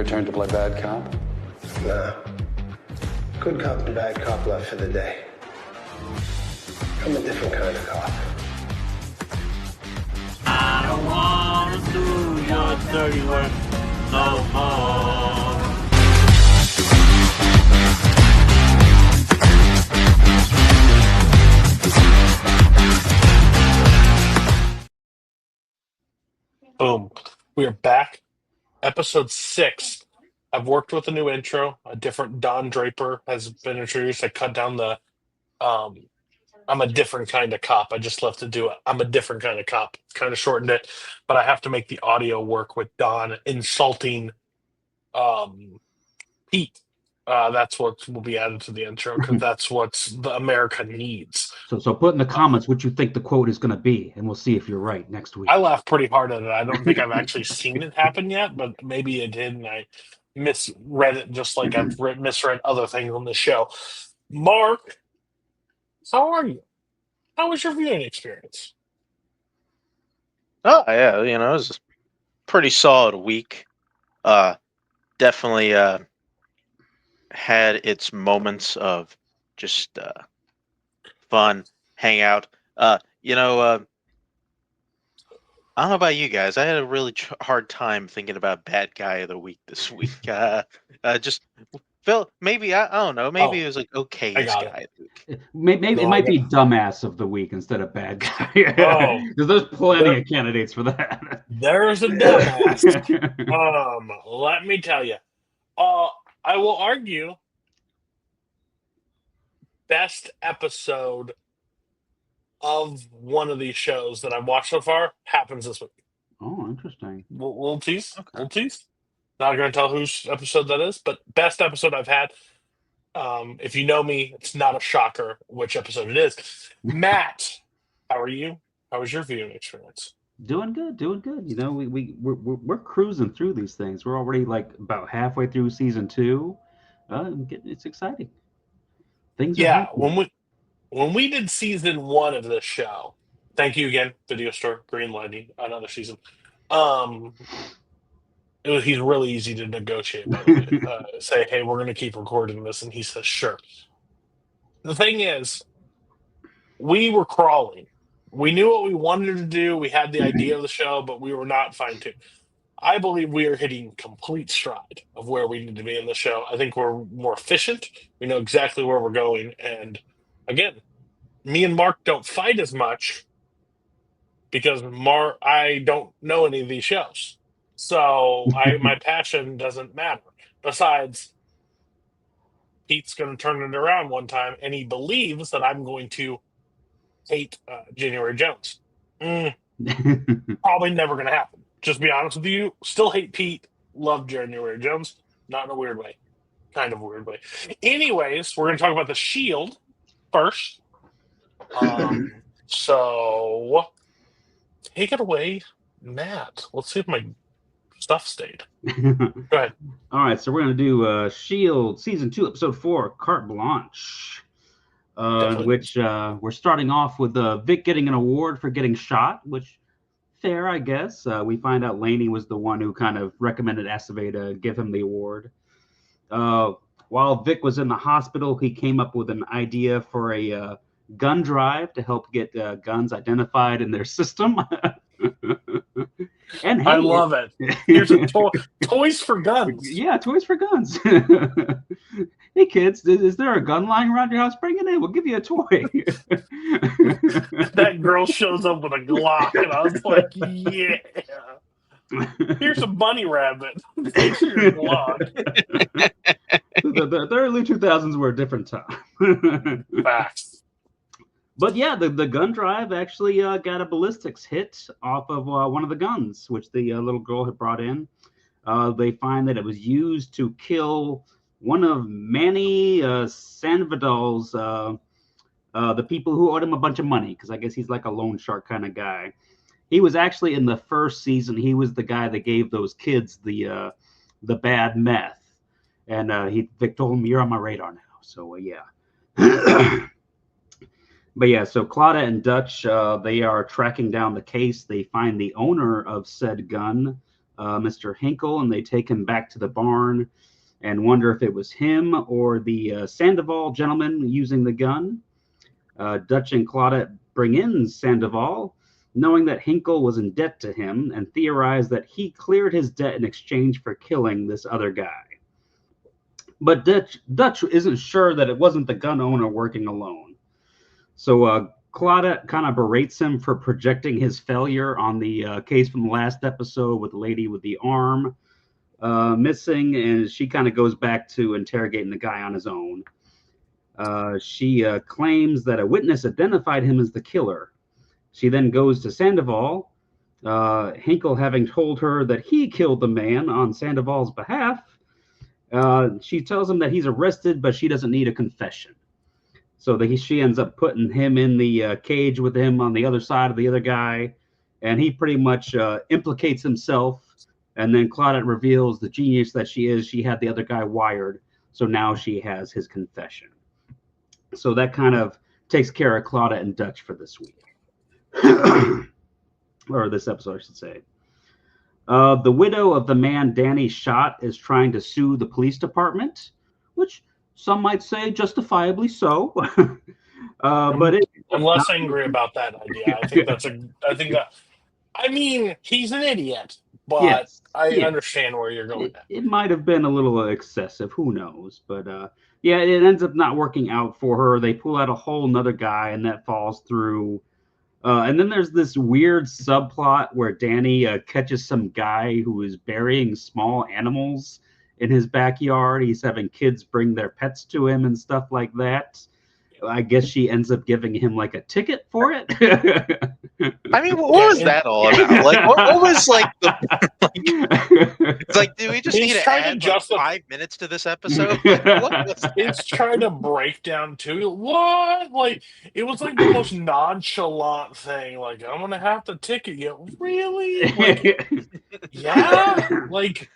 your turn to play bad cop? Nah. Good cop and bad cop left for the day. I'm a different kind of cop. I don't want to do your dirty work no more. Boom. We are back. Episode 6. I've worked with a new intro. A different Don Draper has been introduced. I cut down the I'm a different kind of cop. I just left to do it. I'm a different kind of cop. Kind of shortened it, but I have to make the audio work with Don insulting Pete. That's what will be added to the intro because that's what the America needs. So put in the comments what you think the quote is going to be, and we'll see if you're right next week. I laughed pretty hard at it. I don't think I've actually seen it happen yet, but maybe it did, and I misread it just like I've misread other things on the show. Mark, how are you? How was your viewing experience? Oh yeah, it was a pretty solid week. Definitely had its moments of just fun, hang out. I don't know about you guys. I had a really hard time thinking about bad guy of the week this week. Just Phil, maybe I don't know. Maybe it was like okay guy. Maybe it might be dumbass of the week instead of bad guy. Because there's plenty of candidates for that. There's a dumbass. Let me tell you. I will argue best episode of one of these shows that I've watched so far happens this week. Oh, interesting. We'll tease. Okay. We'll tease. Not going to tell whose episode that is, but best episode I've had. If you know me, it's not a shocker which episode it is. Matt, how are you? How was your viewing experience? Doing good. We're cruising through these things. We're already like about halfway through season 2. It's exciting. Things are happening. When we did season 1 of this show, thank you again, Video Store, Greenlit, another season. He's really easy to negotiate. Say, hey, we're going to keep recording this, and he says, sure. The thing is, we were crawling. We knew what we wanted to do. We had the idea of the show, but we were not fine-tuned. I believe we are hitting complete stride of where we need to be in the show. I think we're more efficient. We know exactly where we're going. And again, me and Mark don't fight as much because I don't know any of these shows. So my passion doesn't matter. Besides, Pete's going to turn it around one time, and he believes that I'm going to hate January Jones. Probably never going to happen. Just be honest with you. Still hate Pete. Love January Jones. Not in a weird way. Kind of a weird way. Anyways, we're going to talk about The Shield first. So take it away, Matt. Let's see if my stuff stayed. Go ahead. All right, so we're going to do Shield Season 2, Episode 4, Carte Blanche. Which we're starting off with Vic getting an award for getting shot, which fair, I guess. We find out Laney was the one who kind of recommended Esteve to give him the award. While Vic was in the hospital, he came up with an idea for a gun drive to help get guns identified in their system. And I love it. Here's a toys for guns. Yeah, toys for guns. Hey kids, is there a gun lying around your house? Bring it in. We'll give you a toy. That girl shows up with a Glock, and I was like, yeah. Here's a bunny rabbit. Thanks for your Glock. The early 2000s were a different time. Facts. But yeah, the gun drive actually got a ballistics hit off of one of the guns, which the little girl had brought in. They find that it was used to kill one of Manny Sanvidal's, the people who owed him a bunch of money, because I guess he's like a loan shark kind of guy. He was actually in the first season. He was the guy that gave those kids the bad meth, and Vic told him, "You're on my radar now." So yeah. But yeah, so Claudia and Dutch, they are tracking down the case. They find the owner of said gun, Mr. Hinkle, and they take him back to the barn and wonder if it was him or the Sandoval gentleman using the gun. Dutch and Claudette bring in Sandoval, knowing that Hinkle was in debt to him, and theorize that he cleared his debt in exchange for killing this other guy. But Dutch isn't sure that it wasn't the gun owner working alone. So Claudette kind of berates him for projecting his failure on the case from the last episode with the lady with the arm missing, and she kind of goes back to interrogating the guy on his own. She claims that a witness identified him as the killer. She then goes to Sandoval, Hinkle having told her that he killed the man on Sandoval's behalf. She tells him that he's arrested, but she doesn't need a confession. So she ends up putting him in the cage with him on the other side of the other guy, and he pretty much implicates himself. And then Claudette reveals the genius that she is. She had the other guy wired, so now she has his confession. So that kind of takes care of Claudette and Dutch for this week. Or this episode, I should say. The widow of the man Danny shot is trying to sue the police department, which some might say justifiably so. But I'm less angry about that idea. I mean, he's an idiot, but yes, I understand where you're going. It might have been a little excessive. Who knows? But yeah, it ends up not working out for her. They pull out a whole nother guy, and that falls through. And then there's this weird subplot where Danny catches some guy who is burying small animals in his backyard. He's having kids bring their pets to him and stuff like that. I guess she ends up giving him like a ticket for it. I mean, what was that all about? Like, what was like it's like, do we just need to add like 5 minutes to this episode? It's trying to break down too. What? Like, it was like the most nonchalant thing. Like, I'm gonna have to ticket you. Really? Like, yeah. Like,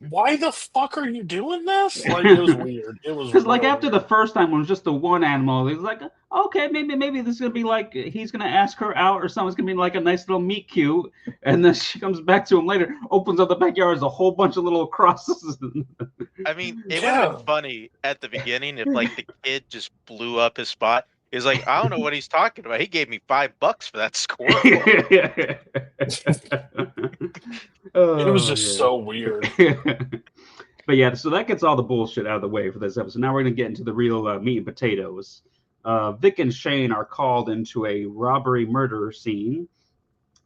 why the fuck are you doing this? Like, it was weird. It was because like after the first time when it was just the one animal. He was like, okay, maybe this is gonna be like he's gonna ask her out or something. It's gonna be like a nice little meet cute. And then she comes back to him later, opens up the backyard, there's a whole bunch of little crosses. I mean, it would have been funny at the beginning if like the kid just blew up his spot. He's like, I don't know what he's talking about. He gave me $5 for that squirrel. It was just so weird. But yeah, so that gets all the bullshit out of the way for this episode. Now we're going to get into the real meat and potatoes. Vic and Shane are called into a robbery murder scene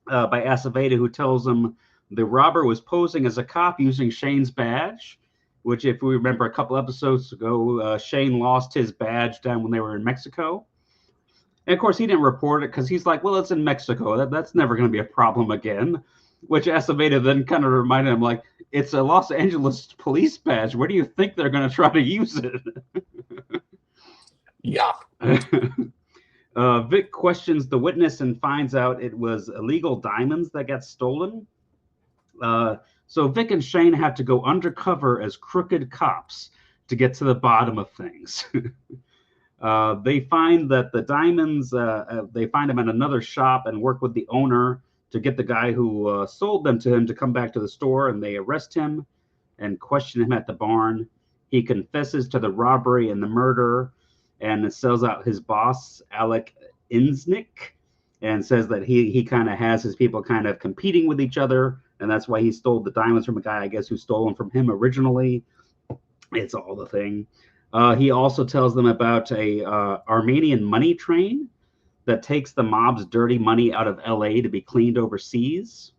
by Aceveda, who tells them the robber was posing as a cop using Shane's badge, which, if we remember a couple episodes ago, Shane lost his badge down when they were in Mexico. And of course, he didn't report it because he's like, well, it's in Mexico. That's never going to be a problem again. Which Aceveda then kind of reminded him, like, it's a Los Angeles police badge. Where do you think they're going to try to use it? Yeah. Vic questions the witness and finds out it was illegal diamonds that got stolen. So Vic and Shane have to go undercover as crooked cops to get to the bottom of things. They find that the diamonds, they find them at another shop and work with the owner to get the guy who sold them to him to come back to the store, and they arrest him and question him at the barn. He confesses to the robbery and the murder and sells out his boss, Alec Insnick, and says that he kind of has his people kind of competing with each other, and that's why he stole the diamonds from a guy, I guess, who stole them from him originally. It's all the thing. He also tells them about a Armenian money train that takes the mob's dirty money out of LA to be cleaned overseas.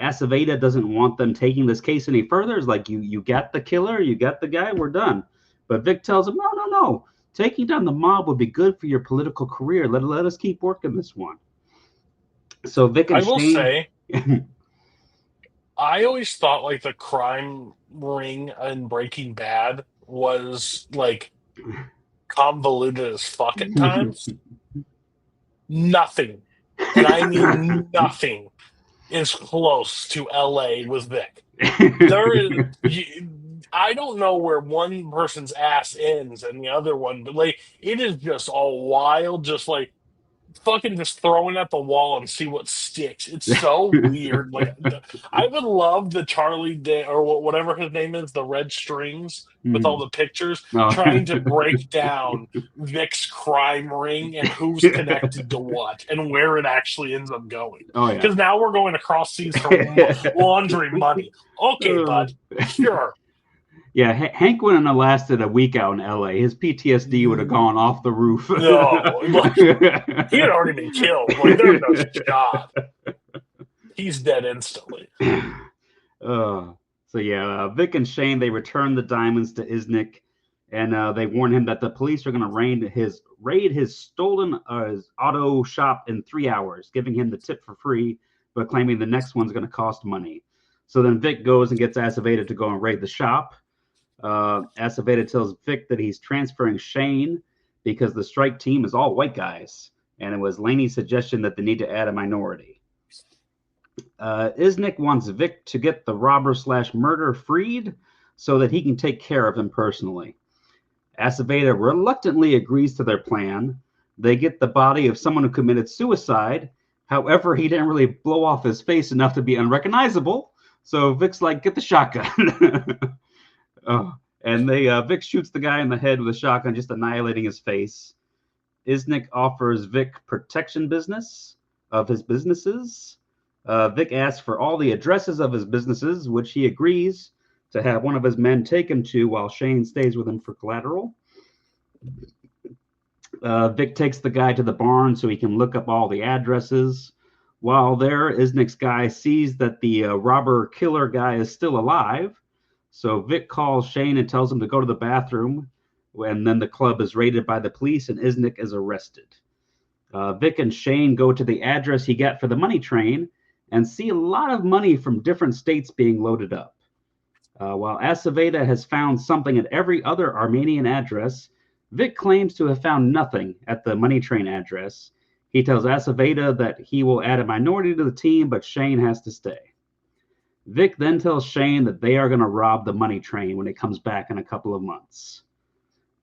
Aceveda doesn't want them taking this case any further. It's like, you got the killer, you got the guy, we're done. But Vic tells him, no. Taking down the mob would be good for your political career. Let us keep working this one. So Vic and I will Shane... say, I always thought like the crime ring in Breaking Bad was like convoluted as fuck at times. Nothing, and I mean nothing, is close to LA with Vic. There is, I don't know where one person's ass ends and the other one, but like it is just all wild, just like fucking just throw it at the wall and see what sticks. It's so weird. Like, I would love the Charlie Day or whatever his name is, the red strings with all the pictures, trying to break down Vic's crime ring and who's connected to what and where it actually ends up going. Because now we're going across seas for laundry money. Okay, bud. Sure. Yeah, Hank wouldn't have lasted a week out in L.A. His PTSD would have gone off the roof. No, like, he had already been killed. Like, there's no shot. He's dead instantly. So yeah, Vic and Shane, they return the diamonds to Isnick, and they warn him that the police are going to raid his stolen his auto shop in 3 hours, giving him the tip for free, but claiming the next one's going to cost money. So then Vic goes and gets Aceveda to go and raid the shop. Aceveda tells Vic that he's transferring Shane because the strike team is all white guys, and it was Laney's suggestion that they need to add a minority. Isnick wants Vic to get the robber/murderer freed so that he can take care of him personally. Aceveda reluctantly agrees to their plan. They get the body of someone who committed suicide. However, he didn't really blow off his face enough to be unrecognizable. So Vic's like, get the shotgun. And Vic shoots the guy in the head with a shotgun, just annihilating his face. Isnick offers Vic protection of his businesses. Vic asks for all the addresses of his businesses, which he agrees to have one of his men take him to while Shane stays with him for collateral. Vic takes the guy to the barn so he can look up all the addresses. While there, Isnick's guy sees that the robber-killer guy is still alive. So Vic calls Shane and tells him to go to the bathroom, and then the club is raided by the police and Isnick is arrested. Vic and Shane go to the address he got for the money train and see a lot of money from different states being loaded up. While Aceveda has found something at every other Armenian address, Vic claims to have found nothing at the money train address. He tells Aceveda that he will add a minority to the team, but Shane has to stay. Vic then tells Shane that they are going to rob the money train when it comes back in a couple of months.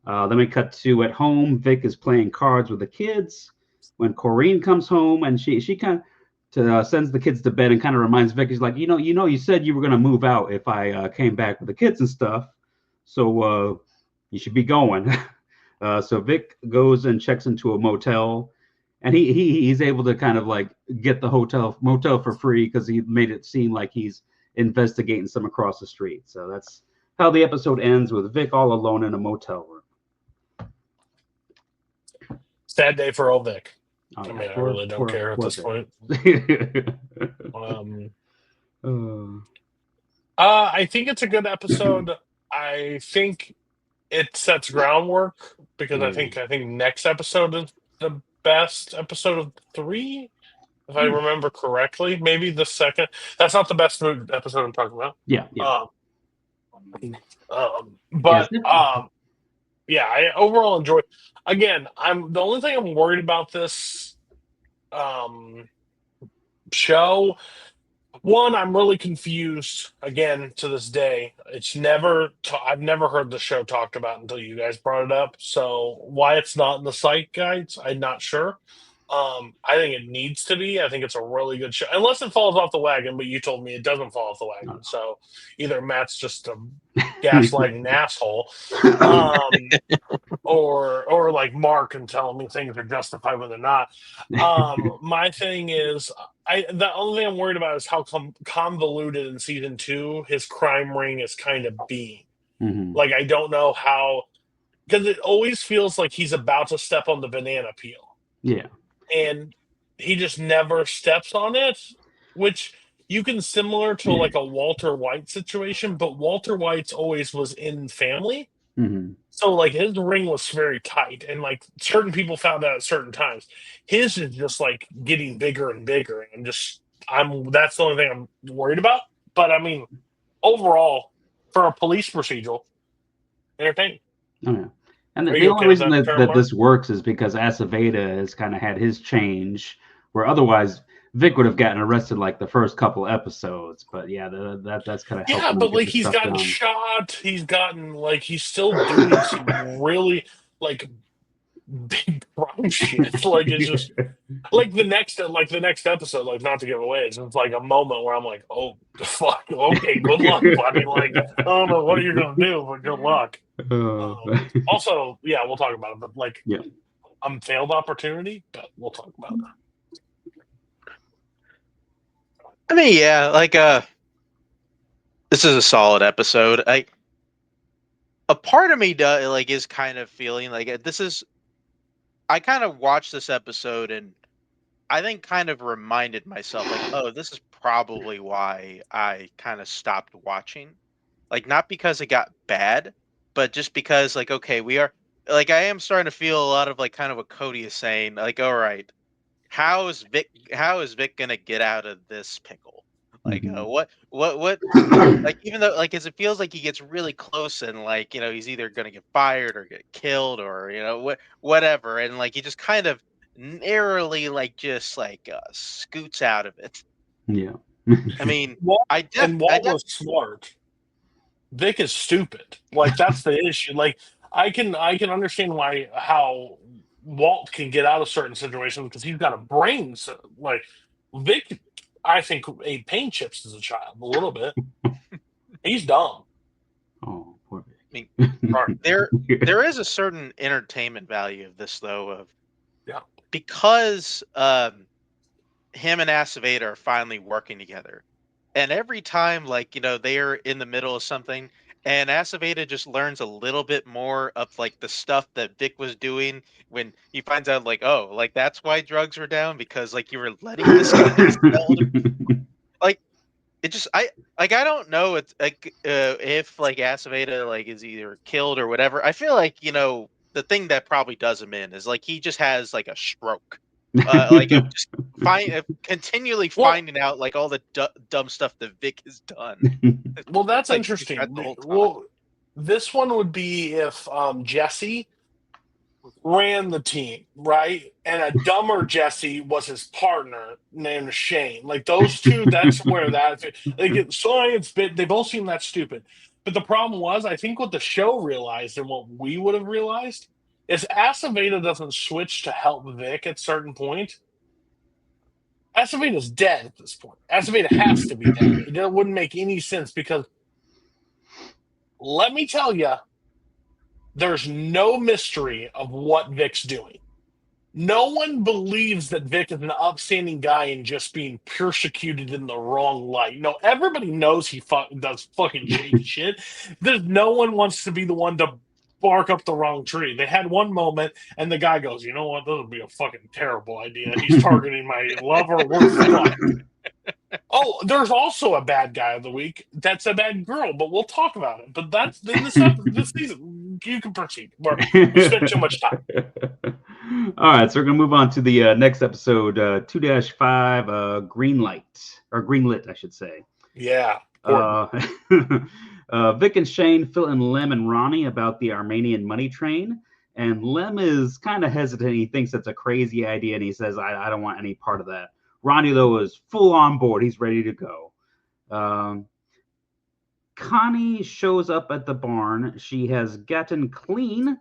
Then we cut to at home. Vic is playing cards with the kids when Corinne comes home, and she kind of sends the kids to bed and kind of reminds Vic, he's like, you said you were going to move out if I came back with the kids and stuff, so you should be going. So Vic goes and checks into a motel, and he's able to kind of like get the motel for free because he made it seem like he's investigating some across the street. So that's how the episode ends, with Vic all alone in a motel room. Sad day for old Vic. I really don't care at this point. I think it's a good episode. I think it sets groundwork because I think next episode is the best episode of 3, if I remember correctly. Maybe the second. That's not the best episode I'm talking about. Yeah. I overall enjoy. Again, the only thing I'm worried about this show. One, I'm really confused again to this day. I've never heard the show talked about until you guys brought it up. So why it's not in the site guides, I'm not sure. I think it needs to be. I think it's a really good show, unless it falls off the wagon. But you told me it doesn't fall off the wagon. No. So either Matt's just a gaslighting asshole, or like Mark and telling me things are justified when they're not. My thing is, the only thing I'm worried about is how convoluted in season 2 his crime ring is kind of being. Mm-hmm. Like, I don't know how, because it always feels like he's about to step on the banana peel. Yeah. And he just never steps on it, which you can similar to like a Walter White situation, but Walter White's always was in family. Mm-hmm. So like his ring was very tight, and like certain people found out at certain times. His is just like getting bigger and bigger, and that's the only thing I'm worried about. But I mean, overall, for a police procedural, entertaining. Oh, yeah. And the only reason that this works is because Aceveda has kind of had his change, where otherwise Vic would have gotten arrested like the first couple episodes. But yeah, that's kind of yeah. But like he's gotten shot, he's gotten like he's still doing some really like big crime shit. Like it's just like the next episode. Like not to give away, it's like a moment where I'm like, oh fuck, okay, good luck, buddy. Like I don't know what you're gonna do, but good luck. Also, yeah, we'll talk about it. But like, yeah, failed opportunity, but we'll talk about it. I mean, yeah, like this is a solid episode. A part of me is kind of feeling like this is. I kind of watched this episode and I think kind of reminded myself like, oh, this is probably why I kind of stopped watching. Like not because it got bad, but just because like, okay, we are like I am starting to feel a lot of like kind of what Cody is saying. Like, all right, how is Vic gonna get out of this pickle? Like what like even though like as it feels like he gets really close and like he's either gonna get fired or get killed or whatever and like he just kind of narrowly like just like scoots out of it. Yeah. I mean, Walt was smart. Vic is stupid. Like that's the issue. Like I can understand how Walt can get out of certain situations because he's got a brain. So, like Vic, I think ate paint chips as a child a little bit. He's dumb. Oh, poor Vic. I mean, there is a certain entertainment value of this though. Because him and Aceveda are finally working together, and every time like they are in the middle of something, and Aceveda just learns a little bit more of like the stuff that Vic was doing when he finds out like, oh, like that's why drugs were down because like you were letting this guy like it just I don't know it's like if like Aceveda like is either killed or whatever. I feel like the thing that probably does him in is like he just has like a stroke, like of just continually finding out like all the dumb stuff that Vic has done. Well, that's like, interesting. Well, this one would be if Jesse ran the team, right? And a dumber Jesse was his partner named Shane. Like those two, that's where that like science bit. They both seem that stupid. But the problem was, I think what the show realized and what we would have realized is Aceveda doesn't switch to help Vic at a certain point. Aceveda's dead at this point. Aceveda has to be dead. It wouldn't make any sense because let me tell you, there's no mystery of what Vic's doing. No one believes that Vic is an upstanding guy and just being persecuted in the wrong light. No, everybody knows he does fucking shady shit. There's no one wants to be the one to bark up the wrong tree. They had one moment, and the guy goes, "You know what? This would be a fucking terrible idea. He's targeting my lover. We're fucked." Oh, there's also a bad guy of the week. That's a bad girl, but we'll talk about it. But that's this season. You can proceed. We spent too much time. All right, so we're gonna move on to the next episode, 2-5, Greenlit, I should say. Yeah. Vic and Shane fill in Lem and Ronnie about the Armenian money train, and Lem is kind of hesitant. He thinks it's a crazy idea, and he says, "I don't want any part of that." Ronnie, though, is full on board. He's ready to go. Connie shows up at the barn. She has gotten clean,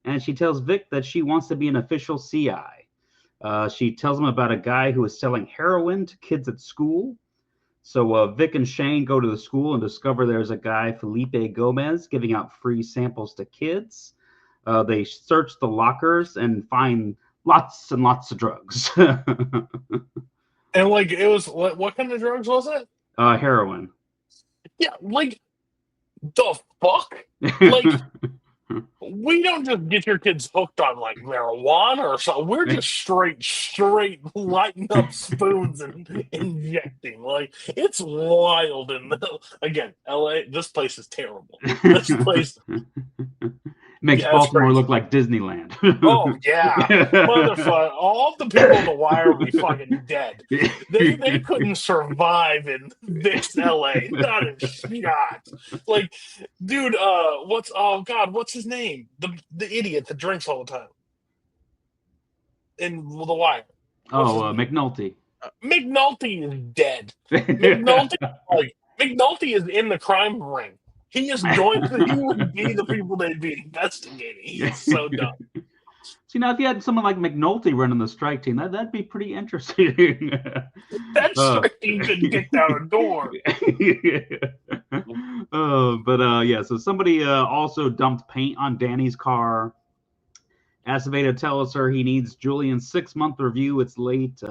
and she tells Vic that she wants to be an official CI. She tells him about a guy who is selling heroin to kids at school. So Vic and Shane go to the school and discover there's a guy, Felipe Gomez, giving out free samples to kids. They search the lockers and find lots and lots of drugs. And like it was, what kind of drugs was it? Heroin. Yeah, like the fuck? Like we don't just get your kids hooked on like marijuana or something. We're just straight lighting up spoons and injecting. Like it's wild. And again, LA, this place is terrible. This place makes Baltimore look like Disneyland. Oh yeah, motherfucker! All the people on the wire would be fucking dead. They couldn't survive in this LA. Not a shot. Like, dude, what's his name? The idiot that drinks all the time in the wire. McNulty. McNulty is dead. McNulty is in the crime ring. He is joined. He would be the people they'd be investigating. He's so dumb. See, now if you had someone like McNulty running the strike team, that'd be pretty interesting. That strike team couldn't kick down a door. Yeah, so somebody also dumped paint on Danny's car. Aceveda tells her he needs Julian's 6-month review. It's late.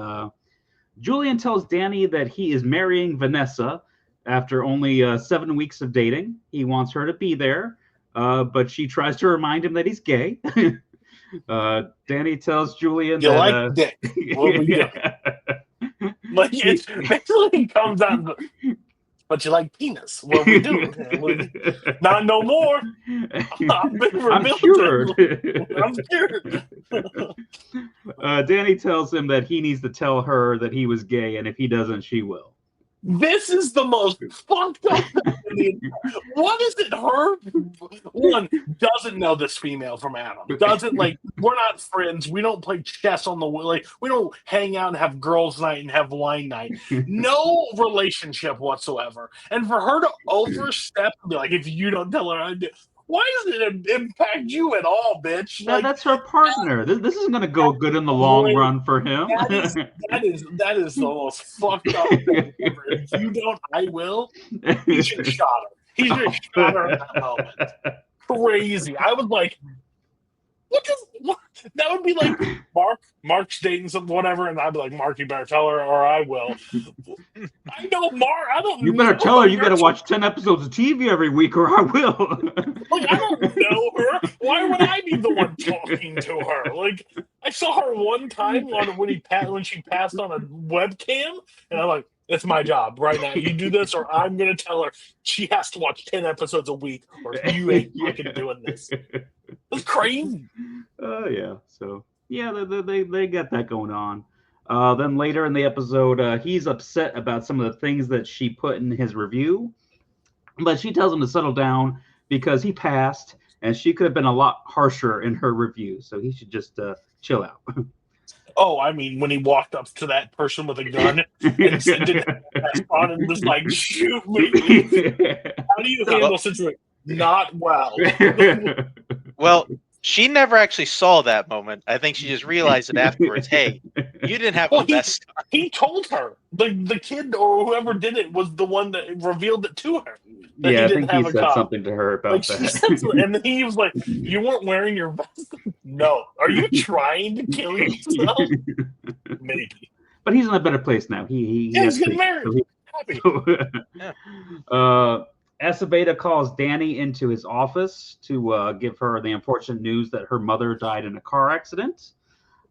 Julian tells Danny that he is marrying Vanessa after only 7 weeks of dating. He wants her to be there, but she tries to remind him that he's gay. Danny tells Julian You that, like dick. What we do? Like, it basically comes out, but you like penis. What we do? Not no more. I'm cured. I'm cured. Danny tells him that he needs to tell her that he was gay, and if he doesn't, she will. This is the most fucked up thing. What is it? Her one doesn't know this female from Adam. Doesn't like. We're not friends. We don't play chess on the like. We don't hang out and have girls' night and have wine night. No relationship whatsoever. And for her to overstep and be like, if you don't tell her, I do. Why does it impact you at all, bitch? Like, that's her partner. This isn't going to go good in the long run for him. That is the most fucked up thing ever. If you don't, I will. He should have shot her. He should have shot her at that moment. Crazy. I was like, what? That would be like Mark's dating some whatever, and I'd be like, Mark, you better tell her, or I will. I know Mark. I don't. You better tell her. You got to watch 10 episodes of TV every week, or I will. Like, I don't know her. Why would I be the one talking to her? Like, I saw her one time when she passed on a webcam, and I'm like, it's my job right now. You do this, or I'm going to tell her she has to watch 10 episodes a week, or you ain't fucking doing this. That's crazy. Oh, yeah. So, yeah, they got that going on. Then later in the episode, he's upset about some of the things that she put in his review, but she tells him to settle down because he passed, and she could have been a lot harsher in her review, so he should just chill out. Oh, I mean, when he walked up to that person with a gun and said, and was like, shoot me. How do you handle situation? Not well. Well, she never actually saw that moment. I think she just realized it afterwards. Hey, you didn't have the best time. He told her. The kid or whoever did it was the one that revealed it to her. Yeah, I think he said something to her about that. And then he was like, you weren't wearing your vest? No. Are you trying to kill yourself? Maybe. But he's in a better place now. He's getting married. So happy. Aceveda calls Danny into his office to give her the unfortunate news that her mother died in a car accident.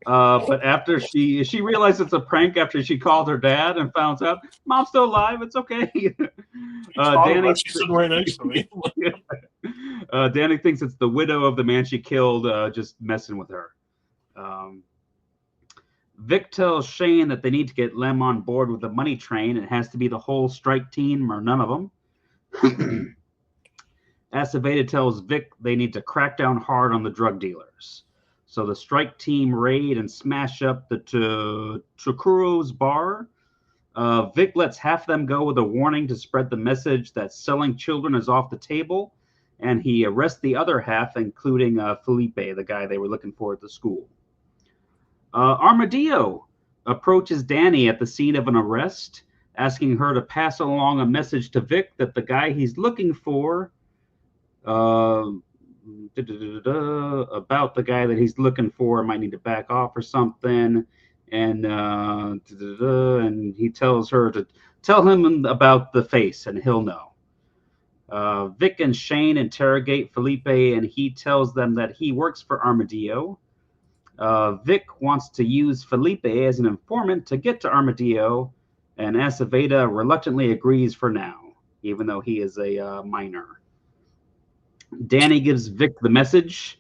But after she realized it's a prank after she called her dad and found out mom's still alive, it's okay. Danny, she's sitting right next to me. Danny thinks it's the widow of the man she killed, just messing with her. Vic tells Shane that they need to get Lem on board with the money train. It has to be the whole strike team or none of them. Aceveda tells Vic they need to crack down hard on the drug dealers. So the strike team raid and smash up the Chukuro's bar. Vic lets half of them go with a warning to spread the message that selling children is off the table. And he arrests the other half, including Felipe, the guy they were looking for at the school. Armadillo approaches Danny at the scene of an arrest, asking her to pass along a message to Vic that the guy he's looking for, about the guy that he's looking for, might need to back off or something. And he tells her to tell him about the face, and he'll know. Vic and Shane interrogate Felipe, and he tells them that he works for Armadillo. Vic wants to use Felipe as an informant to get to Armadillo, and Aceveda reluctantly agrees for now, even though he is a minor. Danny gives Vic the message.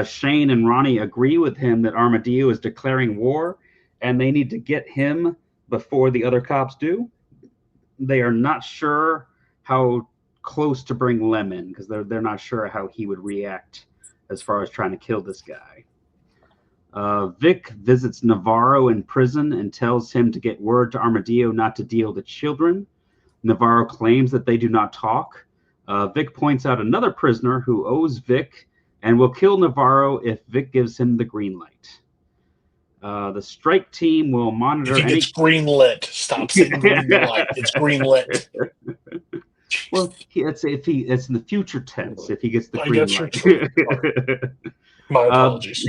Shane and Ronnie agree with him that Armadillo is declaring war, and they need to get him before the other cops do. They are not sure how close to bring Lem in, because they're not sure how he would react as far as trying to kill this guy. Vic visits Navarro in prison and tells him to get word to Armadillo not to deal with children. Navarro claims that they do not talk. Vic points out another prisoner who owes Vic and will kill Navarro if Vic gives him the green light. The strike team will monitor If he gets green lit, stop saying green light. It's green lit. Well, it's in the future tense if he gets the I green guess light. you're true. My apologies.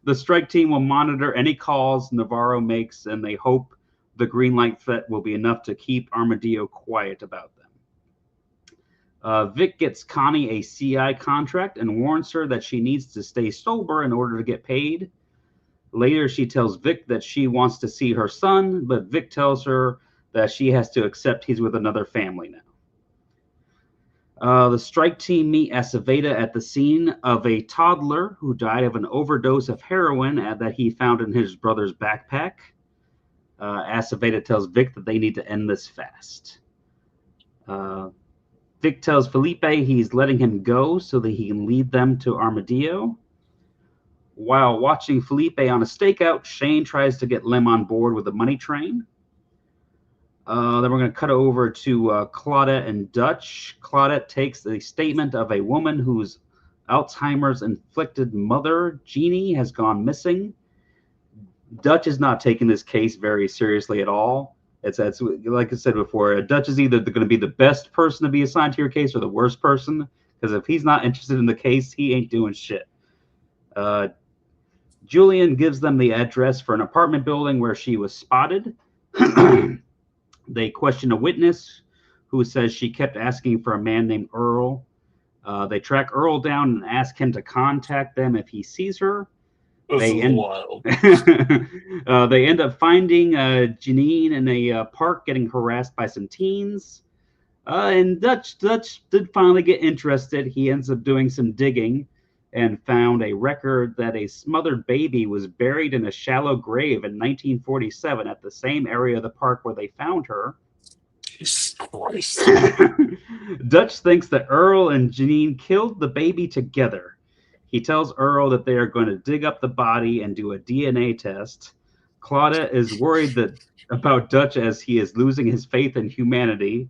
The strike team will monitor any calls Navarro makes, and they hope the green light threat will be enough to keep Armadillo quiet about them. Vic gets Connie a CI contract and warns her that she needs to stay sober in order to get paid. Later, she tells Vic that she wants to see her son, but Vic tells her that she has to accept he's with another family now. The strike team meet Aceveda at the scene of a toddler who died of an overdose of heroin that he found in his brother's backpack. Aceveda tells Vic that they need to end this fast. Vic tells Felipe he's letting him go so that he can lead them to Armadillo. While watching Felipe on a stakeout, Shane tries to get Lem on board with the money train. Then we're going to cut over to Claudette and Dutch. Claudette takes the statement of a woman whose Alzheimer's inflicted mother, Jeannie, has gone missing. Dutch is not taking this case very seriously at all. It's like I said before, Dutch is either going to be the best person to be assigned to your case or the worst person, because if he's not interested in the case, he ain't doing shit. Julian gives them the address for an apartment building where she was spotted. They question a witness who says she kept asking for a man named Earl. They track Earl down and ask him to contact them if he sees her. They end up finding Janine in a park getting harassed by some teens. And Dutch did finally get interested. He ends up doing some digging and found a record that a smothered baby was buried in a shallow grave in 1947 at the same area of the park where they found her. Jesus Christ. Dutch thinks that Earl and Janine killed the baby together. He tells Earl that they are going to dig up the body and do a DNA test. Claudette is worried about Dutch as he is losing his faith in humanity.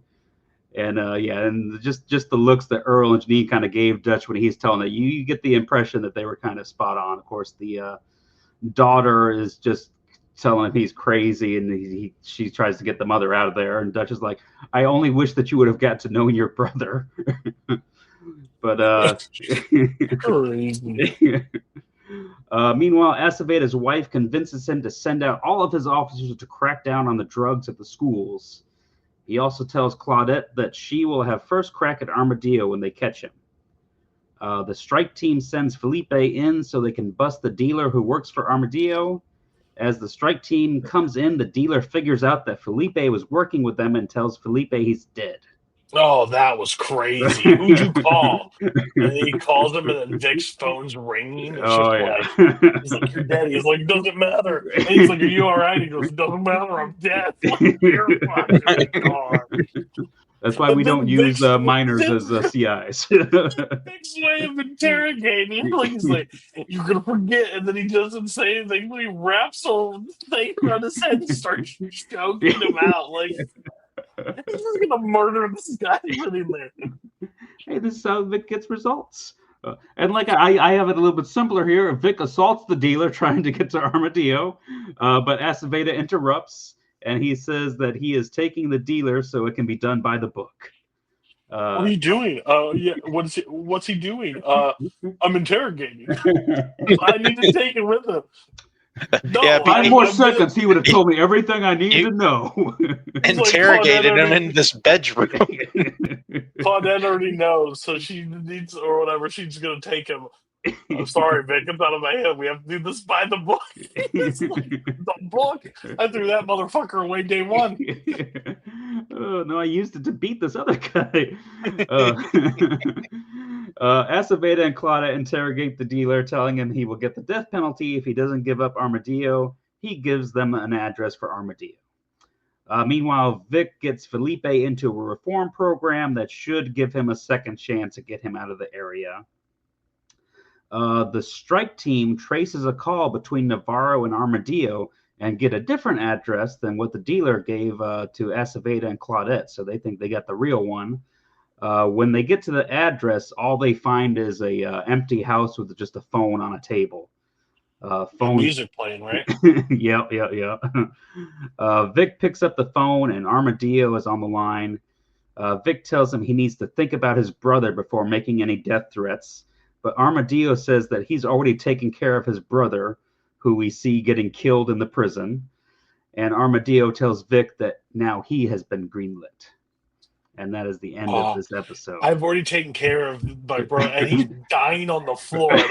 And and just the looks that Earl and Janine kind of gave Dutch when he's telling it, you get the impression that they were kind of spot on. Of course, the daughter is just telling him he's crazy, and she tries to get the mother out of there. And Dutch is like, I only wish that you would have got to know your brother. But meanwhile, Aceveda's wife convinces him to send out all of his officers to crack down on the drugs at the schools. He also tells Claudette that she will have first crack at Armadillo when they catch him. The strike team sends Felipe in so they can bust the dealer who works for Armadillo. As the strike team comes in, the dealer figures out that Felipe was working with them and tells Felipe he's dead. Oh, that was crazy. Who'd you call? And he calls him, and then Vic's phone's ringing. It's he's like, you're dead. He's like, doesn't matter. And he's like, are you all right? He goes, doesn't matter. I'm dead. Like, you're fucking gone. That's why we don't use minors as CIs. Vic's way of interrogating. He's like, you're going to forget. And then he doesn't say anything. He wraps a thing around his head and starts choking him out. Like, he's just going to murder this guy really there. Hey, this is how Vic gets results. And like I have it a little bit simpler here. Vic assaults the dealer trying to get to Armadillo, but Aceveda interrupts. And he says that he is taking the dealer so it can be done by the book. What are you doing? What's he doing? I'm interrogating. I need to take it with him. No, Yeah, 5 more seconds, he would have told me everything I needed to know. Interrogated him in this bedroom. Claudette already knows, so she needs, or whatever, she's going to take him. I'm sorry, Vic, it's out of my head. We have to do this by the book. It's like, the book? I threw that motherfucker away day one. Oh, no, I used it to beat this other guy. Aceveda and Claudia interrogate the dealer, telling him he will get the death penalty if he doesn't give up Armadillo. He gives them an address for Armadillo. Meanwhile, Vic gets Felipe into a reform program that should give him a second chance to get him out of the area. The strike team traces a call between Navarro and Armadillo and get a different address than what the dealer gave to Aceveda and Claudette, so they think they got the real one. When they get to the address, all they find is a empty house with just a phone on a table. Phone music playing, right? Yeah. Vic picks up the phone, and Armadillo is on the line. Vic tells him he needs to think about his brother before making any death threats. But Armadillo says that he's already taken care of his brother, who we see getting killed in the prison. And Armadillo tells Vic that now he has been greenlit. And that is the end of this episode. I've already taken care of my brother, and he's dying on the floor. And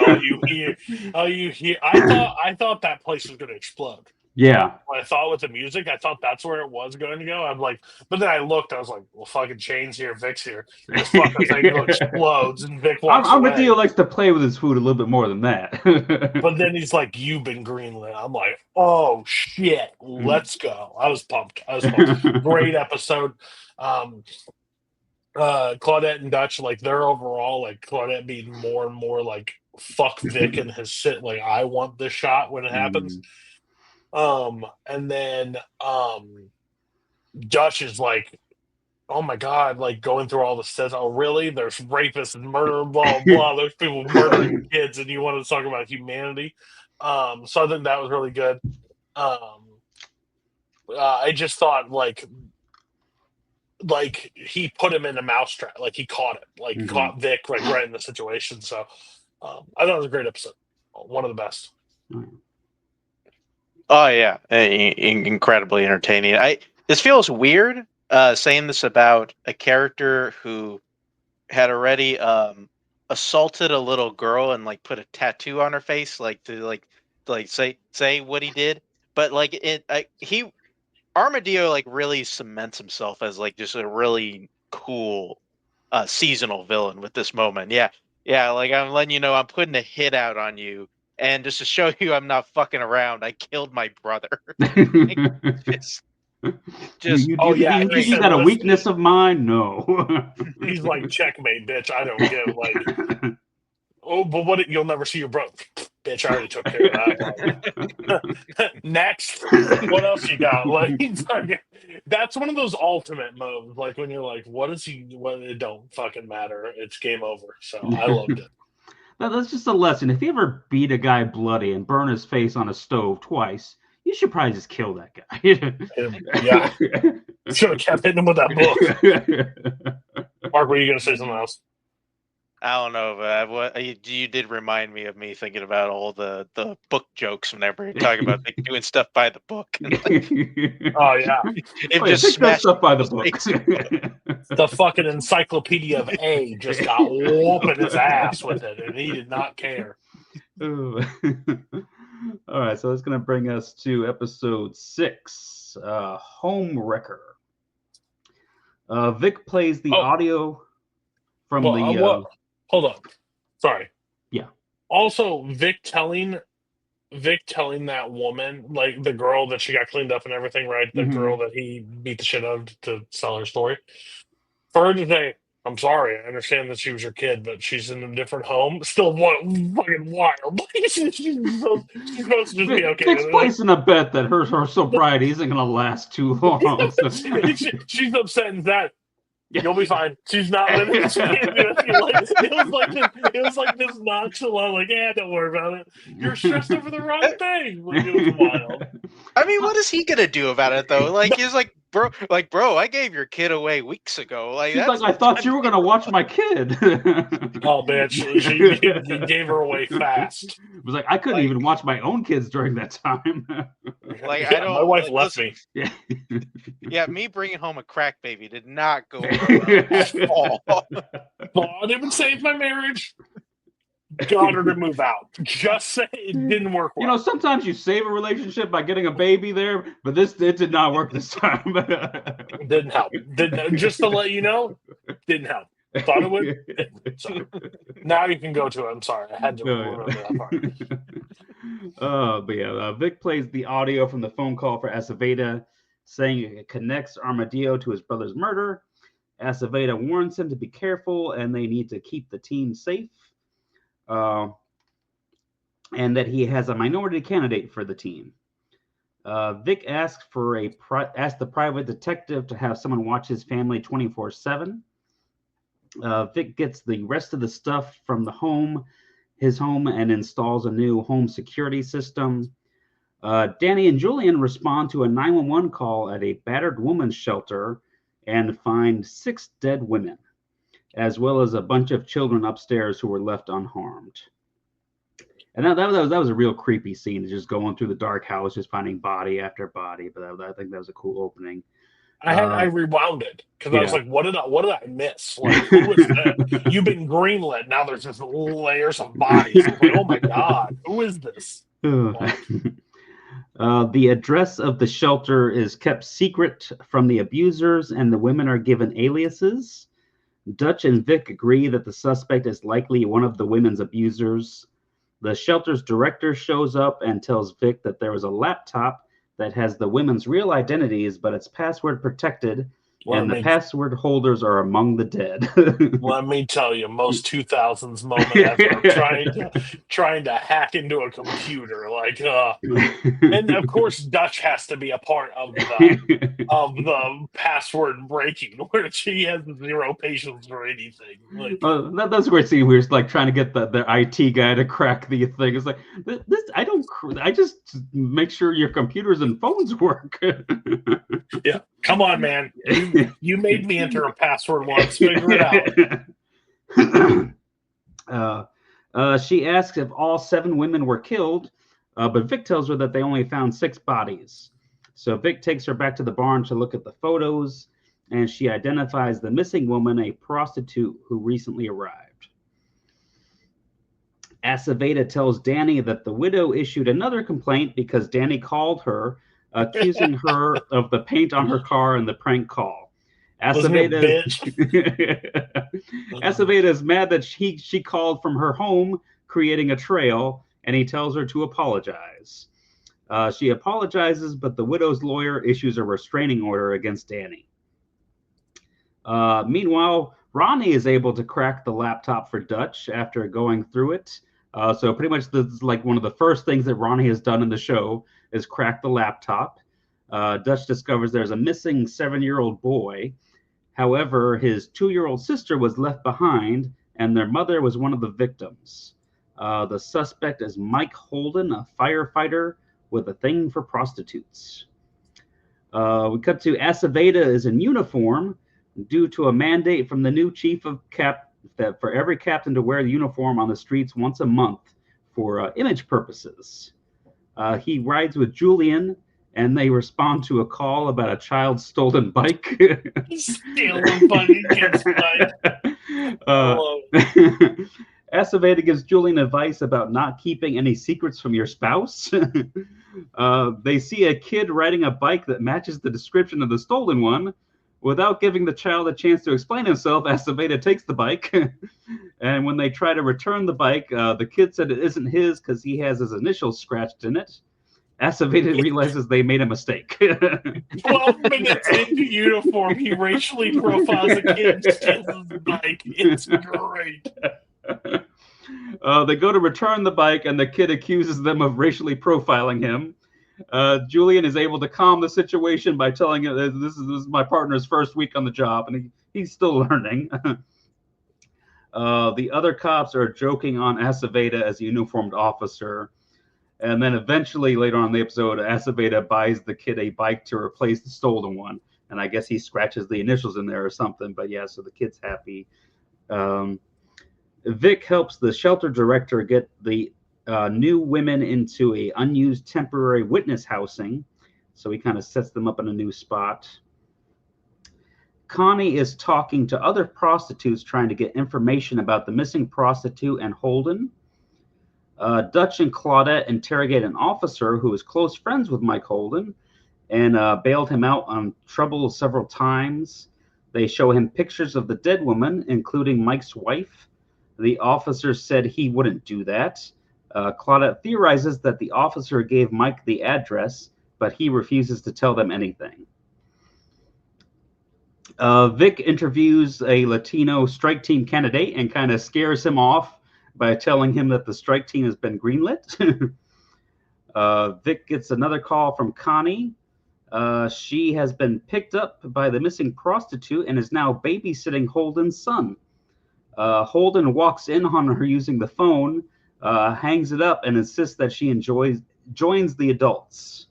all you hear. I thought that place was going to explode. Yeah. When I thought with the music, I thought that's where it was going to go. I'm like, but then I looked. I was like, well, fucking Shane's here, Vic's here. This fucking thing explodes, and Vic walks away. Armadillo likes to play with his food a little bit more than that. But then he's like, "You've been greenlit." I'm like, "Oh shit, let's go!" I was pumped. Great episode. Claudette and Dutch, like they're overall like Claudette being more and more like fuck Vic and his shit. Like I want this shot when it happens. And then Dutch is like, oh my god, like going through all the steps. Oh really? There's rapists and murder, blah blah. There's people murdering kids, and you want to talk about humanity. So I think that was really good. I just thought like he put him in a mousetrap, like he caught it, like caught Vic like right in the situation. So I thought it was a great episode, one of the best. Oh yeah, incredibly entertaining. This feels weird saying this about a character who had already assaulted a little girl and like put a tattoo on her face, like to say what he did. But like Armadillo like really cements himself as like just a really cool seasonal villain with this moment. Yeah, like I'm letting you know I'm putting a hit out on you. And just to show you I'm not fucking around, I killed my brother. Just you got a weakness of mine? No. He's like, checkmate, bitch. I don't give like. Oh, but what? You'll never see your brother, bitch. I already took care of that. Next, what else you got? Like, that's one of those ultimate moves. Like when you're like, what is he? What? It don't fucking matter. It's game over. So I loved it. That's just a lesson. If you ever beat a guy bloody and burn his face on a stove twice, you should probably just kill that guy. Yeah. Should have kept hitting him with that book. Mark, were you going to say something else? I don't know, but you did remind me of me thinking about all the book jokes whenever you're talking about doing stuff by the book. Oh, yeah. Just smashed stuff by the book. The fucking Encyclopedia of A just got whooping his ass with it, and he did not care. All right, so that's going to bring us to episode 6, Homewrecker. Vic plays the audio from Hold on. Sorry. Yeah. Also, Vic telling that woman, like the girl that she got cleaned up and everything, right? The girl that he beat the shit out of to sell her story. For her to say, I'm sorry, I understand that she was your kid, but she's in a different home. Still fucking wild. She's supposed to just be okay. Vic's placing a bet that her sobriety isn't going to last too long. She's upset in that. You'll be fine. She's not living. It was like this nonchalant, like, yeah, don't worry about it. You're stressed over the wrong thing. Like, it was wild. I mean, what is he gonna do about it though? Like, he's like, bro, I gave your kid away weeks ago. Like, she's like, I thought you were gonna watch my kid. Oh, bitch, she gave her away fast. It was like I couldn't even watch my own kids during that time. Like, my wife left me. Yeah. Yeah, me bringing home a crack baby did not go at all. Bought him and saved my marriage. Got her to move out. Just say it didn't work well. You know, sometimes you save a relationship by getting a baby there, but it did not work this time. Didn't help. Just to let you know, didn't help. Thought it would. So, now you can go to it. I'm sorry. I had to remember that part. But yeah, Vic plays the audio from the phone call for Aceveda, saying it connects Armadillo to his brother's murder. Aceveda warns him to be careful and they need to keep the team safe. And that he has a minority candidate for the team. Vic asks the private detective to have someone watch his family 24/7. Vic gets the rest of the stuff from his home, and installs a new home security system. Danny and Julian respond to a 911 call at a battered woman's shelter and find 6 dead women, as well as a bunch of children upstairs who were left unharmed. And that was a real creepy scene, just going through the dark house, just finding body after body. But I think that was a cool opening. I rewound it because I was yeah. like, what did I miss? Like, who was that? You've been greenlit. Now there's just layers of bodies. I was like, oh my God, who is this? The address of the shelter is kept secret from the abusers, and the women are given aliases. Dutch and Vic agree that the suspect is likely one of the women's abusers. The shelter's director shows up and tells Vic that there was a laptop that has the women's real identities, but it's password protected, and the password holders are among the dead. Let me tell you, most 2000s moment ever, trying to hack into a computer, and of course Dutch has to be a part of the password breaking, where she has 0 patience for anything. That's a great scene where he's like trying to get the IT guy to crack the thing. It's like, I just make sure your computers and phones work. Yeah, come on, man. You made me enter a password once. Figure it out. She asks if all 7 women were killed, but Vic tells her that they only found 6 bodies. So Vic takes her back to the barn to look at the photos, and she identifies the missing woman, a prostitute who recently arrived. Aceveda tells Danny that the widow issued another complaint because Danny called her, accusing her of the paint on her car in the prank call. Aceveda is mad that she called from her home, creating a trail, and he tells her to apologize. She apologizes, but the widow's lawyer issues a restraining order against Danny. Meanwhile, Ronnie is able to crack the laptop for Dutch after going through it. So pretty much this is like one of the first things that Ronnie has done in the show is crack the laptop. Dutch discovers there's a missing 7-year-old boy. However, his 2-year-old sister was left behind, and their mother was one of the victims. The suspect is Mike Holden, a firefighter with a thing for prostitutes. We cut to Aceveda is in uniform due to a mandate from the new chief of that for every captain to wear the uniform on the streets once a month for image purposes. He rides with Julian, and they respond to a call about a child's stolen bike. Stealing buddy gets bike. Aceveda gives Julian advice about not keeping any secrets from your spouse. They see a kid riding a bike that matches the description of the stolen one. Without giving the child a chance to explain himself, Aceveda takes the bike. And when they try to return the bike, the kid said it isn't his because he has his initials scratched in it. Aceveda realizes they made a mistake. 12 minutes into uniform, he racially profiles a kid and steals his bike. It's great. They go to return the bike, and the kid accuses them of racially profiling him. Julian is able to calm the situation by telling him this is my partner's first week on the job, and he's still learning. The other cops are joking on Aceveda as a uniformed officer. And then eventually, later on in the episode, Aceveda buys the kid a bike to replace the stolen one. And I guess he scratches the initials in there or something. But yeah, so the kid's happy. Vic helps the shelter director get the new women into a unused temporary witness housing. So he kind of sets them up in a new spot. Connie is talking to other prostitutes trying to get information about the missing prostitute and Holden. Dutch and Claudette interrogate an officer who is close friends with Mike Holden and bailed him out on trouble several times. They show him pictures of the dead woman, including Mike's wife. The officer said he wouldn't do that. Claudette theorizes that the officer gave Mike the address, but he refuses to tell them anything. Vic interviews a Latino strike team candidate and kind of scares him off by telling him that the strike team has been greenlit. Vic gets another call from Connie. She has been picked up by the missing prostitute and is now babysitting Holden's son. Holden walks in on her using the phone, hangs it up, and insists that she joins the adults.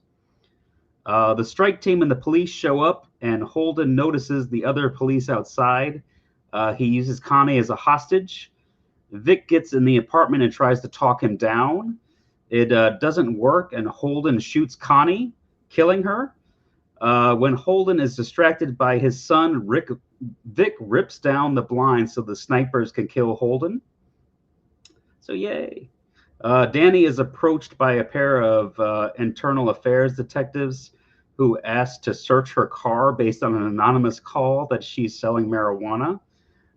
The strike team and the police show up, and Holden notices the other police outside. He uses Connie as a hostage. Vic gets in the apartment and tries to talk him down. It doesn't work, and Holden shoots Connie, killing her. When Holden is distracted by his son, Vic rips down the blind so the snipers can kill Holden. So yay. Danny is approached by a pair of internal affairs detectives who ask to search her car based on an anonymous call that she's selling marijuana,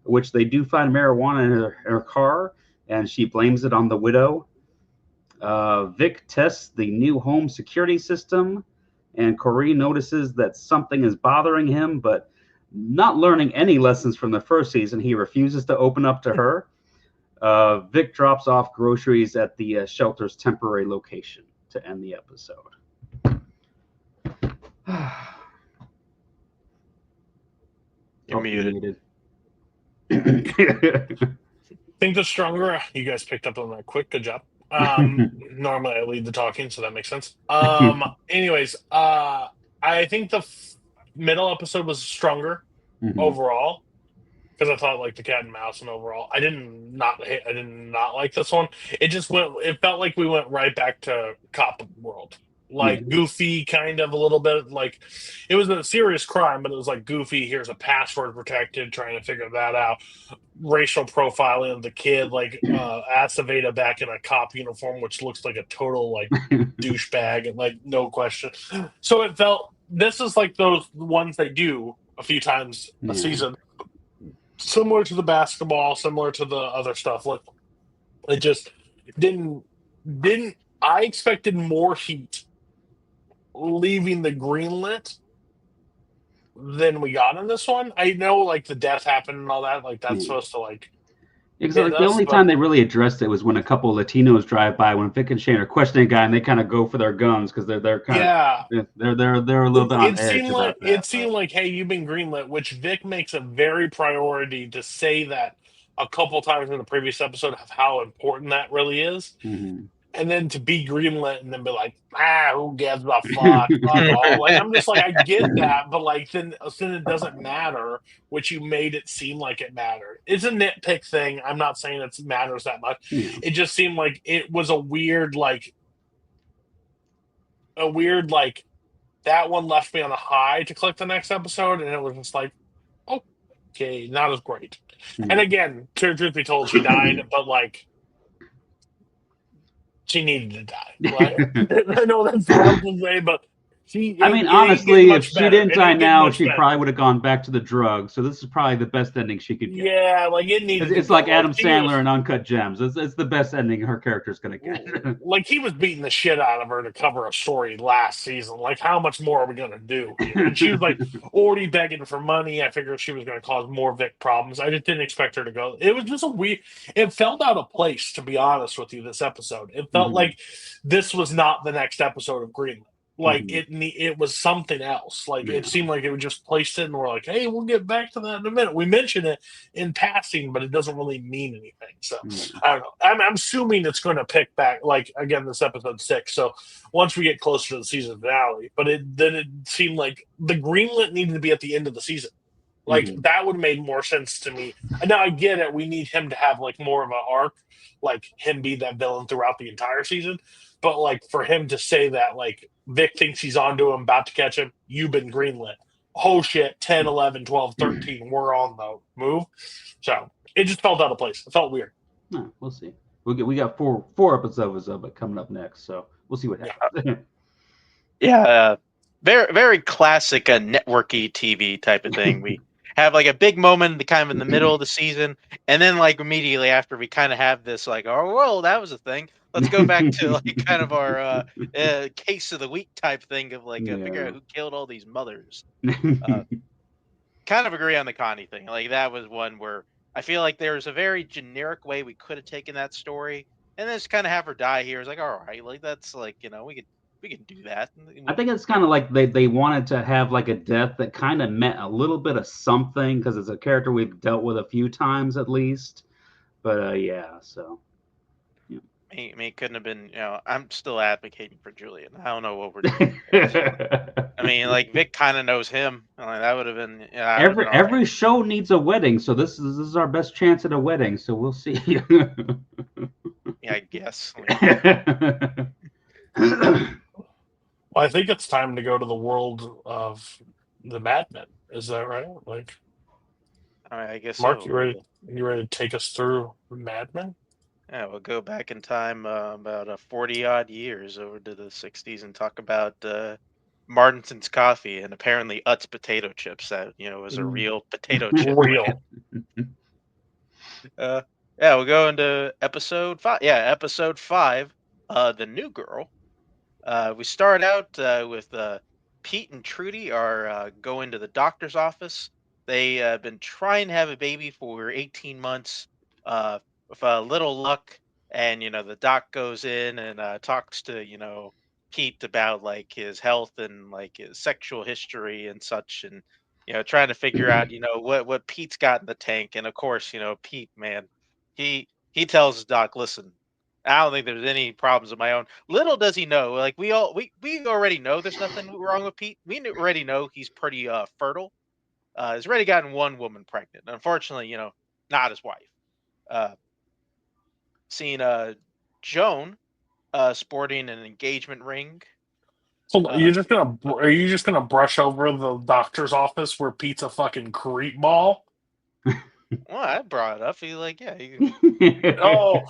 which they do find marijuana in her car, and she blames it on the widow. Vic tests the new home security system, and Corey notices that something is bothering him, but not learning any lessons from the first season, he refuses to open up to her. Vic drops off groceries at the shelter's temporary location to end the episode. You're muted. Think the stronger. You guys picked up on that quick. Good job. Normally I lead the talking, so that makes sense. Anyways, I think the middle episode was stronger overall, because I thought like the cat and mouse, and overall I did not like this one. It felt like we went right back to cop world, like goofy, kind of a little bit. Like it was a serious crime, but it was like goofy. Here's a password protected, trying to figure that out. Racial profiling of the kid, like Aceveda back in a cop uniform, which looks like a total like douchebag, and like no question. So it felt, this is like those ones they do a few times a season, similar to the basketball, similar to the other stuff. Like it just didn't. I expected more heat leaving the Greenlit than we got in this one. I know like the death happened and all that, like that's supposed to like because like, the only time they really addressed it was when a couple of Latinos drive by, when Vic and Shane are questioning a guy, and they kind of go for their guns because they're kind of they're a little bit on edge. It seemed like, hey, you've been greenlit, which Vic makes a very priority to say that a couple times in the previous episode of how important that really is. And then to be greenlit and then be like, who gives a fuck? Like, I'm just like, I get that, but like then it doesn't matter, which you made it seem like it mattered. It's a nitpick thing. I'm not saying it matters that much. It just seemed like it was a weird like that one left me on a high to click the next episode, and it was just like, okay, not as great. And again, truth be told, she died, but like, she needed to die. Like, I know that's hard to say, but honestly, if she didn't die now, she probably would have gone back to the drugs. So this is probably the best ending she could get. Yeah, like it needed. It's like Adam Sandler in Uncut Gems. It's the best ending her character's going to get. Like he was beating the shit out of her to cover a story last season. Like how much more are we going to do? And she was like already begging for money. I figured she was going to cause more Vic problems. I just didn't expect her to go. It was just it felt out of place, to be honest with you, this episode. It felt like this was not the next episode of Greenlit. Like it was something else. Like it seemed like it was just placed it, and we're like, hey, we'll get back to that in a minute. We mention it in passing, but it doesn't really mean anything. So I don't know. I'm assuming it's going to pick back. Like again, this episode 6. So once we get closer to the season finale, but then it seemed like the Greenlit needed to be at the end of the season. Like that would have made more sense to me. And now I get it. We need him to have like more of an arc, like him be that villain throughout the entire season. But like for him to say that, like Vic thinks he's onto him, about to catch him, you've been greenlit. Oh shit, 10, 11, 12, 13, we're on the move. So it just felt out of place. It felt weird. No, we'll see. We got four episodes of it coming up next, so we'll see what happens. Very very classic networky TV type of thing. We have like a big moment kind of in the middle of the season, and then like immediately after we kind of have this like, oh well, that was a thing. Let's go back to like kind of our case of the week type thing of like figure out who killed all these mothers. Kind of agree on the Connie thing. Like that was one where I feel like there's a very generic way we could have taken that story and then just kind of have her die here. It's like, all right, like that's like, we We can do that. I think it's kind of like they wanted to have like a death that kind of meant a little bit of something because it's a character we've dealt with a few times at least. But yeah, so. I mean, it couldn't have been. I'm still advocating for Julian. I don't know what we're doing. I mean, like Vic kind of knows him. Like, that would have been. Yeah, every show needs a wedding, so this is our best chance at a wedding. So we'll see. Yeah, I guess. Well, I think it's time to go to the world of the Mad Men. Is that right? Like, I guess Mark, so. you ready to take us through Mad Men? Yeah, we'll go back in time about 40 odd years over to the 60s and talk about Martinson's coffee and apparently Utz potato chips. That was a real potato chip. Real. Yeah, we'll go into episode 5. Yeah, episode 5, The New Girl. We start out with Pete and Trudy are going to the doctor's office. They have been trying to have a baby for 18 months with a little luck. And, the doc goes in and talks to, Pete about like his health and like his sexual history and such. And, trying to figure out, what Pete's got in the tank. And of course, Pete, man, he tells the doc, listen, I don't think there's any problems of my own. Little does he know, like we already know there's nothing wrong with Pete. We already know he's pretty fertile. He's already gotten one woman pregnant. Unfortunately, not his wife. Seeing Joan sporting an engagement ring. So are you just gonna brush over the doctor's office where Pete's a fucking creep ball? Well, I brought it up. He's like, yeah. Oh,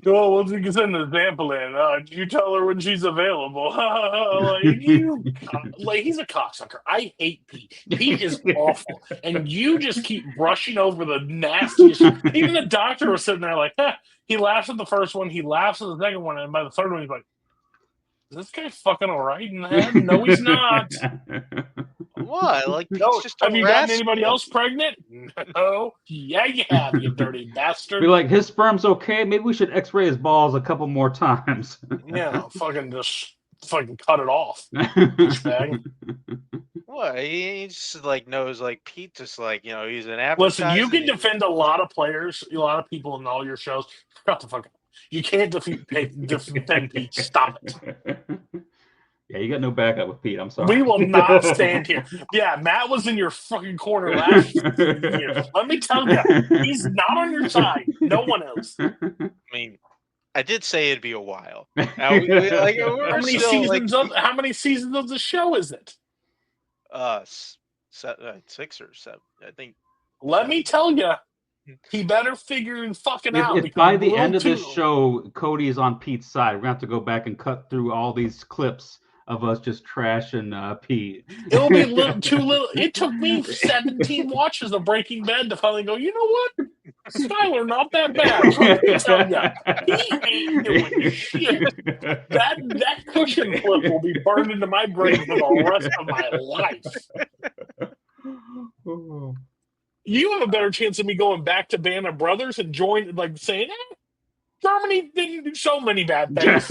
let's get an example in. You tell her when she's available. He's a cocksucker. I hate Pete. Pete is awful, and you just keep brushing over the nastiest. Even the doctor was sitting there like, he laughs at the first one, he laughs at the second one, and by the third one, he's like, "Is this guy fucking all right in the head?" No, he's not. What? Like, no, just have you gotten anybody else pregnant? No. Yeah, you have, you dirty bastard. Be like, his sperm's okay. Maybe we should X-ray his balls a couple more times. Yeah, fucking cut it off. Douchebag. What? He just like knows like Pete just like he's an advertiser. Listen, you can defend a lot of players, a lot of people in all your shows. Shut the fuck up. You can't defend Pete. Stop it. Yeah, you got no backup with Pete. I'm sorry. We will not stand here. Yeah, Matt was in your fucking corner last year. Let me tell you, he's not on your side. No one else. I mean, I did say it'd be a while. Now, how many seasons of the show is it? 6 or 7, I think. Let me tell you, he better figure and fucking out. If by the end of this show, Cody is on Pete's side, we're gonna have to go back and cut through all these clips of us just trashing Pete. It'll be too little. It took me 17 watches of Breaking Bad to finally go, you know what? Skyler, not that bad. So let me tell you, he ain't doing shit. That cushion clip will be burned into my brain for the rest of my life. You have a better chance of me going back to Band of Brothers and saying, Germany didn't do so many bad things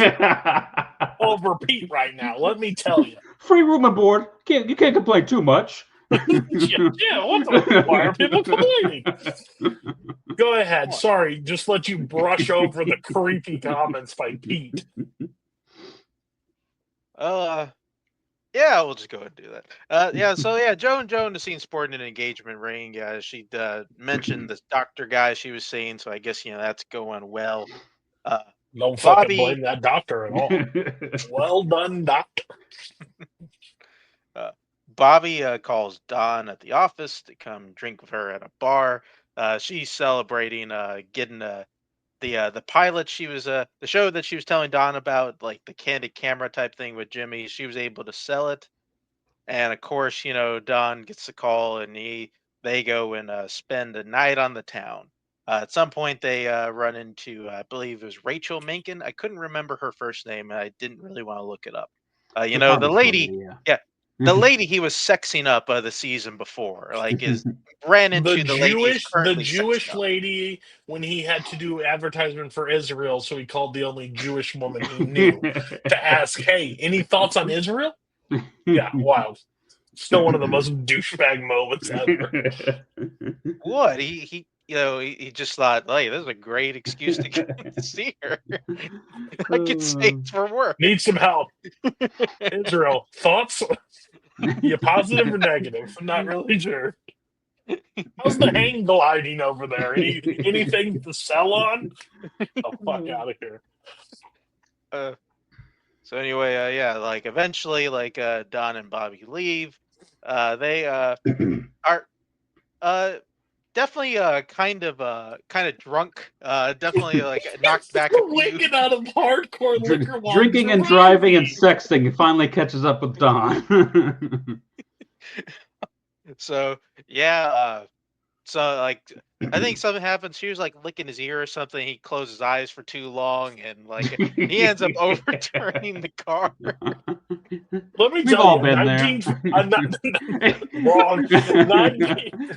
over Pete right now. Let me tell you. Free room and board. You can't complain too much. Yeah, what the? Why are people complaining? Go ahead. Sorry, just let you brush over the creepy comments by Pete. Yeah, we'll just go ahead and do that. So Joan is seen sporting an engagement ring. She mentioned this doctor guy she was seeing, so I guess that's going well. Don't fucking blame that doctor at all. Well done, doctor. Bobby calls Don at the office to come drink with her at a bar. She's celebrating getting the pilot she was the show that she was telling Don about, like the candid camera type thing with Jimmy. She was able to sell it, and of course, Don gets the call, and they go and spend a night on the town. At some point, they run into I believe it was Rachel Menken. I couldn't remember her first name, and I didn't really want to look it up. The lady, the lady he was sexing up the season before, like ran into the lady he's The currently Jewish sexing up. lady when he had to do advertisement for Israel, so he called the only Jewish woman he knew to ask, "Hey, any thoughts on Israel?" Yeah, wild. Still one of the most douchebag moments ever. What he just thought, hey, this is a great excuse to get to see her. I could say it's for work. Need some help. Israel, thoughts? You positive or negative? I'm not really sure. How's the hang gliding over there? Anything to sell on? Oh, fuck out of here. So anyway, yeah, like eventually, like Don and Bobby leave. They are definitely kind of drunk. Definitely like knocked back a few. Wicked out of hardcore liquor while Drinking and driving and sexting finally catches up with Don. So yeah, so like I think something happens. She was like licking his ear or something. He closed his eyes for too long, and like he ends up overturning the car. Let me We've tell all you, been there.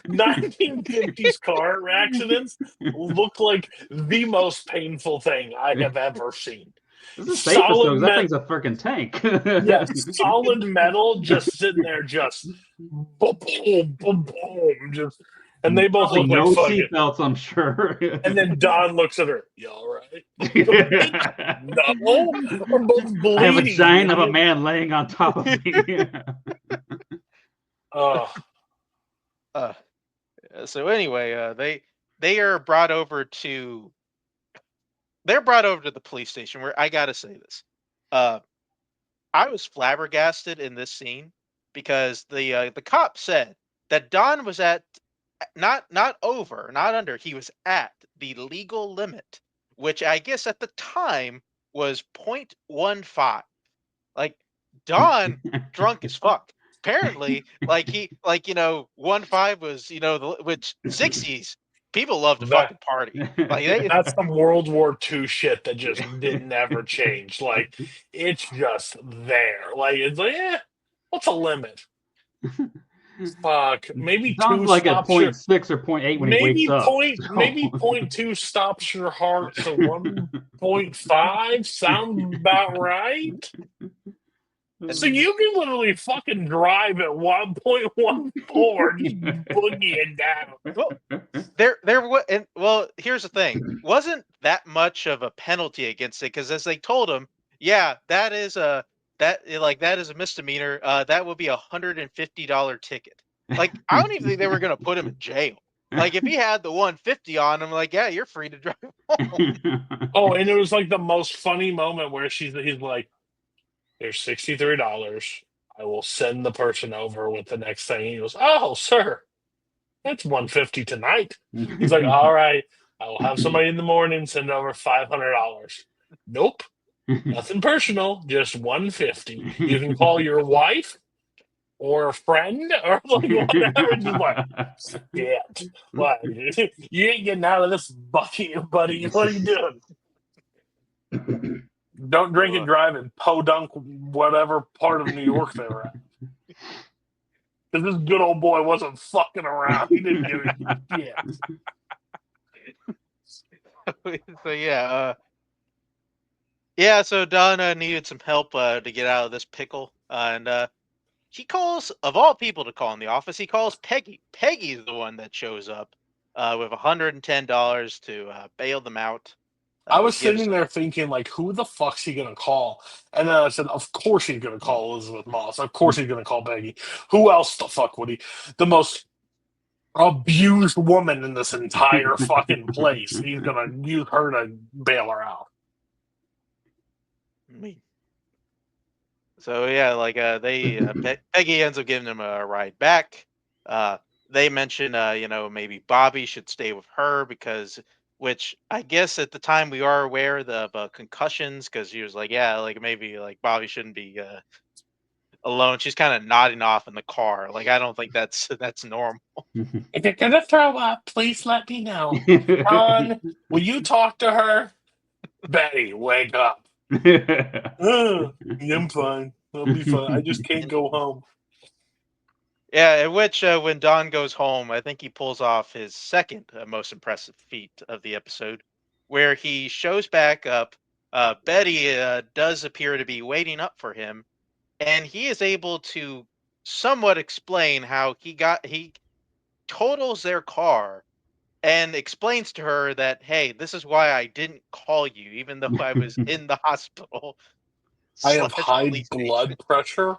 1950s car accidents look like the most painful thing I have ever seen. This is safe because that thing's a freaking tank. Yeah, solid metal just sitting there, just boom, boom, boom, boom, just. And they both look no like fucking seatbelts, I'm sure. And then Don looks at her. You all right? No, we're both bleeding. I have a giant of a man laying on top of me. So anyway, they are brought over to. They're brought over to the police station. Where I gotta say this, I was flabbergasted in this scene because the cop said that Don was at. Not over, not under. He was at the legal limit, which I guess at the time was 0.15. Like Don, drunk as fuck. Apparently, like 1.5 was which 60s people love to fucking party. Like that's some World War II shit that just didn't ever change. Like it's just there. Like it's like, what's a limit? Fuck, maybe Sounds 2 like a stops your 0.6 or 0.8 when he wakes up. Maybe 0.2 stops your heart, so 1.5 sounds about right. So you can literally fucking drive at 1.14, just boogieing down. Well, here's the thing: wasn't that much of a penalty against it? Because as they told him, yeah, that is a misdemeanor. That would be $150 ticket. Like I don't even think they were gonna put him in jail. Like if he had the 150 on him, like yeah, you're free to drive home. Oh, and it was like the most funny moment where he's like, "There's $63. I will send the person over with the next thing." He goes, "Oh, sir, that's $150 tonight." He's like, "All right, I will have somebody in the morning send over $500. Nope. Nothing personal, just $150. You can call your wife or a friend or like whatever. Just like, shit. Like, you ain't getting out of this bucket, buddy. What are you doing? Don't drink and drive in Podunk, whatever part of New York they were at. Because this good old boy wasn't fucking around. He didn't give a shit. So yeah, so Donna needed some help to get out of this pickle, and he calls, of all people to call in the office, he calls Peggy. Peggy's the one that shows up with $110 to bail them out. I was sitting there thinking, like, who the fuck's he gonna call? And then I said, of course he's gonna call Elizabeth Moss. Of course he's gonna call Peggy. Who else the fuck would he? The most abused woman in this entire fucking place. He's gonna use her to bail her out. So yeah, like Peggy ends up giving him a ride back. They mention maybe Bobby should stay with her because, which I guess at the time we are aware of concussions, because she was like, yeah, like maybe like Bobby shouldn't be alone. She's kind of nodding off in the car. Like I don't think that's normal. If you're gonna throw up, please let me know. Ron, will you talk to her? Betty, wake up. I'm fine. I'll be fine. I just can't go home. Yeah, in which when Don goes home, I think he pulls off his second most impressive feat of the episode, where he shows back up. Betty does appear to be waiting up for him, and he is able to somewhat explain how he totals their car and explains to her that, hey, this is why I didn't call you, even though I was in the hospital I have slash high police station. blood pressure.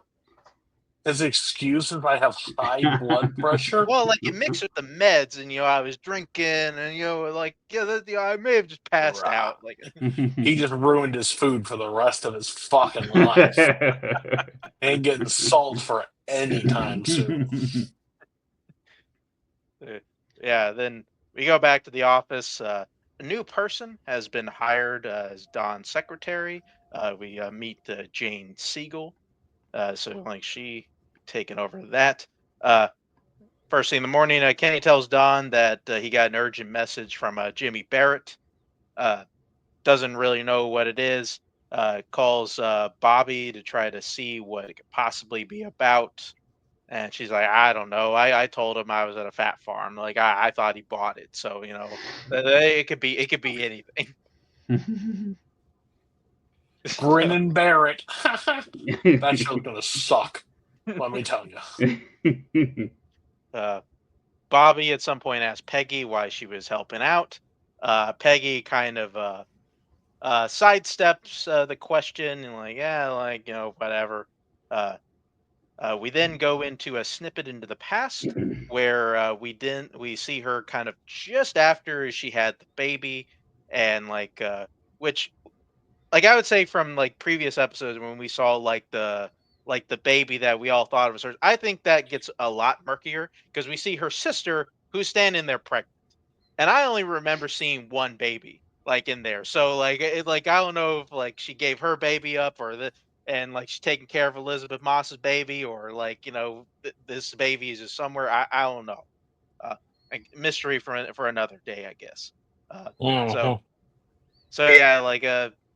His excuse is I have high blood pressure. Well, like it mixed with the meds, and I was drinking, and like I may have just passed Rah. out. Like, He just ruined his food for the rest of his fucking life. Ain't getting salt for any time soon. yeah. Then we go back to the office. A new person has been hired as Don's secretary. We meet Jane Siegel. So like she taking over that. Uh, First thing in the morning, Kenny tells Don that he got an urgent message from Jimmy Barrett. Uh, doesn't really know what it is. Calls Bobby to try to see what it could possibly be about. And she's like, I don't know. I told him I was at a fat farm. Like I thought he bought it. So, it could be anything. Grinning Barrett. That show's gonna suck. Let me tell you. Bobby at some point asked Peggy why she was helping out. Peggy kind of sidesteps the question and like, yeah, like, whatever. Uh, we then go into a snippet into the past where we see her kind of just after she had the baby, and like which like I would say from like previous episodes when we saw like the baby that we all thought was hers. I think that gets a lot murkier because we see her sister who's standing there pregnant, and I only remember seeing one baby like in there. So like I don't know if like she gave her baby up and like she's taking care of Elizabeth Moss's baby, or like this baby is just somewhere. I don't know. Uh, Mystery for another day, I guess. So Mhm. so yeah, like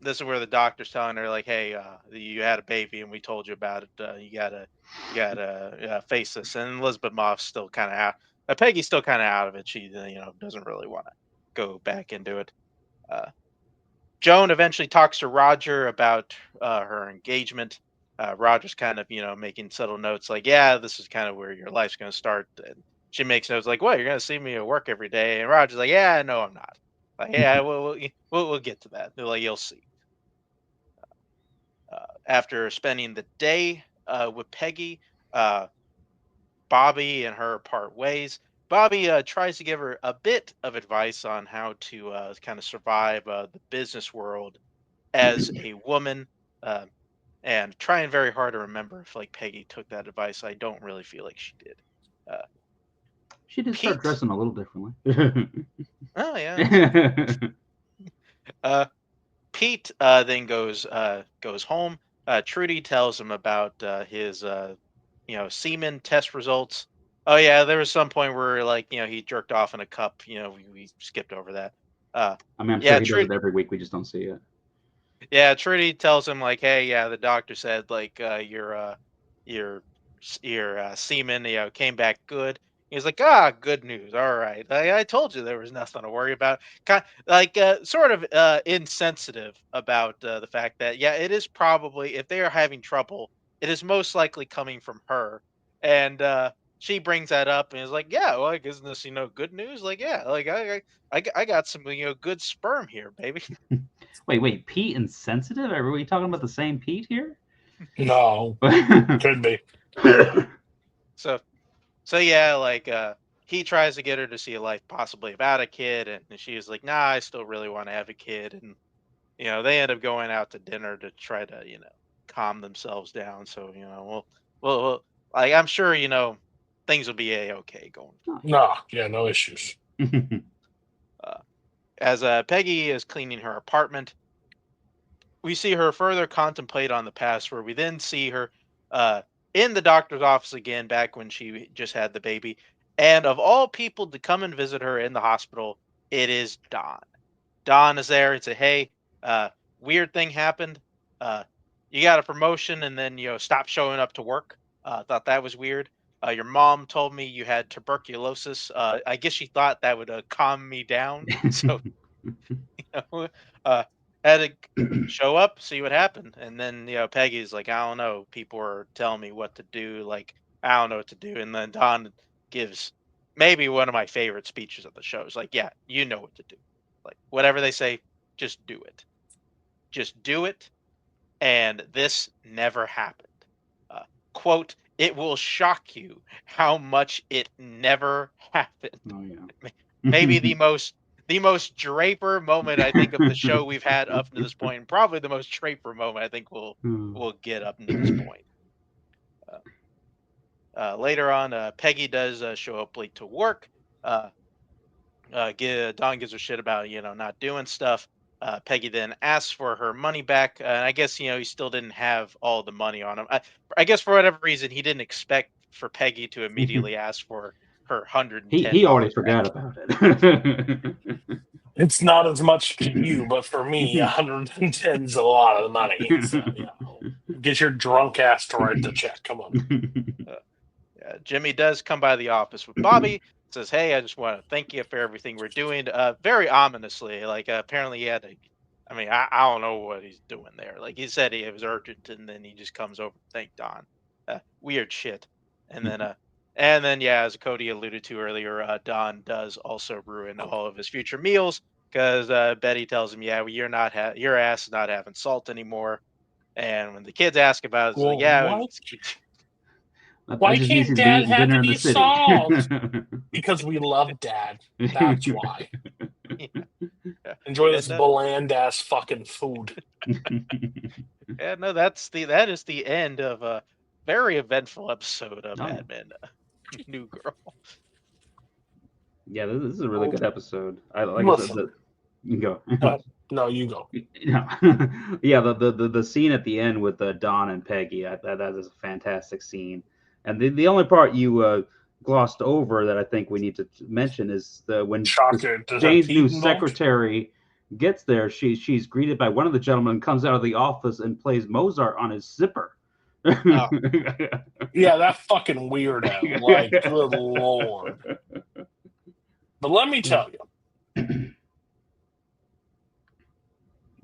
this is where the doctor's telling her like, hey, you had a baby and we told you about it. You gotta face this. And Elizabeth Moss still kind of out. Peggy's still kind of out of it. She doesn't really want to go back into it. Uh, Joan eventually talks to Roger about her engagement. Roger's kind of making subtle notes like, yeah, this is kind of where your life's going to start. And she makes notes like, what, you're going to see me at work every day? And Roger's like, yeah, no, I'm not. Like, yeah, we'll get to that. They're like, you'll see. After spending the day with Peggy, uh, Bobby and her part ways. Bobby tries to give her a bit of advice on how to kind of survive the business world as a woman, uh, and trying very hard to remember if like Peggy took that advice. I don't really feel like she did. Uh, She did start Pete, dressing a little differently. oh yeah, uh, Pete then goes home. Trudy tells him about his semen test results. Oh yeah, there was some point where like he jerked off in a cup. We skipped over that. Uh, I mean, I'm sure yeah, he does Trudy. it every week. We just don't see it. Yeah, Trudy tells him like, hey, yeah, the doctor said like your semen came back good. He's like, ah, good news. All right, I told you there was nothing to worry about. Like sort of insensitive about the fact that yeah, it is probably if they are having trouble, it is most likely coming from her, and she brings that up and is like, yeah, well, like, isn't this good news? Like, yeah, like I got some good sperm here, baby. Wait, Pete insensitive? Are we talking about the same Pete here? No, could be. So So yeah, like he tries to get her to see a life possibly about a kid, and she is like, "Nah, I still really want to have a kid." And they end up going out to dinner to try to calm themselves down. So like I'm sure things will be a okay going. Oh, No, yeah, no issues. yeah. Uh, as Peggy is cleaning her apartment, we see her further contemplate on the past, where we then see her uh, in the doctor's office again, back when she just had the baby. And of all people to come and visit her in the hospital, it is Don. Don is there and say, "Hey, uh, weird thing happened. You got a promotion, and then stop showing up to work. Thought that was weird. Your mom told me you had tuberculosis. I guess she thought that would calm me down. So, had to show up, see what happened. And then, Peggy's like, I don't know. People are telling me what to do. Like, I don't know what to do. And then Don gives maybe one of my favorite speeches of the show. It's like, yeah, you know what to do. Like, whatever they say, just do it. Just do it. And this never happened. Quote, it will shock you how much it never happened. Oh yeah. Maybe the most Draper moment I think of the show we've had up to this point, and probably the most Draper moment I think we'll get up to this point. Later on, Peggy does show up late to work. Don gives her shit about not doing stuff. Peggy then asks for her money back. And I guess he still didn't have all the money on him. I guess for whatever reason he didn't expect for Peggy to immediately ask for her $110. He already forgot about it. It's not as much to you, but for me, 110 is a lot of money. So, get your drunk ass to write the check. Come on. Jimmy does come by the office with Bobby. Says, hey, I just want to thank you for everything we're doing. Very ominously, like apparently he had to. I mean, I don't know what he's doing there. Like he said, it was urgent, and then he just comes over to thank Don. Weird shit. And then, yeah, as Cody alluded to earlier, Don does also ruin all of his future meals because Betty tells him, yeah, well, your ass is not having salt anymore. And when the kids ask about it, it's like, yeah. Why can't Dad have any salt? Because we love Dad. That's why. Yeah. Enjoy this bland ass fucking food. Yeah, no, that is the end of a very eventful episode of Mad Men, New Girl. Yeah, this is a really good episode. I said, you go. No, you go. Yeah, the scene at the end with Don and Peggy, that is a fantastic scene. And the only part you glossed over that I think we need to mention is when Jane's new secretary gets there, she's greeted by one of the gentlemen, comes out of the office and plays Mozart on his zipper. Oh. Yeah, that fucking weirdo. Like, good Lord. But let me tell you,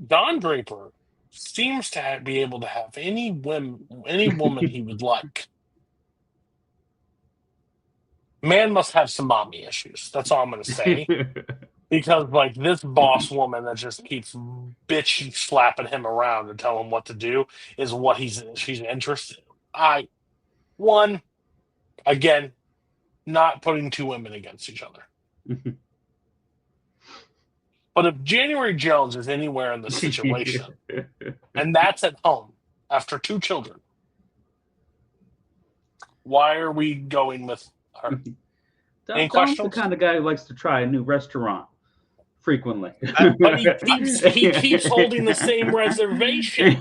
Don Draper seems to be able to have any woman he would like. Man must have some mommy issues. That's all I'm going to say. Because, like, this boss woman that just keeps bitch slapping him around and telling him what to do is what she's interested in. Again, not putting two women against each other. But if January Jones is anywhere in the situation, and that's at home after two children, why are we going with her? Don's the kind of guy who likes to try a new restaurant frequently. But he keeps holding the same reservation.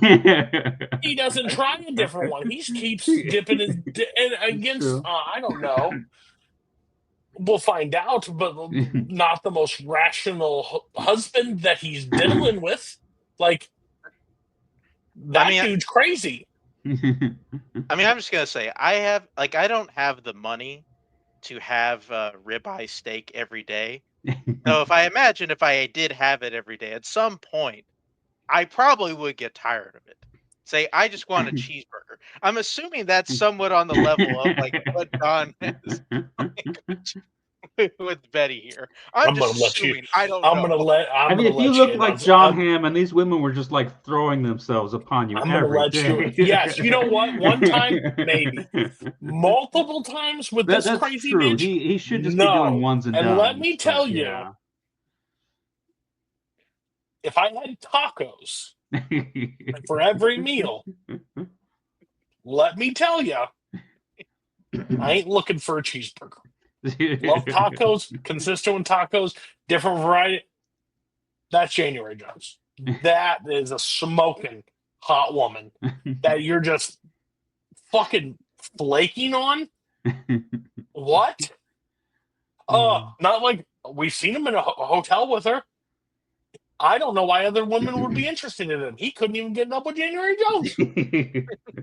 He doesn't try a different one. He keeps dipping his against. I don't know. We'll find out, but not the most rational husband that he's dealing with. Like that dude's crazy. I mean, I'm just gonna say I don't have the money to have ribeye steak every day. So if I did have it every day, at some point, I probably would get tired of it. Say, I just want a cheeseburger. I'm assuming that's somewhat on the level of like what Don has with Betty here. I'm just assuming. I don't know. I mean, if you look like John Hamm and these women were just like throwing themselves upon you every day. Yes, you know what? One time, maybe. Multiple times with this crazy true. bitch. He should just be doing ones and done. And let me tell you, if I had tacos for every meal, let me tell you, I ain't looking for a cheeseburger. Love tacos, consistent with tacos, different variety. That's January Jones. That is a smoking hot woman that you're just fucking flaking on. What? Not like we've seen him in a hotel with her. I don't know why other women would be interested in him. He couldn't even get up with January Jones.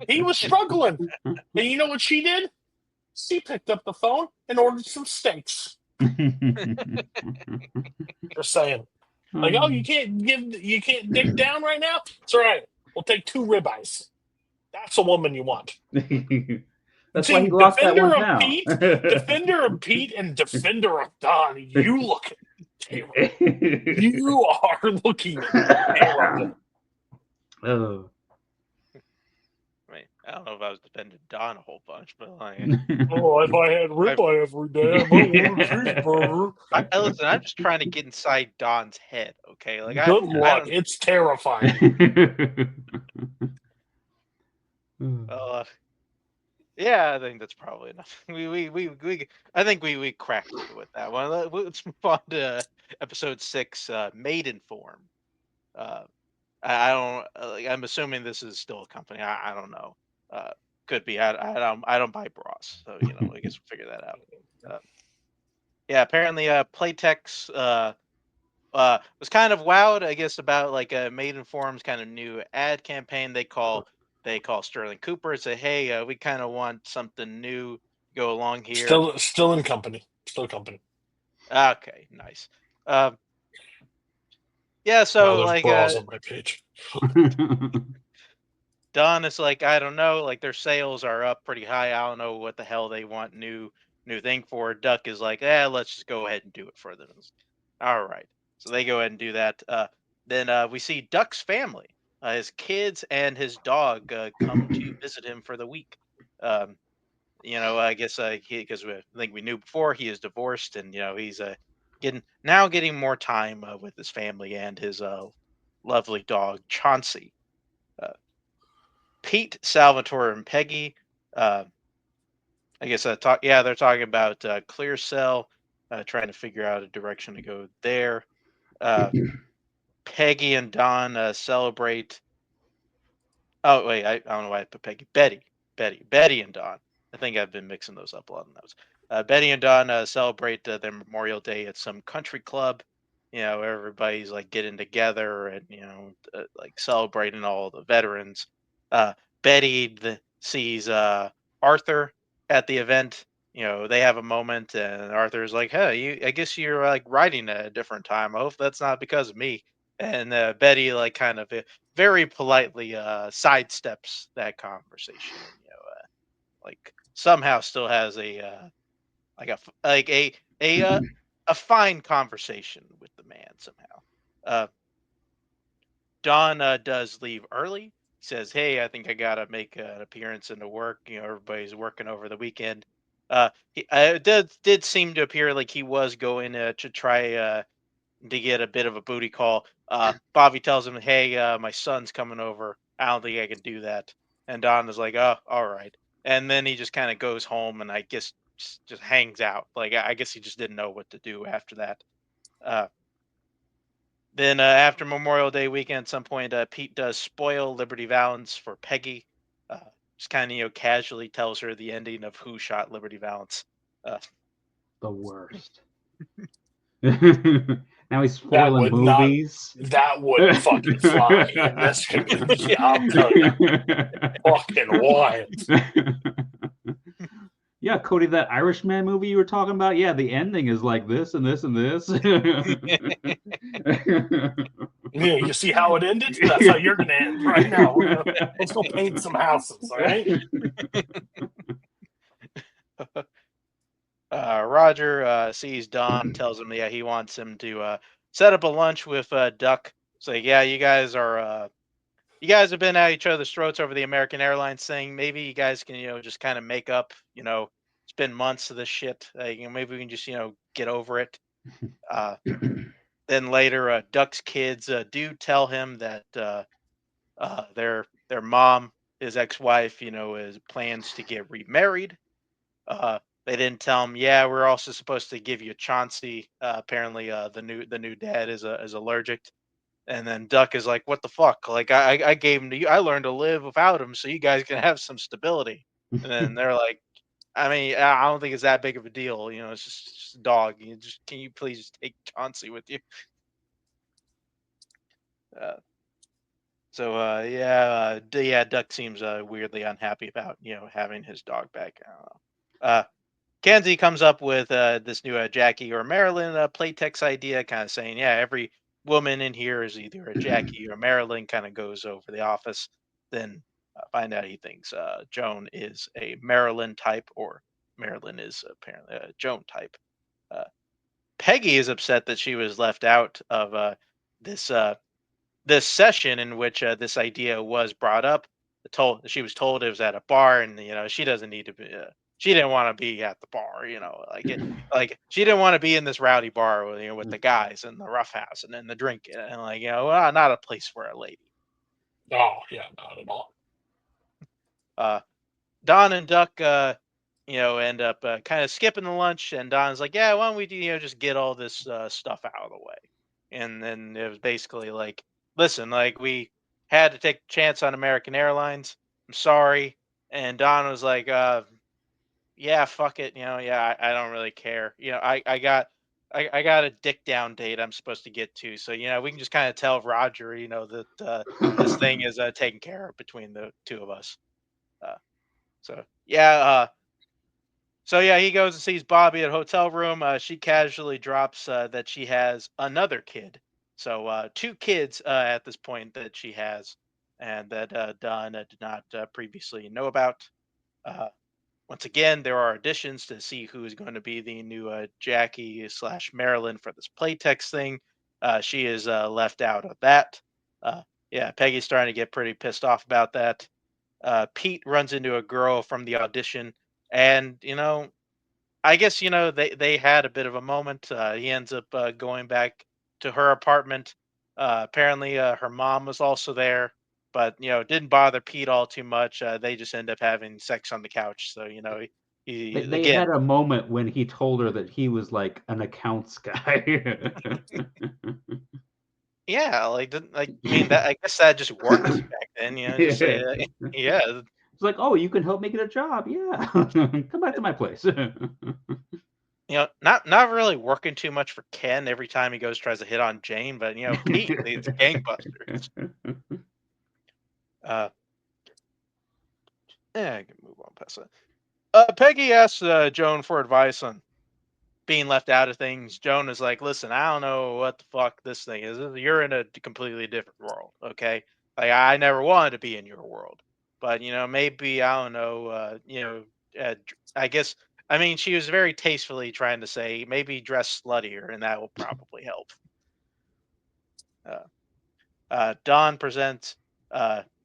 He was struggling. And you know what she did? She picked up the phone and ordered some steaks. Just saying. Like, oh, you can't dig down right now? It's all right. We'll take 2 ribeyes. That's a woman you want. That's See, why he locked that one Defender down. of Pete, and Defender of Don. You look terrible. You are looking terrible. Oh. I mean, I don't know if I was defending Don a whole bunch, but like, Oh, if I had ribeye every day, I might want a cheeseburger. listen, I'm just trying to get inside Don's head, okay? Like, Good luck. It's terrifying. Yeah, I think that's probably enough. I think we cracked it with that one. Let's move on to episode 6, Maidenform. I don't. I'm assuming this is still a company. I don't know. Could be. I don't buy bras, so I guess we'll figure that out. Yeah, apparently, Playtex was kind of wowed, I guess, about like Maidenform's kind of new ad campaign. They call Sterling Cooper and say, "Hey, we kind of want something new to go along here." Still in company. Still company. Okay, nice. Yeah, so there's like bras on my page. Don is like, I don't know, like their sales are up pretty high. I don't know what the hell they want new thing for. Duck is like, let's just go ahead and do it for them. All right. So they go ahead and do that. Then we see Duck's family, his kids and his dog come to visit him for the week. I guess because I think we knew before he is divorced, and he's getting more time with his family and his lovely dog Chauncey. Pete, Salvatore, and Peggy. I guess they're talking about Clear Cell, trying to figure out a direction to go there. Peggy and Don celebrate. Oh wait, I don't know why I put Peggy. Betty and Don. I think I've been mixing those up a lot of those. Betty and Don celebrate their Memorial Day at some country club. Everybody's like getting together and like celebrating all the veterans. Betty sees Arthur at the event. They have a moment, and Arthur's like, "Hey, I guess you're like riding at a different time. I hope that's not because of me." And Betty like kind of very politely sidesteps that conversation. Like somehow still has a a fine conversation with the man somehow. Don does leave early. He says, "Hey, I think I gotta make an appearance into work. Everybody's working over the weekend." It did seem to appear like he was going to try to get a bit of a booty call. Bobby tells him, "Hey, my son's coming over. I don't think I can do that." And Don is like, "Oh, all right." And then he just kind of goes home and I guess just hangs out. Like I guess he just didn't know what to do after that. Uh, then after Memorial Day weekend, at some point, Pete does spoil Liberty Valance for Peggy. Just kind of casually tells her the ending of Who Shot Liberty Valance. The worst. Now he's spoiling movies. That would fucking fly in this community. I'll tell you. Fucking wild. Yeah, Cody, that Irishman movie you were talking about, yeah, the ending is like this and this and this. Yeah, you see how it ended? That's how you're going to end right now. Let's go paint some houses, all right? Roger sees Don, tells him, he wants him to set up a lunch with Duck. So, yeah, you guys have been at each other's throats over the American Airlines thing. Maybe you guys can, just kind of make up, it's been months of this shit. Maybe we can just, get over it. Then later, Duck's kids do tell him that their mom, his ex-wife, is plans to get remarried. They didn't tell him, we're also supposed to give you Chauncey. Apparently, the new dad is allergic. And then Duck is like, "What the fuck? Like, I gave him to you. I learned to live without him, so you guys can have some stability." And then they're like, "I mean, I don't think it's that big of a deal. It's just a dog. Can you please take Chauncey with you?" Duck seems weirdly unhappy about having his dog back. I don't know. Kenzie comes up with this new Jackie or Marilyn playtext idea, kind of saying, yeah, every woman in here is either a Jackie or Marilyn, kind of goes over the office. Then find out he thinks Joan is a Marilyn type, or Marilyn is apparently a Joan type. Uh, Peggy is upset that she was left out of this this session in which this idea was brought up. She was told it was at a bar, and she doesn't need to be. She didn't want to be at the bar, like she didn't want to be in this rowdy bar with with the guys and the roughhouse and then the drinking and well, not a place for a lady. Oh yeah, not at all. Don and Duck, end up kind of skipping the lunch, and Don's like, "Yeah, why don't we just get all this stuff out of the way?" And then it was basically like, "Listen, like we had to take a chance on American Airlines. I'm sorry." And Don was like, "Yeah, fuck it. Yeah, I don't really care. I got a dick down date I'm supposed to get to, so we can just kind of tell Roger, that this thing is taken care of between the two of us." Uh, so yeah, he goes and sees Bobby at a hotel room. She casually drops that she has another kid. So two kids at this point that she has, and that Don did not previously know about. Uh, Once again, there are auditions to see who is going to be the new Jackie / Marilyn for this playtext thing. She is left out of that. Yeah, Peggy's starting to get pretty pissed off about that. Pete runs into a girl from the audition, and I guess they had a bit of a moment. He ends up going back to her apartment. Apparently, her mom was also there, but it didn't bother Pete all too much. They just end up having sex on the couch. So he They again, had a moment when he told her that he was like an accounts guy. yeah, I mean that I guess that just worked back then. Just say Yeah. yeah. It's like, oh, you can help me get a job. Yeah. Come back to my place. Not really working too much for Ken every time he goes tries to hit on Jane, but Pete leads gangbusters. Uh, I can move on past that. Peggy asks Joan for advice on being left out of things. Joan is like, "Listen, I don't know what the fuck this thing is. You're in a completely different world, okay? Like I never wanted to be in your world, but maybe I don't know. I guess I mean she was very tastefully trying to say maybe dress sluttier, and that will probably help." Uh, Don presents,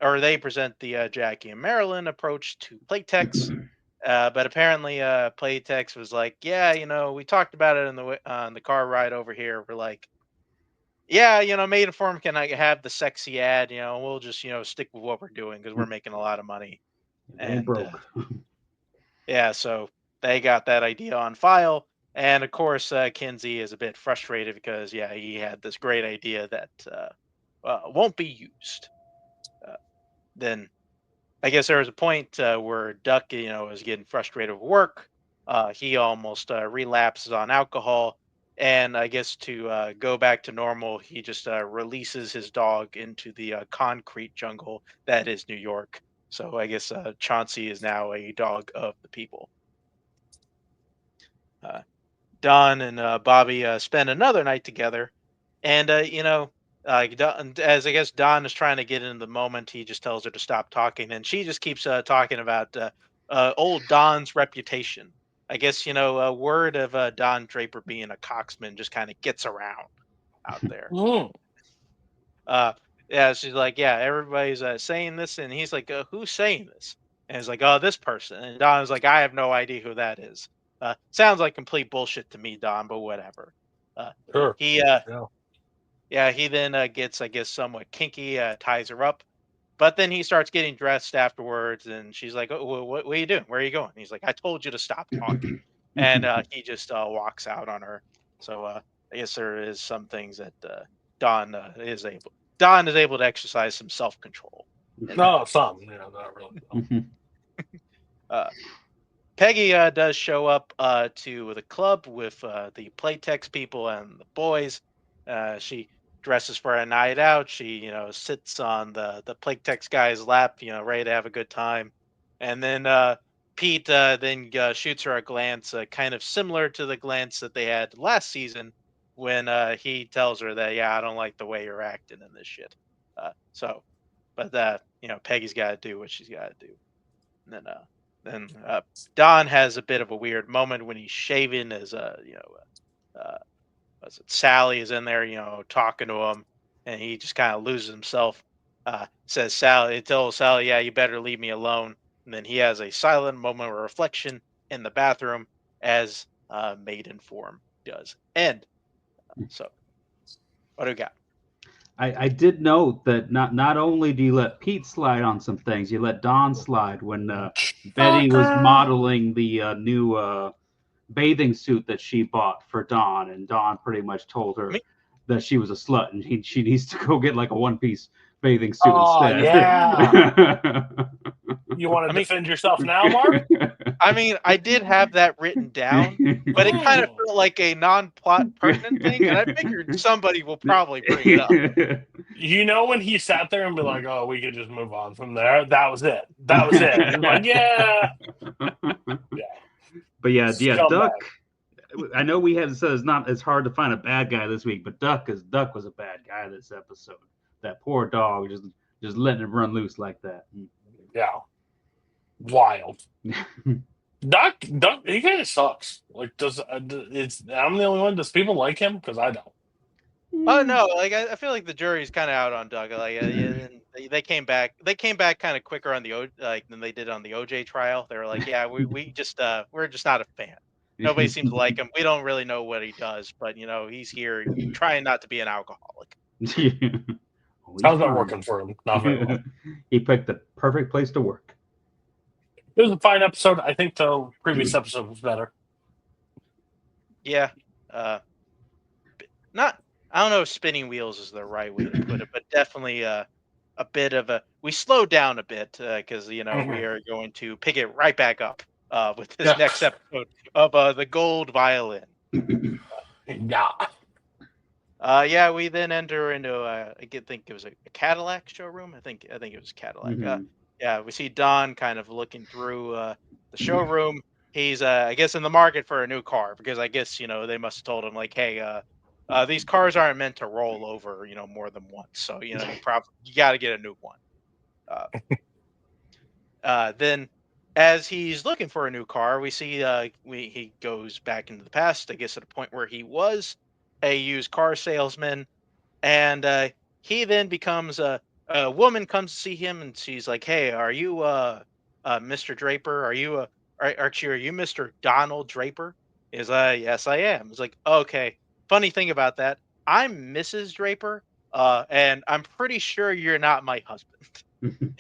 or they present the Jackie and Marilyn approach to Playtex. But apparently, Playtex was like, "Yeah, we talked about it on the car ride over here. We're like, yeah, Maidenform can have the sexy ad. We'll just stick with what we're doing because we're making a lot of money." They ain't And broke. yeah, so they got that idea on file. And of course, Kinsey is a bit frustrated because yeah, he had this great idea that won't be used. Uh, then I guess there was a point where Duck, was getting frustrated with work. He almost relapses on alcohol, and I guess to go back to normal, he just releases his dog into the concrete jungle that is New York. So I guess Chauncey is now a dog of the people. Uh, Don and Bobby spend another night together, and as I guess Don is trying to get into the moment, he just tells her to stop talking, and she just keeps talking about old Don's reputation. I guess a word of Don Draper being a coxman just kind of gets around out there. Mm. Yeah, she's like, yeah, everybody's saying this, and he's like, who's saying this? And he's like, oh, this person. And Don's like, I have no idea who that is. Sounds like complete bullshit to me, Don, but whatever. Uh, Sure. he Yeah. Yeah, he then gets, I guess, somewhat kinky, ties her up. But then he starts getting dressed afterwards, and she's like, "Oh, what are you doing? Where are you going?" He's like, "I told you to stop talking," and he just walks out on her. So I guess there is some things that Don is able to exercise some self control. No, some. Yeah, not really. Uh, Peggy does show up to the club with the Playtex people and the boys. She dresses for a night out. She, sits on the Playtex guy's lap, ready to have a good time. And then Pete then shoots her a glance kind of similar to the glance that they had last season when he tells her that, yeah, I don't like the way you're acting in this shit. But Peggy's got to do what she's got to do. And then Don has a bit of a weird moment when he's shaving as Sally is in there, talking to him, and he just kind of loses himself. Tells Sally, yeah, you better leave me alone. And then he has a silent moment of reflection in the bathroom as Maidenform does end. So, what do we got? I did note that not only do you let Pete slide on some things, you let Don slide when Betty was modeling the new bathing suit that she bought for Dawn, and Dawn pretty much told her that she was a slut and she needs to go get like a one-piece bathing suit instead. Yeah. You want to defend yourself now, Mark? I mean, I did have that written down, but it kind of felt like a non-plot pertinent thing, and I figured somebody will probably bring it up. You know, when he sat there and be like, "Oh, we could just move on from there." That was it. That was it. He was like, yeah. But yeah, Scumbag. Duck. I know we had said it's hard to find a bad guy this week, but Duck was a bad guy this episode. That poor dog just letting him run loose like that. Yeah. Wild. Duck, he kind of sucks. Like, I'm the only one. Does people like him? Because I don't. Oh no! Like I feel like the jury's kind of out on Doug. Like they came back kind of quicker on than they did on the OJ trial. They were like, yeah, we're just not a fan. Nobody seems to like him. We don't really know what he does, but he's here trying not to be an alcoholic. How's that working for him? Not very well. He picked the perfect place to work. It was a fine episode. I think the previous episode was better. Yeah. I don't know if spinning wheels is the right way to put it, but definitely a bit of we slowed down a bit because we are going to pick it right back up with this next episode of the Gold Violin. We then enter into I think it was a Cadillac showroom. I think it was Cadillac. Mm-hmm. We see Don kind of looking through the showroom. He's I guess in the market for a new car because I guess they must have told him like, hey, these cars aren't meant to roll over more than once, so you got to get a new one. Then as he's looking for a new car, we see he goes back into the past, I guess at a point where he was a used car salesman, and he then becomes a woman comes to see him, and she's like, hey, are you Mr. Draper? Are you Mr. Donald Draper? Is yes, I am. It's like, okay. Funny thing about that, I'm Mrs. Draper, and I'm pretty sure you're not my husband.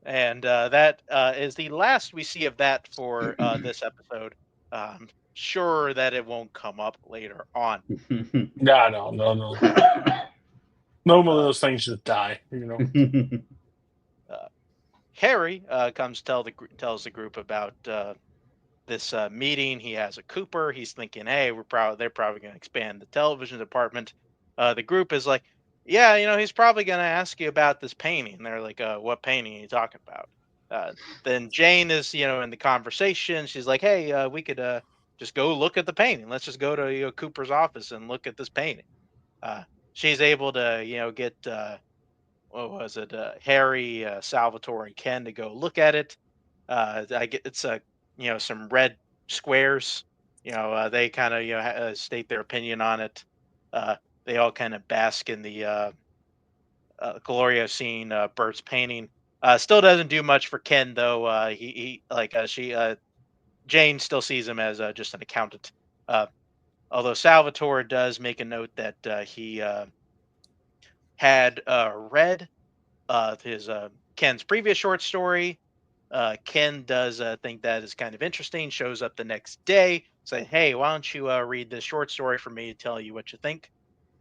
And that is the last we see of that for this episode. I'm sure that it won't come up later on. No. Normally those things just die, Harry comes tells the group about this meeting. He has a Cooper. He's thinking, hey, they're probably going to expand the television department. The group is like, yeah, he's probably going to ask you about this painting. They're like, what painting are you talking about? Then Jane is, in the conversation. She's like, hey, we could just go look at the painting. Let's just go to Cooper's office and look at this painting. She's able to, get what was it? Harry, Salvatore, and Ken to go look at it. It's some red squares. They kind of state their opinion on it. They all kind of bask in the Gloria seeing Bert's painting. Still doesn't do much for Ken though. Jane still sees him as just an accountant. Although Salvatore does make a note that he had read his Ken's previous short story. Ken does think that is kind of interesting. Shows up the next day, say, "Hey, why don't you read this short story for me to tell you what you think?"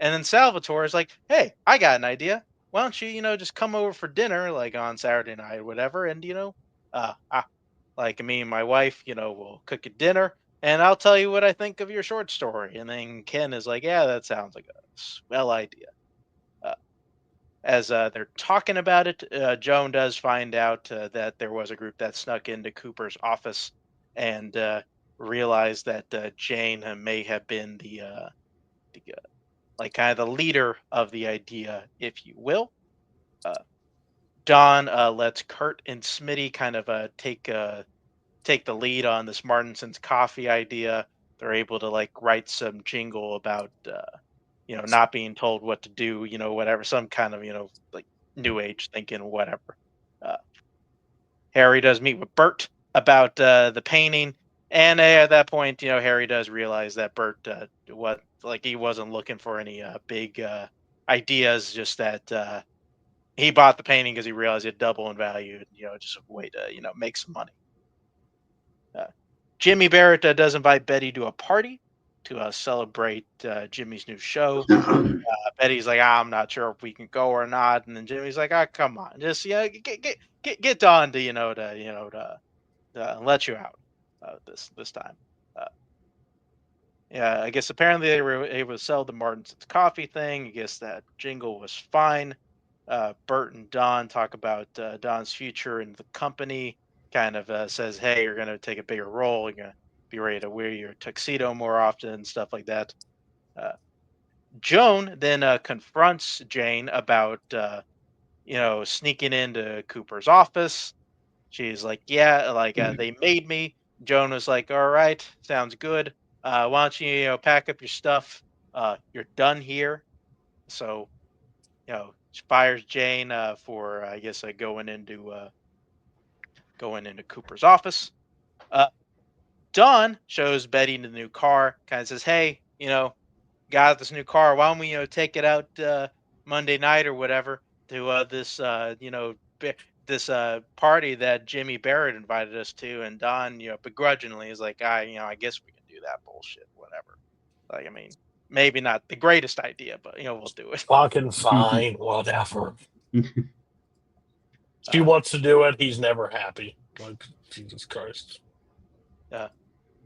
And then Salvatore is like, "Hey, I got an idea. Why don't you, just come over for dinner, like on Saturday night or whatever, and like me and my wife, we'll cook you dinner, and I'll tell you what I think of your short story." And then Ken is like, "Yeah, that sounds like a swell idea." as they're talking about it, Joan does find out that there was a group that snuck into Cooper's office and realize that Jane may have been the like kind of the leader of the idea, if you will. Don lets Kurt and Smitty kind of take the lead on this Martinson's coffee idea. They're able to like write some jingle about not being told what to do, whatever, some kind of like new age thinking, whatever. Uh, Harry does meet with Bert about the painting, and at that point, Harry does realize that Bert he wasn't looking for any big ideas, just that he bought the painting because he realized it'd double in value, just a way to make some money. Jimmy Barrett does invite Betty to a party to celebrate Jimmy's new show. Betty's like, I'm not sure if we can go or not, and then Jimmy's like, come on, just get Don to let you out this time. Yeah, I guess apparently they were able to sell the Martinson's coffee thing. I guess that jingle was fine. Bert and Don talk about Don's future in the company. Kind of says, hey, you're going to take a bigger role. You're going to be ready to wear your tuxedo more often and stuff like that. Joan then confronts Jane about, sneaking into Cooper's office. She's like, yeah, like they made me. Joan was like, all right, sounds good. Why don't you, pack up your stuff? You're done here. So, she fires Jane for, I guess, going into Cooper's office. Dawn shows Betty the new car, kind of says, hey, got this new car. Why don't we, take it out Monday night or whatever to this, this party that Jimmy Barrett invited us to. And Dawn, begrudgingly is like, I guess we can do that bullshit, whatever. Like, I mean, maybe not the greatest idea, but, we'll do it. Fucking fine, whatever. She wants to do it. He's never happy. Like, Jesus Christ.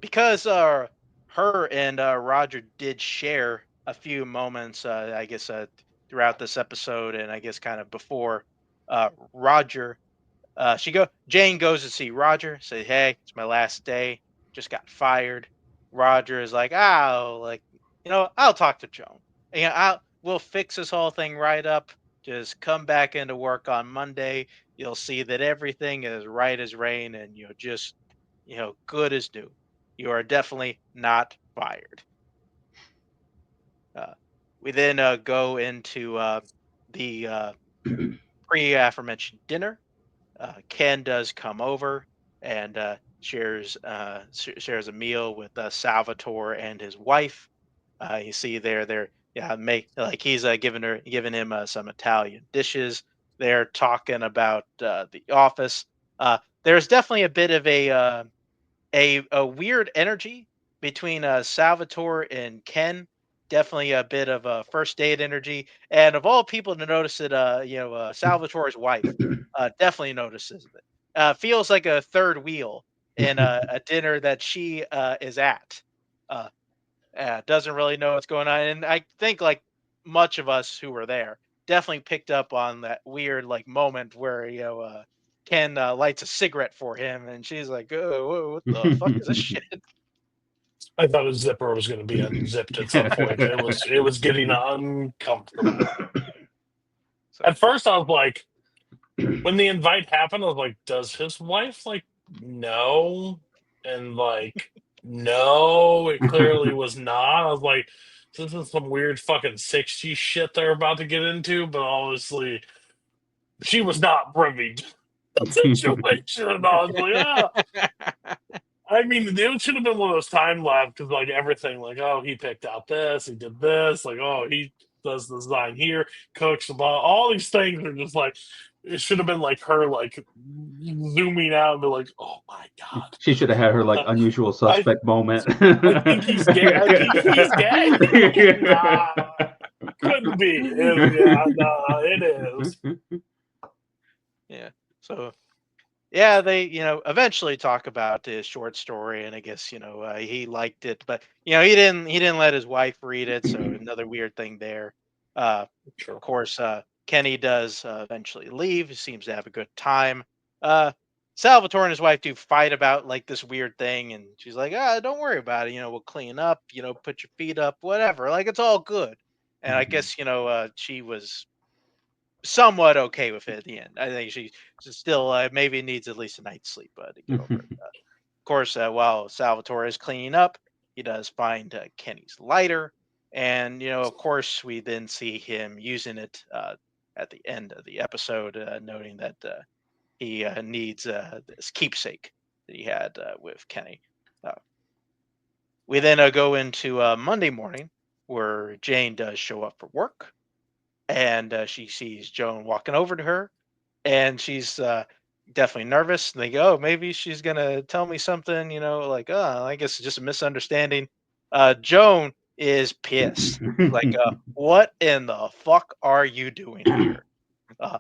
Because her and Roger did share a few moments, I guess, throughout this episode, and I guess kind of before Roger, Jane goes to see Roger, say, hey, it's my last day, just got fired. Roger is like, I'll talk to Joan. We'll fix this whole thing right up. Just come back into work on Monday. You'll see that everything is right as rain, and just good as new. You are definitely not fired. We then go into the pre-aforementioned dinner. Ken does come over and shares a meal with Salvatore and his wife. You see they're he's giving him some Italian dishes. They're talking about the office. There's definitely a bit of a weird energy between Salvatore and Ken. Definitely a bit of a first date energy, and of all people to notice it, Salvatore's wife definitely notices it. Feels like a third wheel in a dinner that she is at. Doesn't really know what's going on, and I think like much of us who were there definitely picked up on that weird like moment where Ken lights a cigarette for him, and she's like, "Oh, what the fuck is this shit?" I thought his zipper was going to be unzipped at some point. It was getting uncomfortable. At first, I was like, when the invite happened, I was like, does his wife like know? And like, no, it clearly was not. I was like, this is some weird fucking 60s shit they're about to get into, but obviously she was not privy to the situation. And I was like, I mean, it should have been one of those time lapse because, like, everything, like, oh, he picked out this, he did this, like, oh, he does the design here, cooks the ball. All these things are just like, it should have been like her, like, zooming out and be like, oh my God. She should have had her, like, unusual suspect moment. I think he's gay. I think he's gay. Nah, couldn't be. It is. Yeah. So. Yeah, they, eventually talk about his short story, and I guess, he liked it, but he didn't let his wife read it, so another weird thing there. Of course, Kenny does eventually leave. He seems to have a good time. Salvatore and his wife do fight about like this weird thing, and she's like, don't worry about it. We'll clean up, put your feet up, whatever. Like, it's all good. And I guess, she was somewhat okay with it at the end. I think she's still maybe needs at least a night's sleep to get over it. Of course, while Salvatore is cleaning up, he does find Kenny's lighter. And, of course, we then see him using it at the end of the episode, noting that he needs this keepsake that he had with Kenny. We then go into Monday morning, where Jane does show up for work, and she sees Joan walking over to her, and she's definitely nervous. And they go, maybe she's gonna tell me something, like, I guess it's just a misunderstanding. Joan is pissed. Like, what in the fuck are you doing here?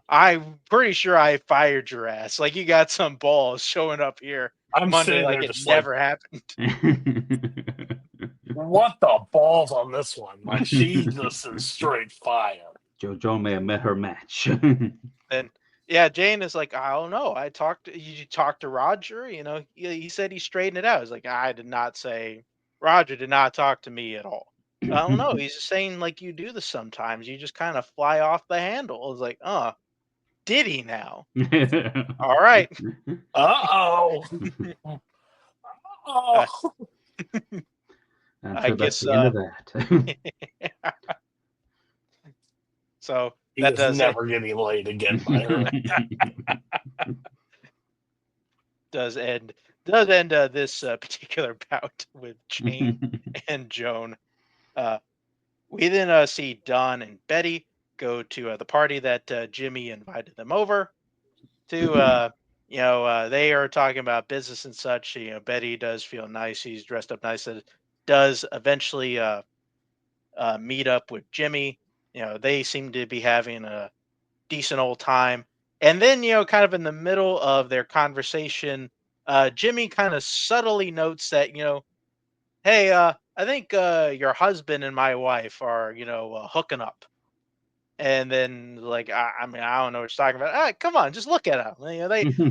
I'm pretty sure I fired your ass. Like, you got some balls showing up here I'm Monday sitting like there it just never happened. what the balls on this one? Like, she just is straight fire. Joan may have met her match. And yeah, Jane is like, I don't know. You talked to Roger, he said he straightened it out. He's like, I did not say, Roger did not talk to me at all. I don't know. He's just saying, like, you do this sometimes. You just kind of fly off the handle. It's like, did he now? All right. Uh-oh. Oh. I'm I sure that's guess, the end of that. So He that is does never getting laid again by her. does end this particular bout with Jane and Joan. We then see Don and Betty go to the party that Jimmy invited them over to. They are talking about business and such. Betty does feel nice. She's dressed up nice. Does eventually meet up with Jimmy. They seem to be having a decent old time. And then, kind of in the middle of their conversation, Jimmy kind of subtly notes that, hey, I think your husband and my wife are, hooking up. And then, like, I mean, I don't know what you're talking about. Come on, just look at them.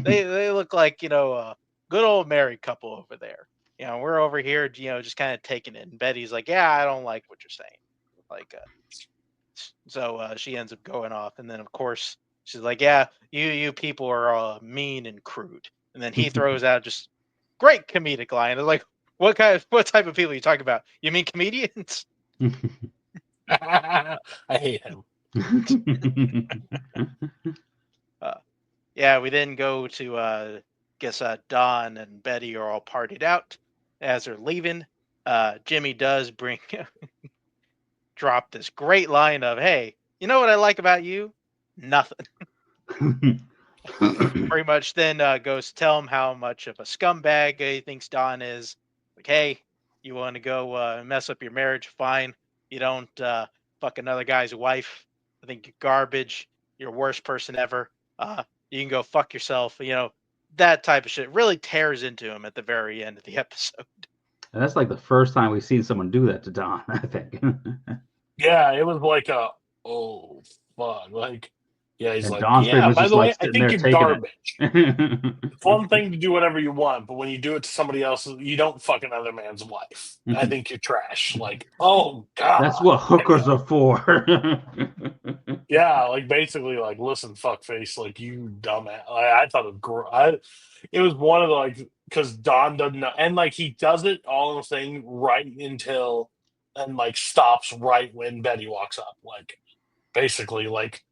They look like, a good old married couple over there. We're over here, just kind of taking it. And Betty's like, yeah, I don't like what you're saying. Like, so she ends up going off. And then, of course, she's like, yeah, you people are mean and crude. And then he throws out just great comedic line. It's like, what type of people are you talking about? You mean comedians? I hate him. Yeah, we then go to guess Don and Betty are all partied out as they're leaving. Jimmy does drop this great line of, hey, you know what I like about you? Nothing. Pretty much then goes to tell him how much of a scumbag he thinks Don is. Like, hey, you want to go mess up your marriage? Fine. You don't fuck another guy's wife. I think you're garbage. You're the worst person ever. You can go fuck yourself. That type of shit really tears into him at the very end of the episode. And that's like the first time we've seen someone do that to Don, I think. Yeah, it was like oh, fuck. Like, yeah, he's And like, Don's pretty yeah, much by just the way, like I sitting there think you're taking garbage. it. It's one thing to do whatever you want, but when you do it to somebody else, you don't fuck another man's wife. I think you're trash. Like, oh, God. That's what hookers are for. Yeah, like, basically, like, listen, fuckface, like, you dumbass. I thought it was it was one of the, like, because Don doesn't know. And, like, he does it all in the thing right until, and, like, stops right when Betty walks up. Like, basically, like,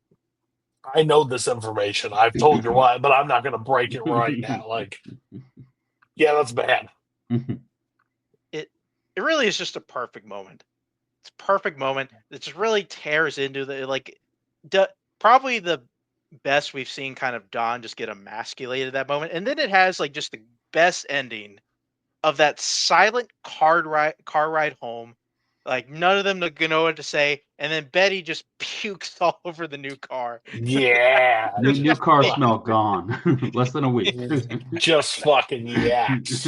I know this information. I've told you why, but I'm not going to break it right now. Like, yeah, that's bad. It really is just a perfect moment. It's a perfect moment. It just really tears into probably the best we've seen kind of Don just get emasculated at that moment. And then it has like just the best ending of that silent car ride home. Like, none of them know what to say, and then Betty just pukes all over the new car. Yeah. New car smell gone. Less than a week. Just fucking yaks.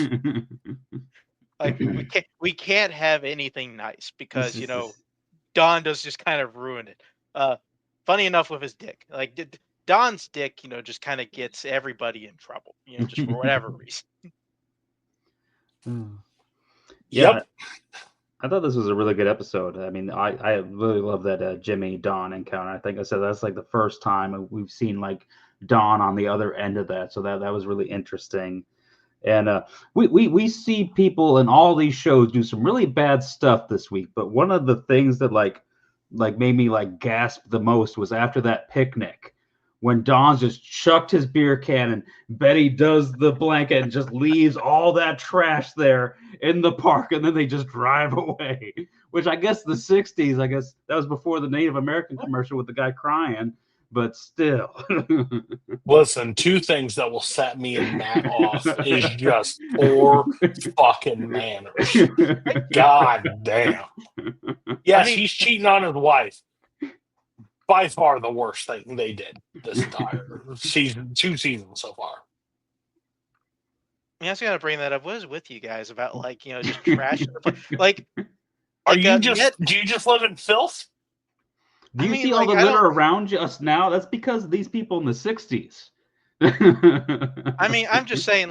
Like, we can't have anything nice because Don does just kind of ruin it. funny enough with his dick. Like Don's dick, just kind of gets everybody in trouble, just for whatever reason. Yeah, Yep. I thought this was a really good episode. I mean, I really love that Jimmy Dawn encounter. I think I said that's like the first time we've seen like Dawn on the other end of that, so that was really interesting. And we see people in all these shows do some really bad stuff this week. But one of the things that like made me like gasp the most was after that picnic when Don's just chucked his beer can and Betty does the blanket and just leaves all that trash there in the park, and then they just drive away. Which I guess the 60s, I guess that was before the Native American commercial with the guy crying. But still. Listen, two things that will set me and Matt off is just poor fucking manners. God damn. Yes, he's cheating on his wife. By far the worst thing they did this entire season, 2 seasons so far. I also got to bring that up. What is with you guys about just trash in the place? Do you just live in filth? Do you see all the litter around us now? That's because of these people in the 60s. I mean, I'm just saying,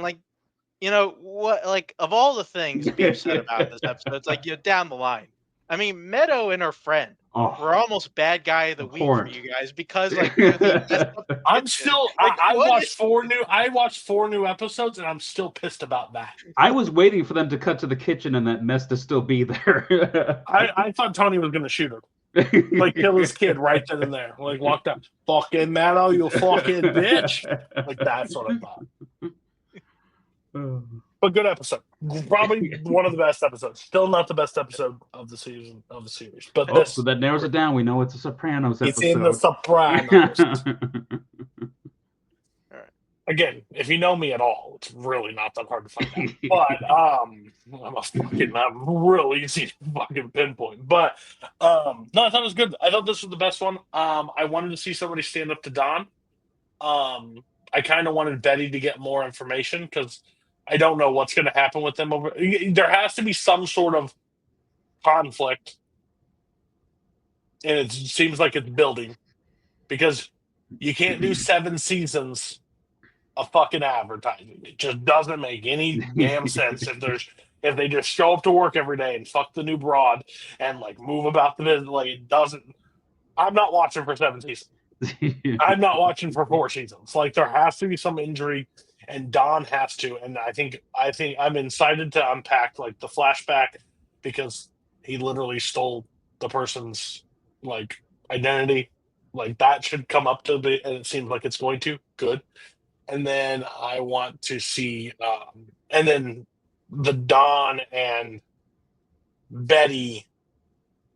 what, of all the things to be upset about in this episode, it's like, down the line. I mean, Meadow and her friend were almost bad guy of the week for you guys because, I'm still. I watched 4 new episodes, and I'm still pissed about that. I was waiting for them to cut to the kitchen and that mess to still be there. I thought Tony was going to shoot her. Like kill his kid right then and there. Like walked up, fucking Meadow, you fucking bitch. Like that's what I thought. But good episode. Probably one of the best episodes. Still not the best episode of the season of the series. But so that narrows it down. We know it's a Sopranos episode. It's in the Sopranos. Again, if you know me at all, it's really not that hard to find out. But I'm really easy to fucking pinpoint. But no, I thought it was good. I thought this was the best one. I wanted to see somebody stand up to Don. I kind of wanted Betty to get more information because I don't know what's going to happen with them. There has to be some sort of conflict, and it seems like it's building because you can't do 7 seasons of fucking advertising. It just doesn't make any damn sense if they just show up to work every day and fuck the new broad and move about the business. It doesn't. I'm not watching for 7 seasons. I'm not watching for 4 seasons. There has to be some injury, and Don has to. And I think I'm excited to unpack the flashback because he literally stole the person's identity. That should come up to the, and it seems like it's going to. Good. And then I want to see, and then the Don and Betty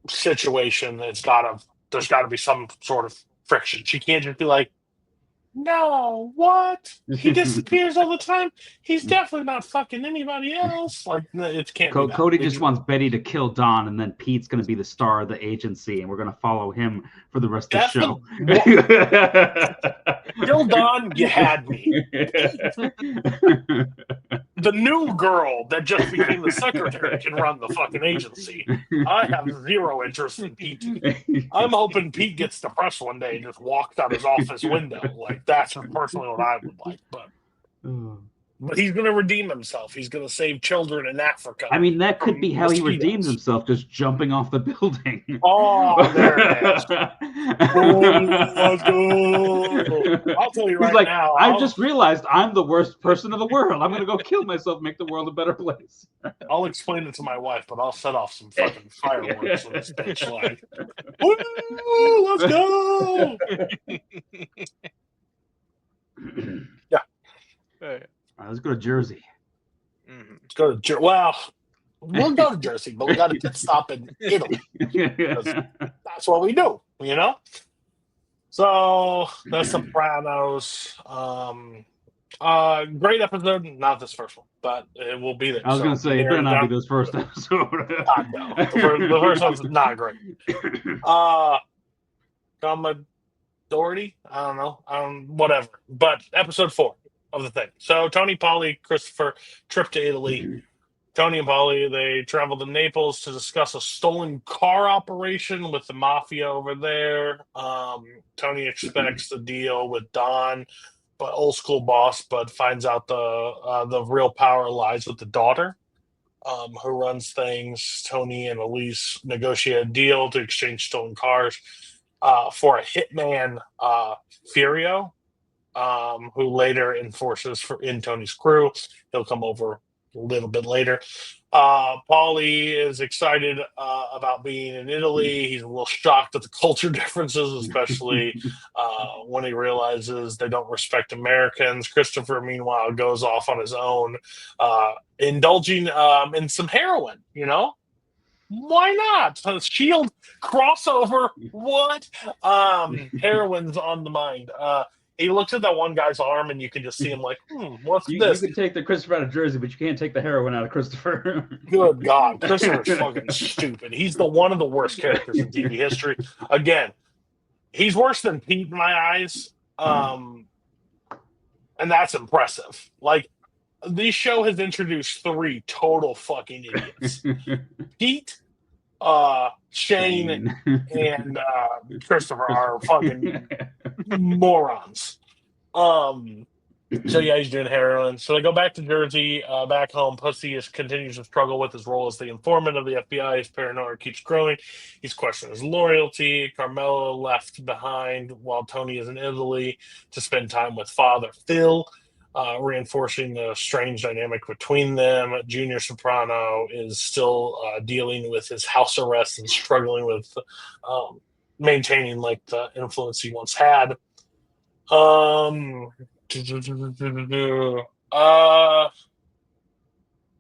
situation. There's got to be some sort of friction. She can't just be like, no, what? He disappears all the time. He's definitely not fucking anybody else. It can't be that. Cody just wants Betty to kill Don, and then Pete's going to be the star of the agency, and we're going to follow him for the rest of the show. Kill Don, you had me. The new girl that just became the secretary can run the fucking agency. I have zero interest in Pete. I'm hoping Pete gets depressed one day and just walks out his office window. That's personally what I would like. But he's going to redeem himself. He's going to save children in Africa. I mean, that could be how he redeems himself, just jumping off the building. Oh, there it is. Let's go. I'll tell you right now. I've just realized I'm the worst person in the world. I'm going to go kill myself and make the world a better place. I'll explain it to my wife, but I'll set off some fucking fireworks with this bitch. Woo, let's go. Yeah. Let's go to Jersey. Let's go to Jersey. Well, we'll go to Jersey, but we got to pit stop in Italy. That's what we do, So, The Sopranos. Great episode. Not this first one, but it will be there. I was going to say, it better not be this first episode. No. The first one's not great. Commendatori? I don't know. Whatever. But episode 4. Of the thing. So Tony, Polly, Christopher trip to Italy. Tony and Polly, they travel to Naples to discuss a stolen car operation with the mafia over there. Tony expects the deal with Don, but old school boss, but finds out the real power lies with the daughter, who runs things. Tony and Elise negotiate a deal to exchange stolen cars for a hitman, Furio, who later enforces in Tony's crew. He'll come over a little bit later. Paulie is excited about being in Italy. He's a little shocked at the culture differences, especially when he realizes they don't respect Americans. Christopher, meanwhile, goes off on his own, indulging in some heroin, Why not? Shield crossover. What? Heroin's on the mind. He looks at that one guy's arm, and you can just see him like, what's this? You can take the Christopher out of Jersey, but you can't take the heroin out of Christopher. Good God. Christopher's fucking stupid. He's one of the worst characters in TV history. Again, he's worse than Pete in my eyes. And that's impressive. Like, this show has introduced 3 total fucking idiots. Pete, Shane, and Christopher are fucking morons. So yeah, he's doing heroin. So they go back to Jersey, back home. Pussy continues to struggle with his role as the informant of the FBI. His paranoia keeps growing. He's questioning his loyalty. Carmela left behind while Tony is in Italy to spend time with Father Phil, reinforcing the strange dynamic between them. Junior Soprano is still dealing with his house arrest and struggling with maintaining like the influence he once had.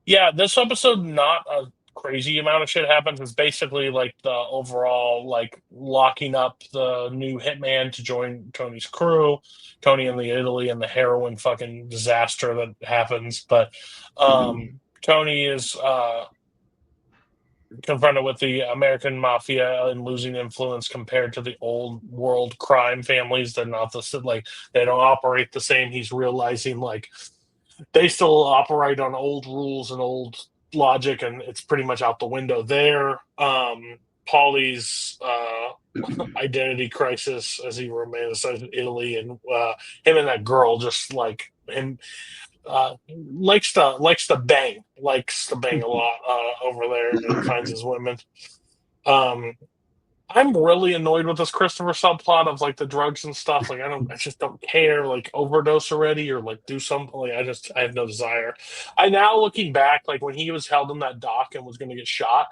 Yeah, this episode, not a crazy amount of shit happens. It's basically like the overall like locking up the new hitman to join Tony's crew, Tony in the Italy, and the heroin fucking disaster that happens. But Tony is confronted with the American mafia and losing influence compared to the old world crime families. They're not they don't operate the same. He's realizing like they still operate on old rules and old logic, and it's pretty much out the window there. Paulie's identity crisis as he romanticizes Italy, and him and that girl just like him likes to bang a lot over there, and finds his women. I'm really annoyed with this Christopher subplot of like the drugs and stuff. Like I just don't care. Like overdose already, or like do something. Like I have no desire. I now looking back, like when he was held in that dock and was going to get shot,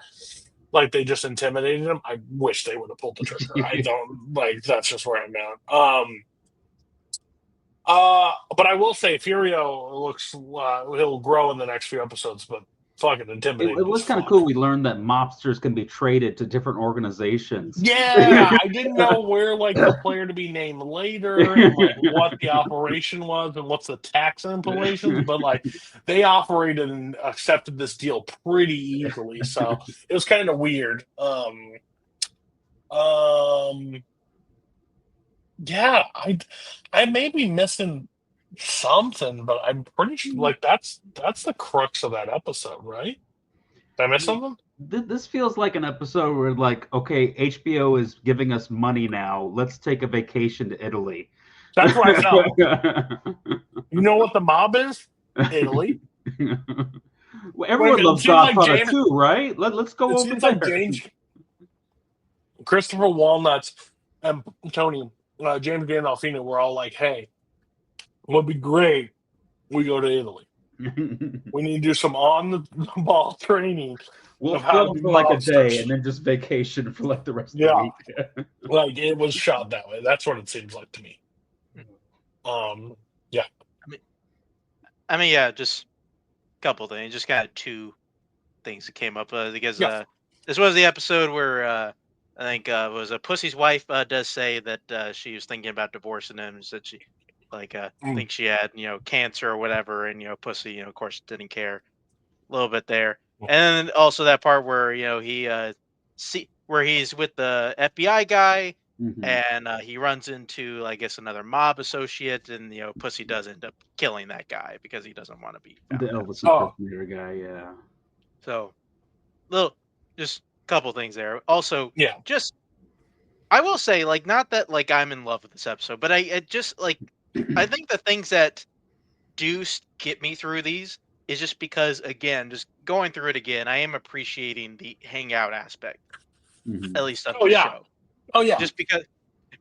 like they just intimidated him. I wish they would have pulled the trigger. I don't like. That's just where I'm at. But I will say Furio looks he'll grow in the next few episodes, but fucking intimidating. It was kind of cool. We learned that mobsters can be traded to different organizations. Yeah, I didn't know where like the player to be named later, and like what the operation was, and what's the tax implications. But like they operated and accepted this deal pretty easily, so it was kind of weird. Yeah, I may be missing something, but I'm pretty sure like that's the crux of that episode, right? Did I miss something? This feels like an episode where like, okay, HBO is giving us money now. Let's take a vacation to Italy. That's what I felt. You know what the mob is? Italy. Well, everyone loves Godfather too, right? Let's go over there. Like Christopher Walnuts and Tony, James Gandolfini were all like, hey, it would be great we go to Italy. We need to do some on-the-ball training. We'll film for like a day and then just vacation for like the rest of the week. Like it was shot that way. That's what it seems like to me. Yeah. I mean, yeah, just a couple things. Just got 2 things that came up because this was the episode where I think it was Pussy's wife does say that she was thinking about divorcing him, and said she think she had cancer or whatever, and Pussy of course didn't care a little bit there. And then also that part where he where he's with the FBI guy, and he runs into I guess another mob associate, and Pussy does end up killing that guy because he doesn't want to be found the Elvis impersonator guy. So, just a couple things there. Also, Yeah. just I will say, like, not that like I'm in love with this episode, but I just like I think the things that do get me through these is just because, again, just going through it again, I am appreciating the hangout aspect, at least of Oh the yeah. show. Oh yeah. Just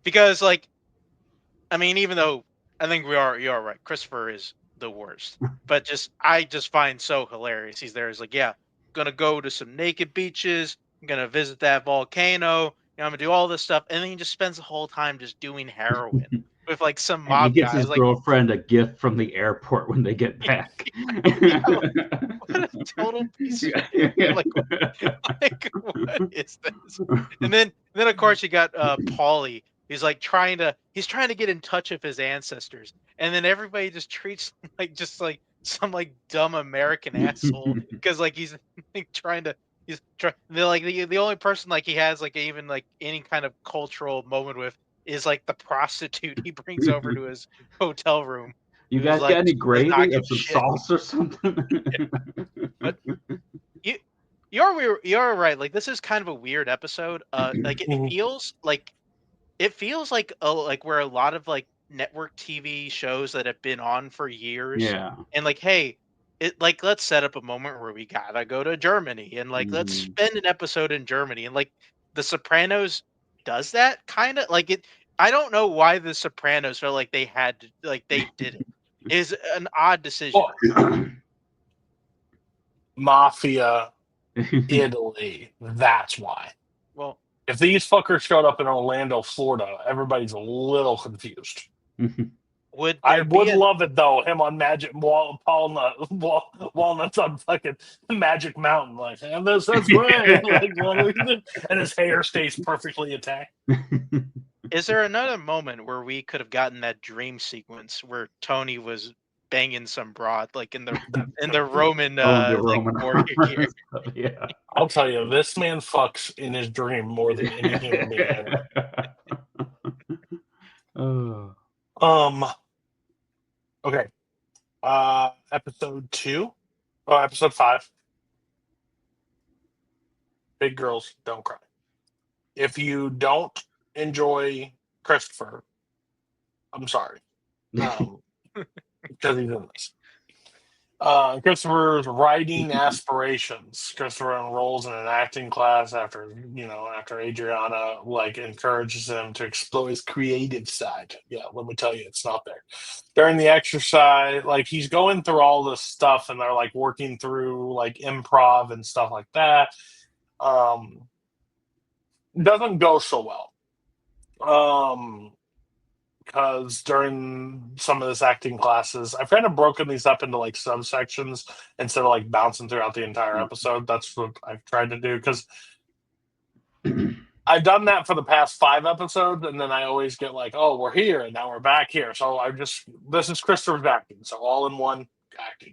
because like I mean, even though I think you are right, Christopher is the worst, but I just find so hilarious. He's there. He's like, yeah, gonna go to some naked beaches. I'm gonna visit that volcano. I'm gonna do all this stuff, and then he just spends the whole time just doing heroin with like some And he mob gives his guys. Like, girlfriend a gift from the airport when they get back. what a total piece of shit. Like, what is this? And then of course you got Paulie. He's like trying to get in touch with his ancestors, and then everybody just treats him like just like some like dumb American asshole because like he's like they're like the only person like he has like even like any kind of cultural moment with is like the prostitute he brings over to his hotel room. You Who's guys got like any does not gravy give or a some shit. sauce or something? But you're right. Like this is kind of a weird episode. Like it feels like where a lot of like network TV shows that have been on for years, Yeah. and like, hey, let's set up a moment where we gotta go to Germany and like let's spend an episode in Germany, and like The Sopranos does that kind of like it. I don't know why The Sopranos felt like they had to like they did it. Is an odd decision. Well, Mafia, Italy. That's why. Well, If these fuckers showed up in Orlando, Florida, everybody's a little confused. would I there be would love it though. Him on Magic Walnuts on fucking Magic Mountain, like, and this is great, like, and his hair stays perfectly intact. Is there another moment where we could have gotten that dream sequence where Tony was banging some broad, like in the Roman the like Roman warrior gear? Yeah. I'll tell you, this man fucks in his dream more than any human being I know. Oh. Okay. Episode 2. Oh, episode 5. Big girls don't cry. If you don't enjoy Christopher, I'm sorry. Because he's in this. Christopher's writing aspirations. Christopher enrolls in an acting class after Adriana like encourages him to explore his creative side. Yeah, let me tell you, it's not there. During the exercise, like he's going through all this stuff, and they're like working through like improv and stuff like that. Doesn't go so well. Because during some of this acting classes, I've kind of broken these up into like subsections instead of like bouncing throughout the entire episode. That's what I've tried to do, because I've done that for the past 5 episodes, and then I always get like, oh, we're here, and now we're back here. So this is Christopher's acting, so all in one acting.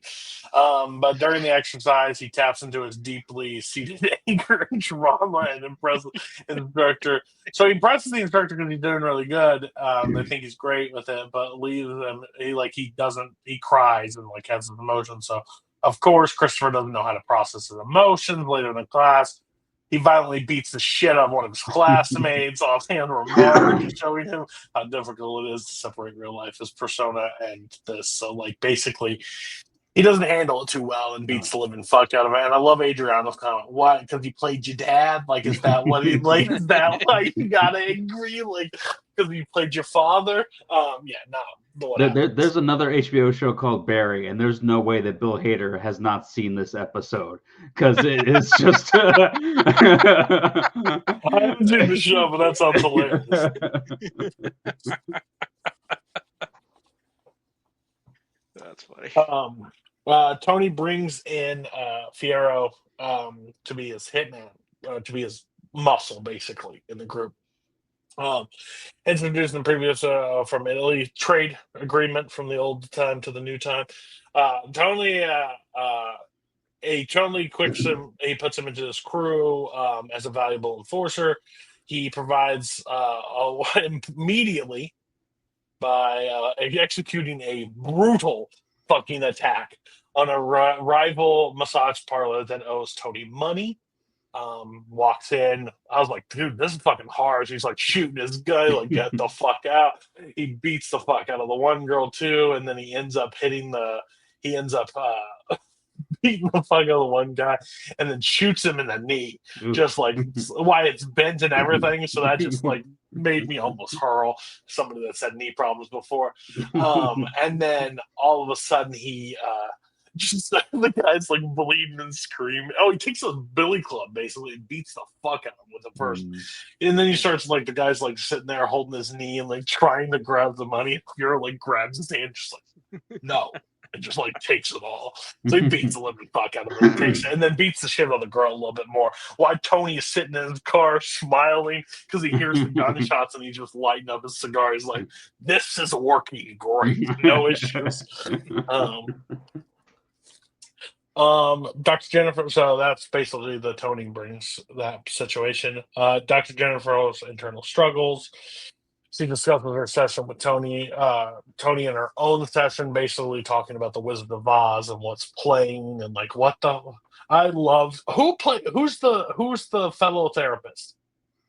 But during the exercise, he taps into his deeply seated anger and trauma and impresses his instructor. So he impresses the instructor because he's doing really good. They think he's great with it, but leaves him. He cries and like has his emotions. So of course, Christopher doesn't know how to process his emotions. Later in the class, he violently beats the shit out of one of his classmates, offhand remarks, showing him how difficult it is to separate real life, his persona, and this. So, like, basically, he doesn't handle it too well and beats the living fuck out of it. And I love Adriano's comment. What? Because he played your dad? Like, is that what he like? Is that why you got angry? Like, because he played your father? Yeah, no. There's another HBO show called Barry, and there's no way that Bill Hader has not seen this episode, because it is just. I haven't seen the show, but that sounds hilarious. That's funny. Tony brings in Fierro to be his hitman, to be his muscle, basically, in the group. Introduced in the previous from Italy trade agreement from the old time to the new time. Tony puts him into his crew as a valuable enforcer. He provides immediately by executing a brutal fucking attack on a rival massage parlor that owes Tony money. Walks in. I was like, dude, this is fucking hard. He's like shooting his guy, like, get the fuck out. He beats the fuck out of the one girl too, and then he ends up beating the fuck out of the one guy and then shoots him in the knee. Just like why it's bent and everything. So that just like made me almost hurl. Somebody that's had knee problems before. And then all of a sudden he just the guy's like bleeding and screaming. Oh, he takes a billy club basically and beats the fuck out of him with the first. And then he starts like the guy's like sitting there holding his knee and like trying to grab the money. Hero like grabs his hand, just like no, and just like takes it all. So he beats the living fuck out of him, takes it, and then beats the shit out of the girl a little bit more. While Tony is sitting in his car smiling because he hears the gunshots and he's just lighting up his cigar. He's like, "This is working great, no issues." Dr. Jennifer, so that's basically the Tony brings that situation. Dr. Jennifer's internal struggles. She discusses her session with Tony. Tony in her own session, basically talking about the Wizard of Oz and what's playing and like what the. I love who's the fellow therapist?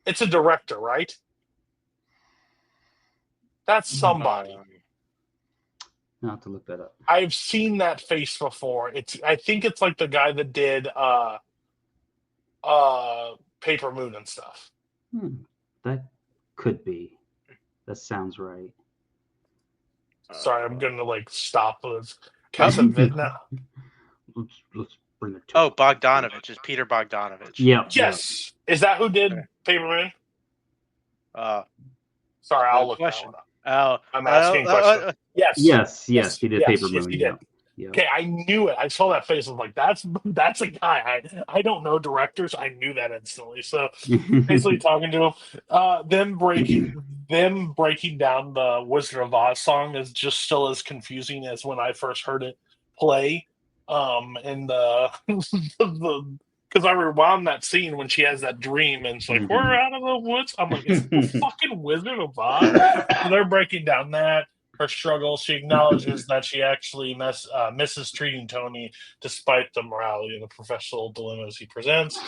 It's a director, right? That's somebody. I'll have to look that up. I've seen that face before. I think it's like the guy that did Paper Moon and stuff. That could be. That sounds right. Sorry, I'm gonna like stop with now. Let's bring it to Bogdanovich. It's Peter Bogdanovich. Yeah. Yes. Is that who did Paper Moon? Sorry, I'll look that one up. I'm asking questions. Yes, he did Paper Moon. He did. Yeah. Okay, I knew it. I saw that face. I was like, that's a guy. I don't know directors. I knew that instantly. So basically talking to him, them breaking down the Wizard of Oz song is just still as confusing as when I first heard it play. In the because I rewound that scene when she has that dream and it's like, we're out of the woods. I'm like, it's the fucking Wizard of Oz. So they're breaking down that. Her struggles. She acknowledges that she actually misses treating Tony despite the morality and the professional dilemmas he presents.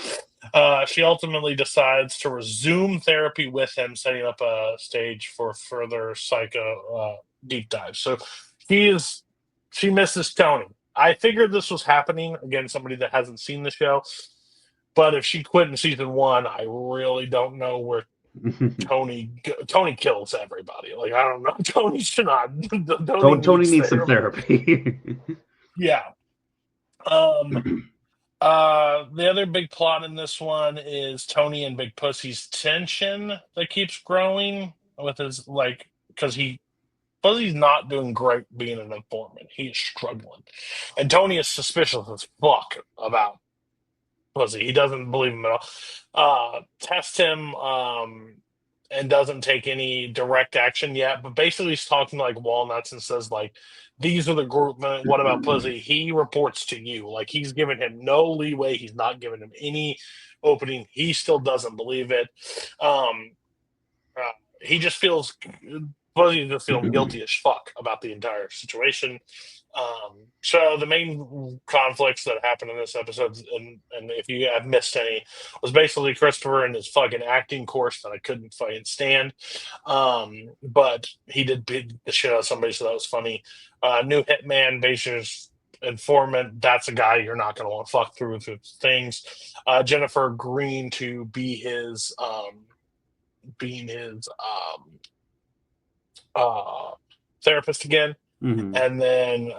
She ultimately decides to resume therapy with him, setting up a stage for further psycho deep dives. So she misses Tony. I figured this was happening. Again, somebody that hasn't seen the show. But if she quit in season 1, I really don't know where Tony kills everybody. Like, I don't know. Tony should not. Tony needs some therapy. Yeah. The other big plot in this one is Tony and Big Pussy's tension that keeps growing with his because Pussy's not doing great being an informant. He is struggling, and Tony is suspicious as fuck about Pussy. He doesn't believe him at all. Tests him and doesn't take any direct action yet, but basically he's talking like walnuts and says like, these are the group. What about Pussy? He reports to you. Like, he's giving him no leeway. He's not giving him any opening. He still doesn't believe it. He just feels Fuzzy just feeling guilty as fuck about the entire situation. So the main conflicts that happened in this episode, and if you have missed any, was basically Christopher and his fucking acting course that I couldn't fucking stand. But he did beat the shit out of somebody, so that was funny. New hitman, Beijing's informant. That's a guy you're not going to want to fuck through with things. Jennifer Green to be his, therapist again. Mm-hmm. And then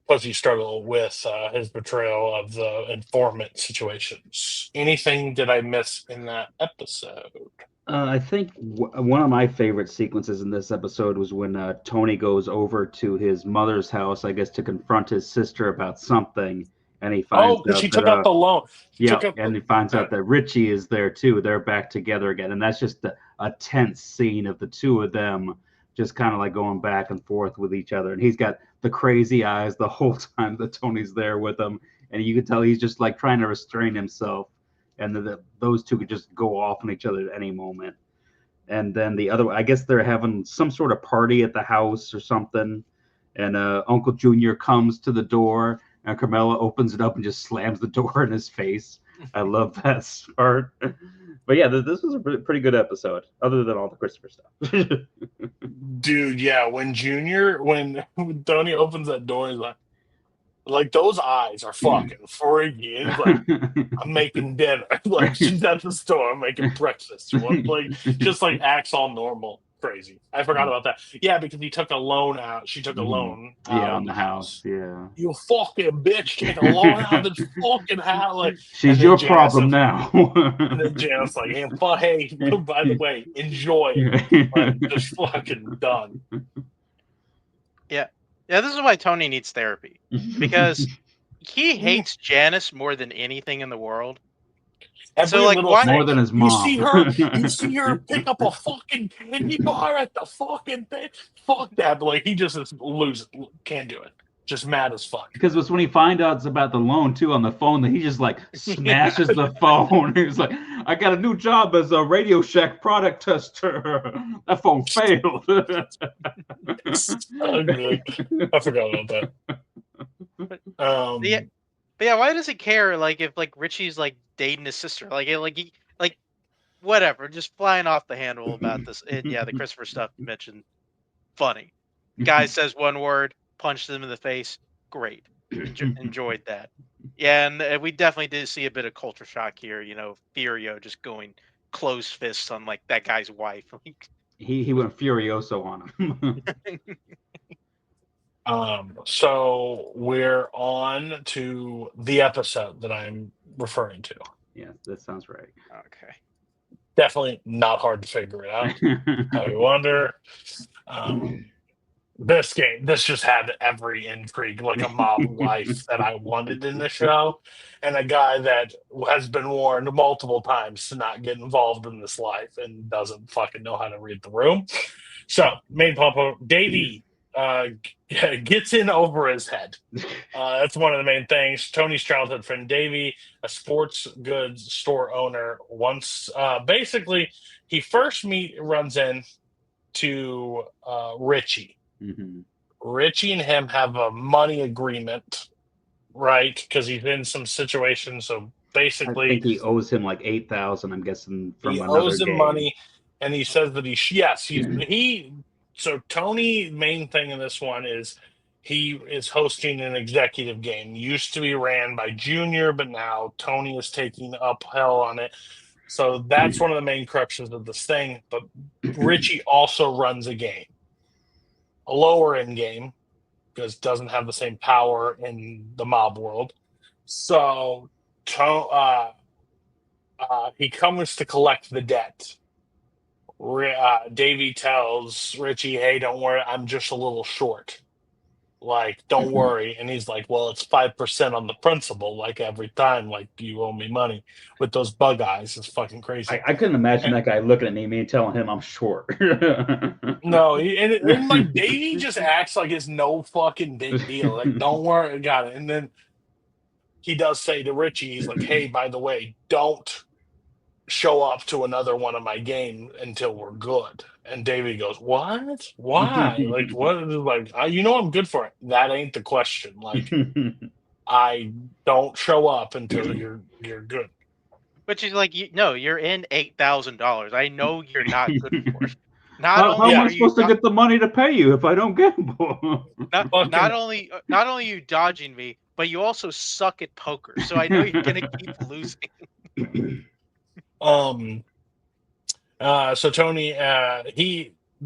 Pussy struggle with his betrayal of the informant situations. Anything did I miss in that episode? I think one of my favorite sequences in this episode was when Tony goes over to his mother's house, I guess, to confront his sister about something, and he finds out she took out the loan. He finds out that Richie is there too. They're back together again, and that's just a tense scene of the two of them just kind of like going back and forth with each other. And he's got the crazy eyes the whole time that Tony's there with him. And you can tell he's just like trying to restrain himself. And those two could just go off on each other at any moment. And then the other, I guess they're having some sort of party at the house or something. And Uncle Junior comes to the door, and Carmela opens it up and just slams the door in his face. I love that part. But yeah, this was a pretty good episode, other than all the Christopher stuff. Dude, yeah, when Tony opens that door, he's like those eyes are fucking freaky. And he's like, I'm making dinner. Like, she's at the store, I'm making breakfast. Like, just like acts all normal. Crazy. I forgot about that. Yeah, because he took a loan out. She took a loan out on the house. Yeah. You fucking bitch, take a loan out of this fucking house. Like, she's your problem now. And then Janet's like, hey, by the way, enjoy it. I'm just fucking done. Yeah, this is why Tony needs therapy. Because he hates Janice more than anything in the world. Every why, more than his mom. You see her pick up a fucking candy bar at the fucking thing. Fuck that. Like, he just can't do it. Just mad as fuck. Because it's when he finds out about the loan too on the phone that he just like smashes the phone. He's like, I got a new job as a Radio Shack product tester. That phone failed. So good. I forgot about that. But yeah, why does he care? Like, if like Richie's like dating his sister, like whatever, just flying off the handle about this. And yeah, the Christopher stuff you mentioned, funny. Guy says one word, punched him in the face. Great, enjoyed that. Yeah, and we definitely did see a bit of culture shock here. You know, Furio just going closed fists on like that guy's wife. He went furioso on him. So we're on to the episode that I'm referring to. Yeah, that sounds right. Okay. Definitely not hard to figure it out. I wonder. This just had every intrigue, like a mob life that I wanted in the show, and a guy that has been warned multiple times to not get involved in this life and doesn't fucking know how to read the room. So, main papa, Davey, gets in over his head. That's one of the main things. Tony's childhood friend Davey, a sports goods store owner, once basically he first runs in to Richie. Mm-hmm. Richie and him have a money agreement, right? Because he's in some situation. So basically, I think he owes him like $8,000. I'm guessing from he another owes him game. money, and he says that he. So Tony, main thing in this one is he is hosting an executive game. Used to be ran by Junior, but now Tony is taking uphill on it. So that's one of the main cruxes of this thing. But Richie also runs a game, a lower end game, because it doesn't have the same power in the mob world. So he comes to collect the debt. Davey tells Richie, hey, don't worry, I'm just a little short. Like, don't worry. And he's like, well, it's 5% on the principal, like every time, like you owe me money with those bug eyes. It's fucking crazy. I couldn't imagine that guy looking at me and telling him I'm short. No, and like Davey just acts like it's no fucking big deal. Like, don't worry, got it. And then he does say to Richie, he's like, hey, by the way, don't show up to another one of my games until we're good. And Davey goes, what? Why? Like, what? Like, you know I'm good for it. That ain't the question. Like, I don't show up until you're good. Which is like, you're in $8,000. I know you're not good for it. How am I supposed to get the money to pay you if I don't gamble? Not only are you dodging me, but you also suck at poker. So I know you're gonna keep losing. So Tony,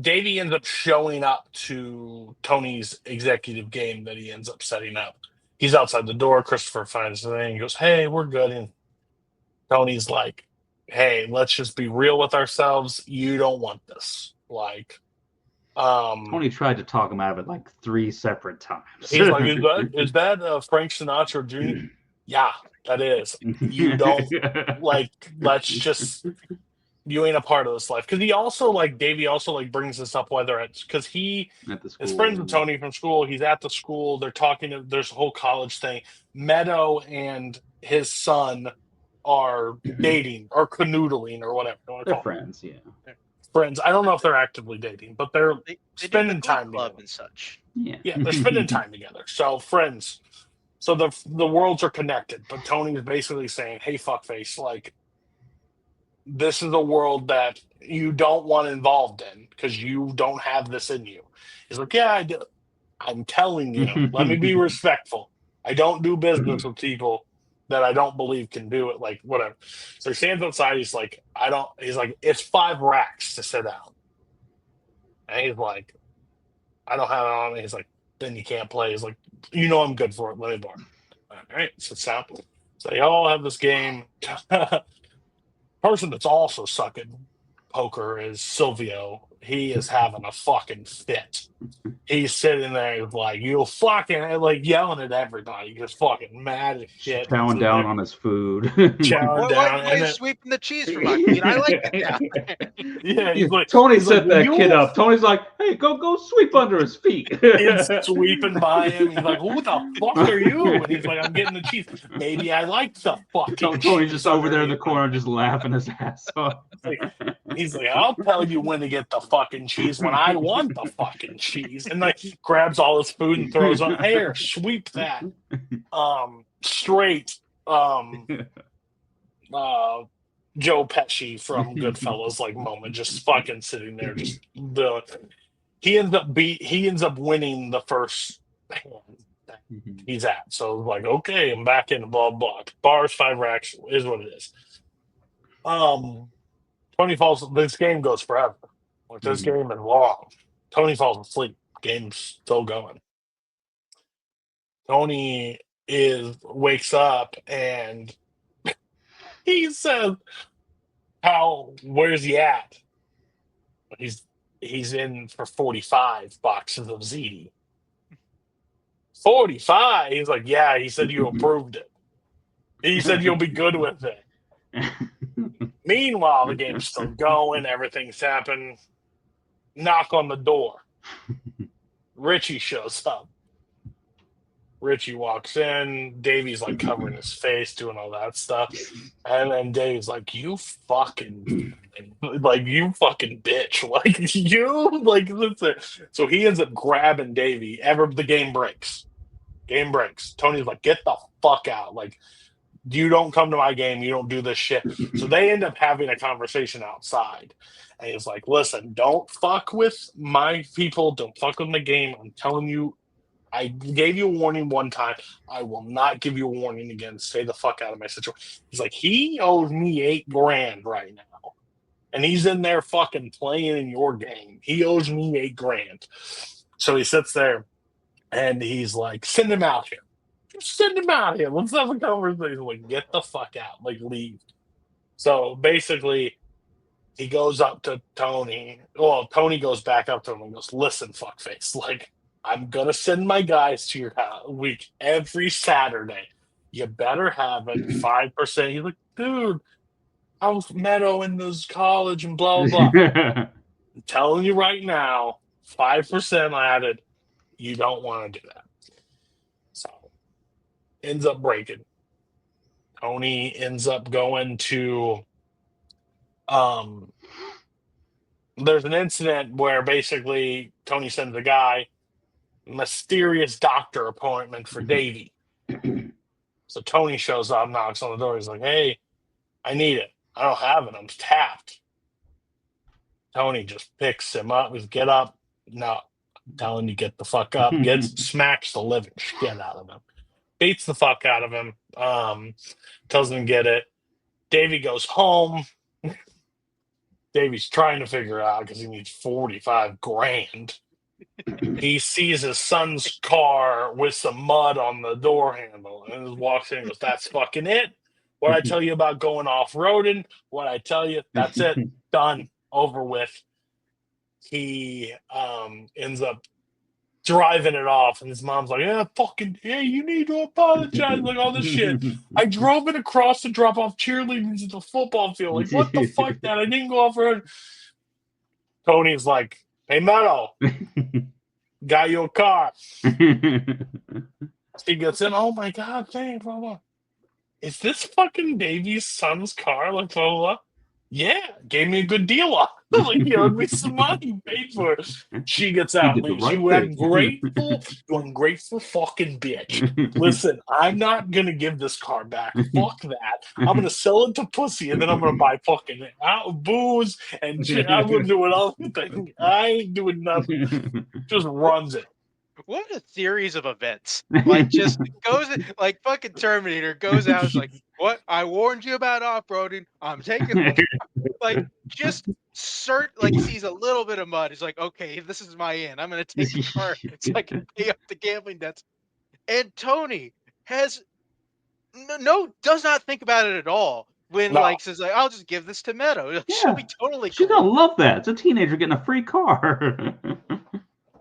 Davey ends up showing up to Tony's executive game that he ends up setting up. He's outside the door. Christopher finds the thing. He goes, hey, we're good. And Tony's like, hey, let's just be real with ourselves. You don't want this. Like, Tony tried to talk him out of it like 3 separate times. He's like, is that Frank Sinatra Jr.? Yeah, that is. You don't like. Let's just. You ain't a part of this life. Because he also Davey also brings this up, whether it's because he is friends with Tony from school. He's at the school. They're talking. There's a whole college thing. Meadow and his son are dating or canoodling or whatever. They're friends, yeah. friends. I don't know if they're actively dating, but they're They spending do the time club together. and such. Yeah, they're spending time together. So friends. So the worlds are connected. But Tony is basically saying, "Hey, fuckface, like this is a world that you don't want involved in because you don't have this in you." He's like, "Yeah, I do. I'm telling you. Let me be respectful. I don't do business with people that I don't believe can do it. Like whatever." So he stands outside. He's like, "I don't." He's like, "It's 5 racks to sit down." And he's like, "I don't have it on." He's like, "Then you can't play." He's like, "You know I'm good for it. Let me borrow." All right, sits down. So they all have this game. Person that's also sucking poker is Silvio. He is having a fucking fit. He's sitting there like, "You fucking," like yelling at everybody, just fucking mad as shit. Chowing down on his food. Chowing down, Why are and you then sweeping the cheese from my feet? I like it now. yeah, he's like, Tony he's like, set that "You," kid up. Tony's like, "Hey, go sweep under his feet." Kid's sweeping by him. He's like, "Who the fuck are you?" And he's like, "I'm getting the cheese. Maybe I like the fucking Tony's cheese just over there in the underneath corner, my-" just laughing his ass off. He's like, "I'll tell you when to get the fucking cheese when I want the fucking cheese." And like grabs all his food and throws on, "Here, sweep that." Straight Joe Pesci from Goodfellas like moment, just fucking sitting there, just the he ends up winning the first hand that he's at. So like, okay, I'm back in, blah blah. Bars 5 racks is what it is. Tony falls. This game goes forever. Like this game is long. Tony falls asleep. Game's still going. Tony wakes up and he says, where's he at?" He's in for 45 boxes of ziti. 45? He's like, "Yeah." He said, "You approved it." He said, "You'll be good with it." Meanwhile, the game's still going. Everything's happened. Knock on the door. Richie shows up. Richie walks in. Davey's like covering his face, doing all that stuff. And then Davey's like, "You fucking bitch." Like, you, like, listen. So he ends up grabbing Davey. The game breaks. Game breaks. Tony's like, "Get the fuck out. Like, you don't come to my game. You don't do this shit." So they end up having a conversation outside. And he's like, "Listen, don't fuck with my people. Don't fuck with my game. I'm telling you, I gave you a warning one time. I will not give you a warning again. Stay the fuck out of my situation." He's like, "He owes me $8,000 right now. And he's in there fucking playing in your game. He owes me $8,000. So he sits there and he's like, "Send him out here. Just send him out here. Let's have a conversation." Like, "Get the fuck out. Like, leave." So basically, he goes up to Tony. Well, Tony goes back up to him and goes, "Listen, fuckface, like, I'm going to send my guys to your house week every Saturday. You better have it 5%. He's like, "Dude, I was Meadow in this college and blah, blah, blah." I'm telling you right now, 5% added. You don't want to do that. So, ends up breaking. Tony ends up going to there's an incident where basically Tony sends a guy, mysterious doctor appointment for Davey. So Tony shows up, knocks on the door. He's like, "Hey, I need it. I don't have it. I'm tapped." Tony just picks him up. He's, "Get up." "No, I'm telling you, get the fuck up." Smacks the living shit out of him. Beats the fuck out of him. Tells him to get it. Davey goes home. Davey's trying to figure it out because he needs 45 grand. He sees his son's car with some mud on the door handle and just walks in and goes, "That's fucking it. What I tell you about going off-roading, what I tell you, that's it. Done. Over with." He ends up driving it off, and his mom's like, "Yeah, fucking, hey, you need to apologize," like all this shit. "I drove it across to drop off cheerleaders at the football field. Like, what the fuck, Dad? I didn't go off road." Tony's like, "Hey, Meadow, got you a car." He gets in. "Oh my god, thanks, blah, blah. Is this fucking Davey's son's car?" Like, blah, blah, blah. "Yeah, gave me a good deal on Like, you owed me some money, paid for it. She gets out, did the leaves. right You thing. ungrateful fucking bitch. Listen, I'm not gonna give this car back. Fuck that. I'm gonna sell it to pussy, and then I'm gonna buy fucking booze and shit. I'm gonna do it all thing. I ain't doing nothing. Just runs it. What a series of events! Like, just goes like fucking Terminator goes out. It's like, what? I warned you about off-roading. I'm taking like just like sees a little bit of mud. He's like, okay, this is my end. I'm gonna take the car so I can pay up the gambling debts. And Tony has does not think about it at all. When like says like, I'll just give this to Meadow. She'll be totally She's cool. gonna love that. It's a teenager getting a free car.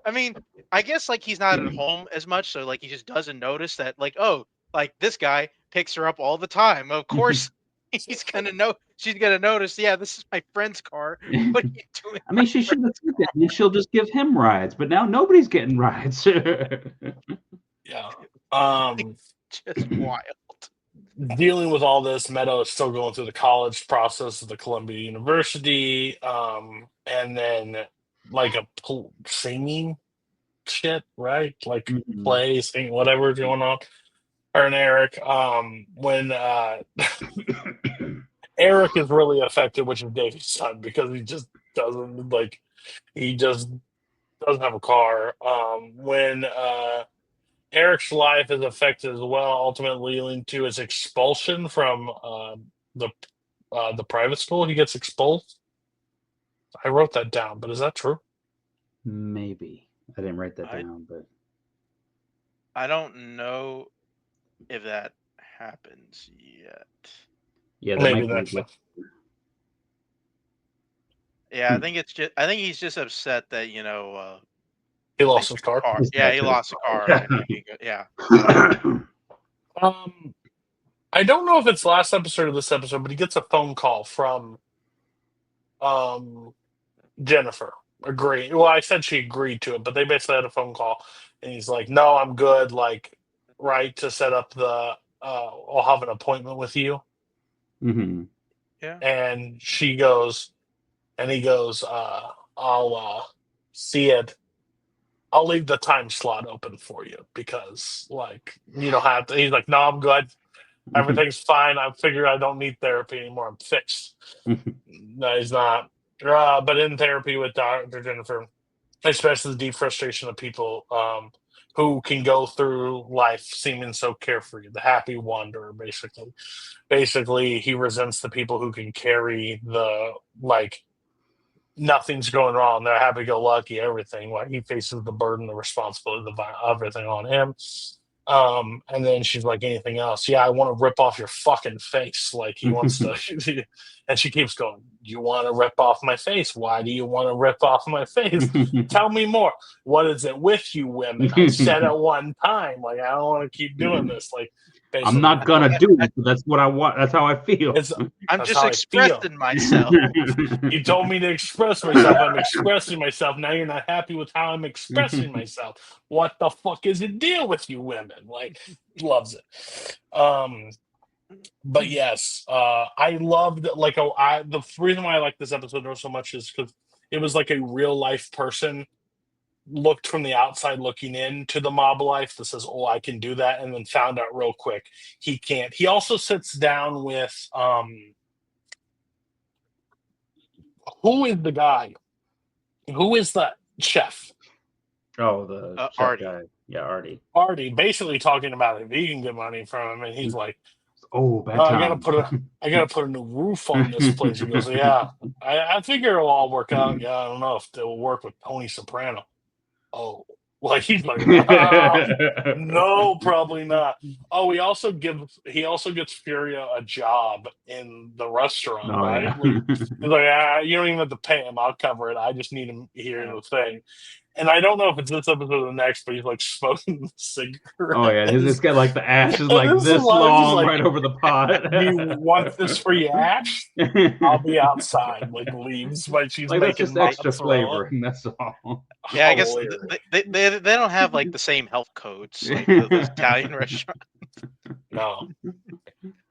I mean, I guess like he's not at home as much, so like he just doesn't notice that. Like, oh, like this guy picks her up all the time. Of course, he's gonna know. She's gonna notice. Yeah, this is my friend's car. What are you doing? I mean, she should have said that, and she'll just give him rides. But now nobody's getting rides. Yeah. Just wild. Dealing with all this, Meadow is still going through the college process of the Columbia University, and then like a singing shit, right? Like play, sing, whatever's going on. Her and Eric, when Eric is really affected, which is Davy's son, because he just doesn't have a car. When Eric's life is affected as well, ultimately leading to his expulsion from the private school. He gets expelled. I wrote that down, but is that true? Maybe. I didn't write that down, but I don't know if that happens yet. Yeah, maybe that's true. Yeah, I think he's just upset that he lost his car. Yeah, he lost a car. Yeah. I don't know if it's last episode or this episode, but he gets a phone call from Jennifer. Well, I said she agreed to it, but they basically had a phone call, and he's like, "No, I'm good. Like, right to set up the. I'll have an appointment with you." Mm-hmm. Yeah. And she goes, and he goes, "I'll see it. I'll leave the time slot open for you because, like, you don't have to." He's like, "No, I'm good. Everything's fine. I figure I don't need therapy anymore. I'm fixed." No, he's not. But in therapy with Dr. Jennifer, especially the deep frustration of people who can go through life seeming so carefree, the happy wanderer, basically. Basically, he resents the people who can carry the, like, nothing's going wrong. They're happy-go-lucky, everything. Like, he faces the burden, the responsibility, everything on him. And then she's like, anything else? Yeah, I want to rip off your fucking face. Like, he wants to. And she keeps going, you want to rip off my face? Why do you want to rip off my face? Tell me more. What is it with you women? I said it one time. Like, I don't want to keep doing this. Like, basically, I'm not gonna do it. That's what I want. That's how I feel. I'm just expressing myself. You told me to express myself. I'm expressing myself. Now you're not happy with how I'm expressing myself. What the fuck is the deal with you women? Like, loves it. But yes, I loved like the reason why I like this episode so much is because it was like a real life person looked from the outside looking in to the mob life that says, oh, I can do that, and then found out real quick he can't. He also sits down with who is the guy? Who is the chef? Oh, the chef Artie. guy. Yeah, Artie. Artie, basically talking about if he can get money from him, and he's like, "Oh, bad I time. I gotta put a new roof on this place." He goes, "Yeah, I figure it'll all work out. Yeah, I don't know if it will work with Tony Soprano." Oh, like he's like, no, probably not. Oh, he also gets Furia a job in the restaurant, right? Yeah. Like, he's like, you don't even have to pay him. I'll cover it. I just need him here in the thing. And I don't know if it's this episode or the next, but he's like smoking the cigarette. Oh yeah, this guy like the ash is like this long, like, right over the pot. Do you want this free ash? I'll be outside. Like leaves, but she's like making that's just extra flavor, and that's all. Yeah, I guess they don't have like the same health codes like the Italian restaurant. No.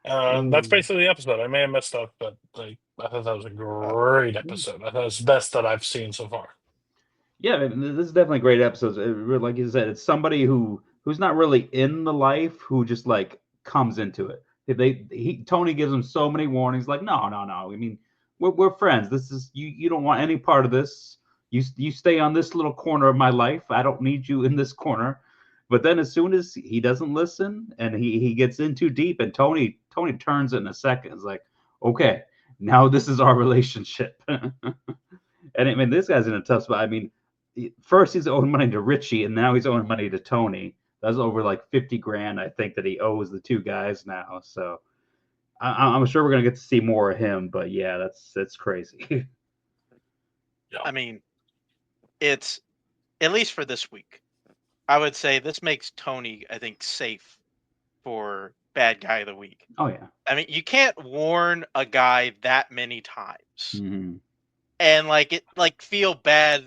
That's basically the episode. I may have messed up, but like I thought that was a great episode. I thought it's the best that I've seen so far. Yeah, this is definitely a great episode. Like you said, it's somebody who's not really in the life, who just like comes into it. Tony gives him so many warnings, like, no. I mean, we're friends. This is you don't want any part of this. You stay on this little corner of my life. I don't need you in this corner. But then as soon as he doesn't listen and he gets in too deep, and Tony turns it in a second. It's like, okay, now this is our relationship. And I mean, this guy's in a tough spot. I mean, first he's owing money to Richie, and now he's owing money to Tony. That's over like 50 grand, I think, that he owes the two guys now. So I'm sure we're gonna get to see more of him. But yeah, that's crazy. I mean, it's at least for this week. I would say this makes Tony, I think, safe for bad guy of the week. Oh yeah. I mean, you can't warn a guy that many times. Mm-hmm. And like feel bad,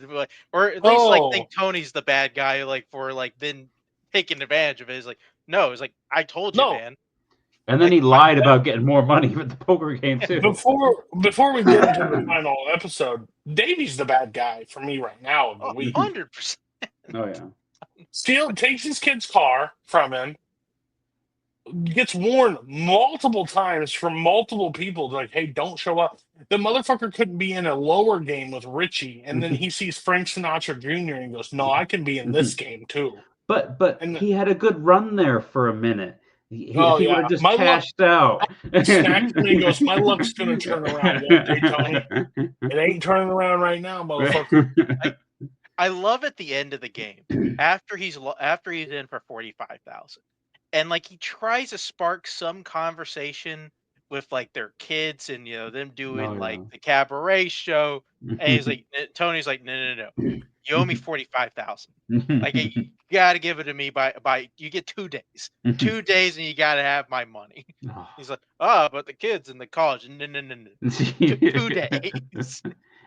or at least like think Tony's the bad guy, like for like then taking advantage of it. It's like, no, it's like, I told you, man. And then he lied about getting more money with the poker game too. Before we get into the final episode, Davy's the bad guy for me right now of the week. 100%. Oh yeah. Takes his kid's car from him, gets warned multiple times from multiple people, like, hey, don't show up. The motherfucker couldn't be in a lower game with Richie, and then he sees Frank Sinatra Jr. and goes, no, I can be in this game too. But he had a good run there for a minute. He would have just cashed out. And he goes, my luck's going to turn around one day, Tony. It ain't turning around right now, motherfucker. I love at the end of the game, after he's in for 45,000, and like he tries to spark some conversation with like their kids and them doing like the cabaret show, and he's like, Tony's like, no, you owe me 45,000. Like, you got to give it to me by you get 2 days, 2 days, and you got to have my money. He's like, but the kids in the college, no, 2 days.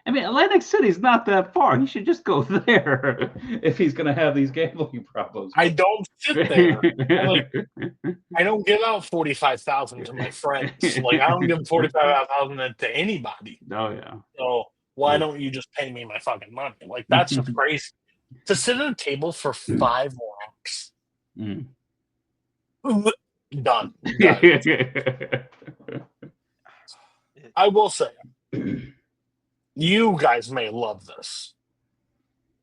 I mean, Atlantic City's not that far. He should just go there if he's going to have these gambling problems. I don't sit there. I don't give out 45,000 to my friends. Like, I don't give 45,000 to anybody. Oh yeah. So why don't you just pay me my fucking money? Like, that's just crazy. To sit at a table for 5 lakhs. Done. I will say, you guys may love this.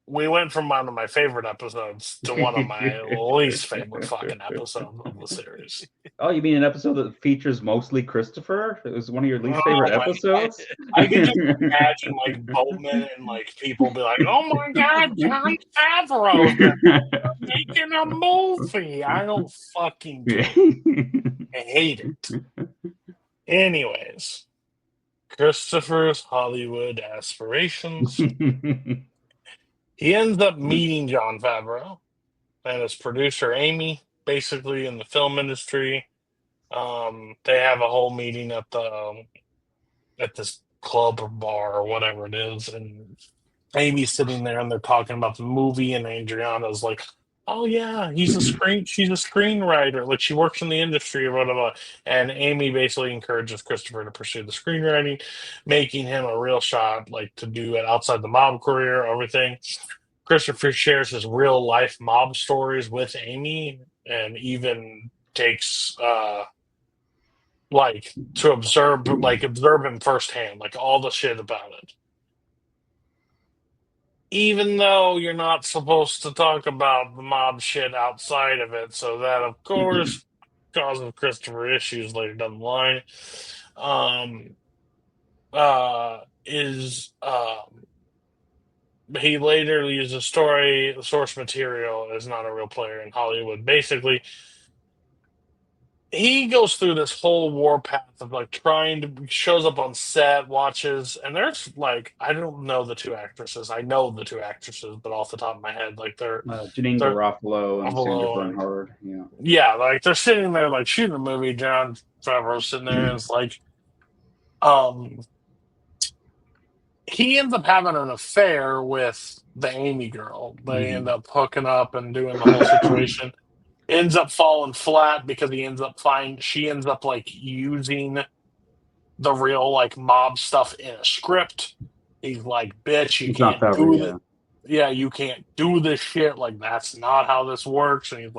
We went from one of my favorite episodes to one of my least favorite fucking episodes of the series. Oh, you mean an episode that features mostly Christopher? It was one of your least favorite episodes? I can just imagine like Boatman and like people be like, oh my God, Jon Favreau making a movie. I don't fucking get it. I hate it. Anyways, Christopher's Hollywood aspirations. He ends up meeting Jon Favreau and his producer Amy, basically in the film industry. They have a whole meeting at this club or bar or whatever it is, and Amy's sitting there and they're talking about the movie, and Adriana's like, oh yeah, she's a screenwriter, like she works in the industry or whatever. And Amy basically encourages Christopher to pursue the screenwriting, making him a real shot, like to do it outside the mob career, everything. Christopher shares his real life mob stories with Amy, and even takes to observe him firsthand, like all the shit about it. Even though you're not supposed to talk about the mob shit outside of it, so that, of course, causes Christopher issues later down the line. He later uses the source material is not a real player in Hollywood. Basically, he goes through this whole warpath of like shows up on set, watches, and there's like, I don't know the two actresses. I know the two actresses, but off the top of my head, like they're Janine Garofalo and Sandra Bernhard. Yeah. Yeah, like they're sitting there like shooting a movie. Jon Favreau's sitting there, and it's like, he ends up having an affair with the Amy girl. They end up hooking up and doing the whole situation. ends up falling flat because she ends up like using the real like mob stuff in a script. He's like, bitch, you It's not can't Favre, do yeah. that. Yeah, you can't do this shit. Like, that's not how this works. And